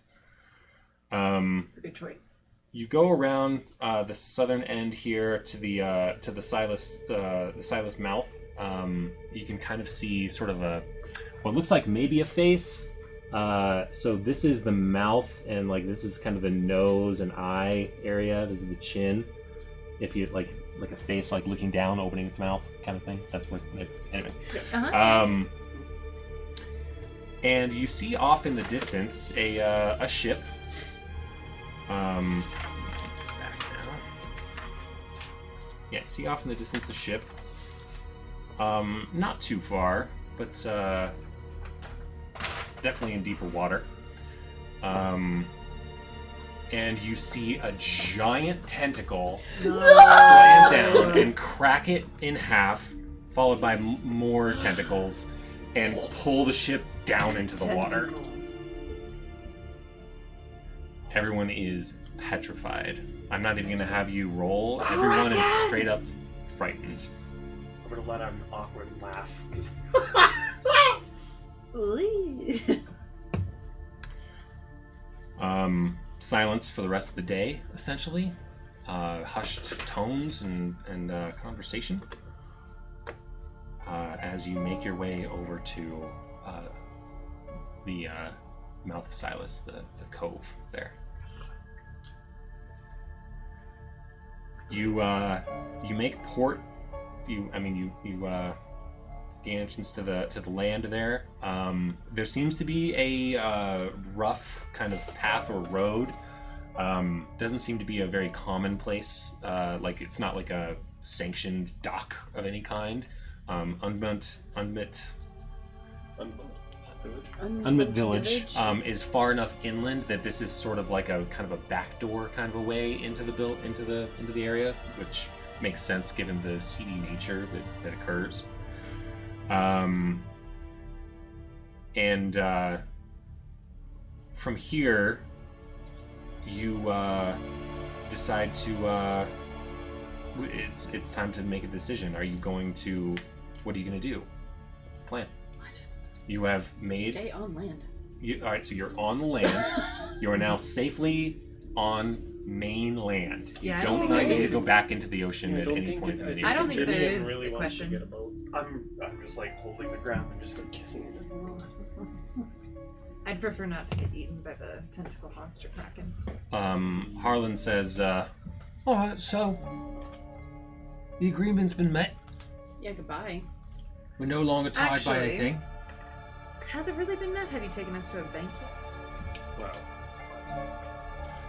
it's a good choice. You go around the southern end here to the Silas mouth. You can kind of see sort of what looks like maybe a face. So this is the mouth, and like this is kind of the nose and eye area. This is the chin, If you like a face like looking down, opening its mouth, kind of thing. That's what. Anyway. Uh-huh. And you see off in the distance a ship. It's back now. Yeah, see off in the distance a ship. Not too far, but definitely in deeper water. And you see a giant tentacle slam down and crack it in half, followed by more tentacles, and pull the ship down into the water. Everyone is petrified. I'm not even going to have you roll. Everyone is straight up frightened. I'm gonna let out an awkward laugh. Silence for the rest of the day, essentially. Hushed tones and conversation. As you make your way over to the mouth of Silas, the cove there. You make port. You gain entrance to the land there. There seems to be a rough kind of path or road. Doesn't seem to be a very common place. Like it's not like a sanctioned dock of any kind. Unmet Village is far enough inland that this is sort of like a kind of a backdoor kind of a way into the area, which makes sense given the seedy nature that occurs. And from here, you decide to. It's time to make a decision. Are you going to? What are you going to do? What's the plan? What? You have made. Stay on land. All right, so you're on the land. You are now safely on mainland. You Yeah, I don't think need there to is- go back into the ocean at any point. in the I don't think future. there Julian is really a wants to question. get a boat. I'm just like holding the ground and just like kissing it. I'd prefer not to get eaten by the tentacle monster kraken. Harlan says, alright, so the agreement's been met. Yeah, goodbye. We're no longer tied by Actually- anything. Has it really been met? Have you taken us to a banquet?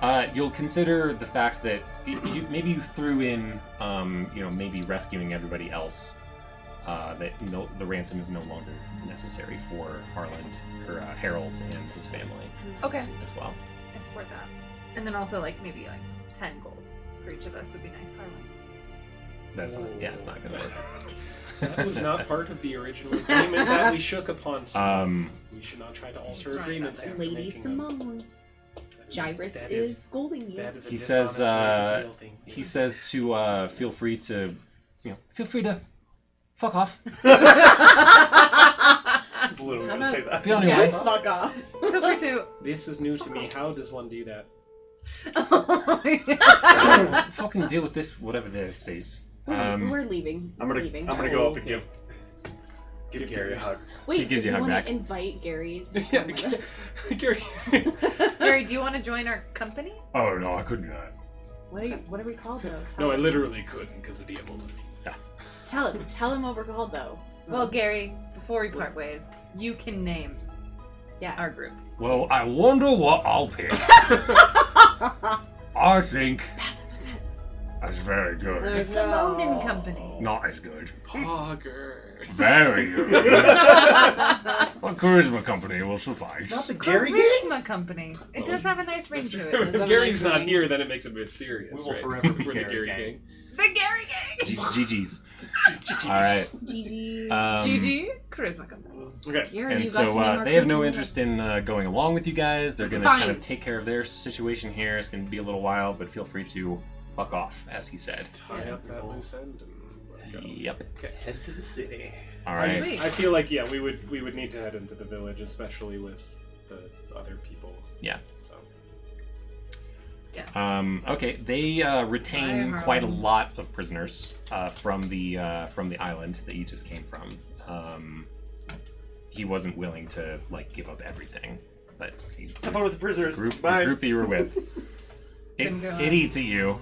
Wow. You'll consider the fact that maybe you threw in, maybe rescuing everybody else. That the ransom is no longer necessary for Harlan or Harold and his family Okay. as well. I support that. And then also maybe 10 gold for each of us would be nice, Harlan. That's not, it's not gonna work. That was not part of the original agreement that we shook upon. So we should not try to alter throwing agreements. that after Lady making Simone. Gyrus that is scolding you. That is a He says, dishonest way to deal things. He says to feel free to fuck off. I was literally How going to say about- that. Be on your Yeah, way. fuck off. Feel free to. This is new to me. How does one do that? Fucking deal with this, whatever this is. We're leaving. I'm We're gonna leaving. go up and Okay. give Gary a hug. Wait, He gives do you you a hug want back. to invite Gary to Yeah, come with us? Gary. Gary, do you want to join our company? Oh no, I couldn't do that. What are we called though? No, I literally couldn't because the DM won't let me. Tell him what we're called though. Well, Gary, before we part ways, you can name yeah. our group. Well, I wonder what I'll pick. I think Pass him the sense. that's very good. There's Simone no- and Company. Not as good. Pogger. Very good. Well, charisma company will suffice. Not the Gary gang? Charisma Company. It does have a nice ring to it. If Gary's not here, then it makes it mysterious. We will right? forever be For the Gary Gary gang. gang. The Gary Gang. GG's. All right. GG. GG. Charisma Company. Okay. Gary, And you got to so name our they have group. no interest in going along with you guys. They're going to Fine. kind of take care of their situation here. It's going to be a little while, but feel free to fuck off, as he said. Tie up that loose end and let go. Yep. Okay. Head to the city. All right. Sweet. I feel like we would need to head into the village, especially with the other people. Yeah. So Okay. They retain Fire quite a Harlands. lot of prisoners from the island that you just came from. He wasn't willing to give up everything, but Have fun with the prisoners. the Bye. group that you were with, it Didn't go it on. eats at you.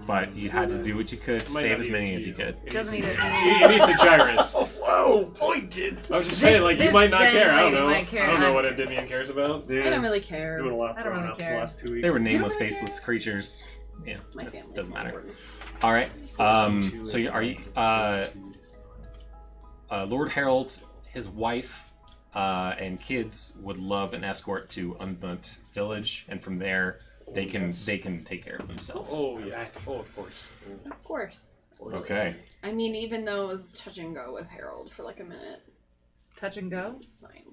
but you had to do what you could to Might save not as be many a as you key. could. It Doesn't needs- need a- It needs a gyrus. Whoa, pointed. I was just saying, like, you This might not Zen care. I don't lady know. might care. I don't know what Endymion cares about. Yeah. I don't really He's care. doing a lot of I don't throwing really up the care. last 2 weeks. They were nameless, really faceless creatures. Yeah, It's my just family. doesn't it's matter. important. All right. So are you? Lord Harold, his wife, and kids would love an escort to Unbunt Village, and from there they can take care of themselves. Oh, yeah. Oh, of course. Of course. Okay. I mean, even though it was touch and go with Harold for like a minute, Touch and go? it's fine.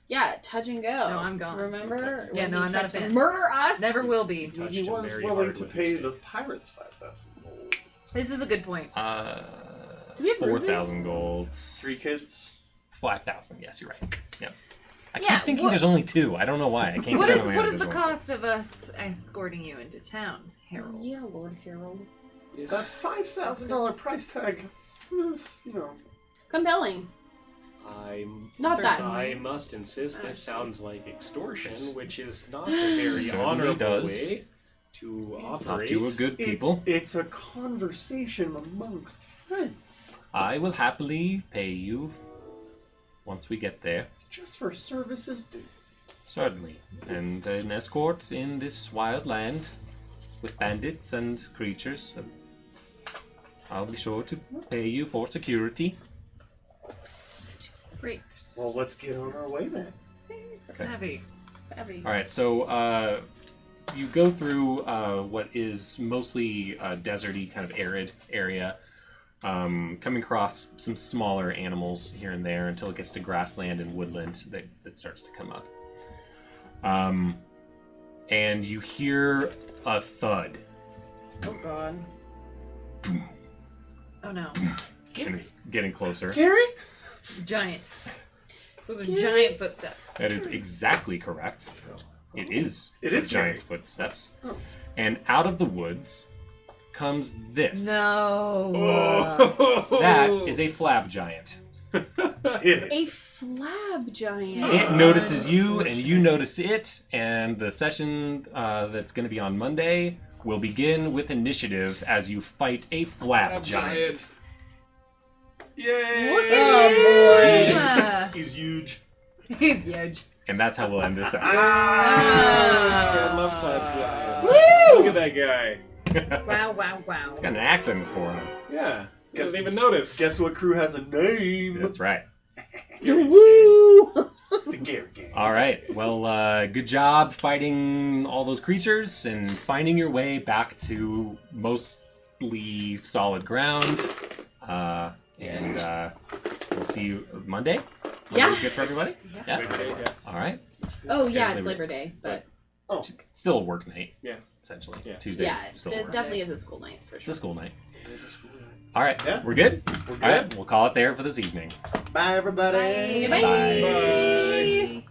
Yeah, touch and go. No, I'm gone. Remember? Yeah, when no, he I'm not tried a to fan. Murder us. Never will be. Touched He him was very willing hard to with pay his the stick. pirates 5,000 gold. This is a good point. Do we have Ruben? 4,000 gold. 3 kids. 5,000. Yes, you're right. Yep. I Yeah, keep thinking what- there's only 2. I don't know why. I can't. What get is out of my what head is there's the only cost of us escorting you into town, Harold? Yeah, Lord Harold. That $5,000 price tag was, Compelling. Not that. I must insist this sounds like extortion, which is not a It very certainly honorable does. way to Not operate. to a good people. It's a conversation amongst friends. I will happily pay you once we get there. Just for services due. Certainly. And an escort in this wild land with bandits and creatures. I'll be sure to pay you for security. Great. Well, let's get on our way then. Savvy. Savvy. All right, so you go through what is mostly a deserty, kind of arid area, coming across some smaller animals here and there until it gets to grassland and woodland that starts to come up. And you hear a thud, Oh God. Oh no. and it's getting closer. Gary? Giant. Those are giant footsteps. That is exactly correct. It is It is a giant's footsteps. Oh. And out of the woods comes this. No. That is a flab giant. It A is. flab giant. It notices you, and you notice it, and the session that's going to be on Monday will begin with initiative as you fight a flab giant. Yay! Look at him. He's huge. He's huge. And that's how we'll end this session. I love Flap Giant. Look at that guy. Wow, wow, wow. Got an axe in his forearm. Yeah. Doesn't even notice. Guess what crew has a name? That's right. Woo! The Gary Gang. All right. Well, good job fighting all those creatures and finding your way back to mostly solid ground. And we'll see you Monday. Yeah. Monday's good for everybody? Yeah. Okay, yeah. All right. Oh yeah, There's it's Labor Labor Day, but Oh, Still a work night. Yeah. Essentially. Yeah. Tuesdays yeah, it still a work definitely night. is a school night for It's sure. a school night. There's a school night. All right. Yeah. We're good? we're good. All right. We'll call it there for this evening. Bye, everybody. Bye. Bye.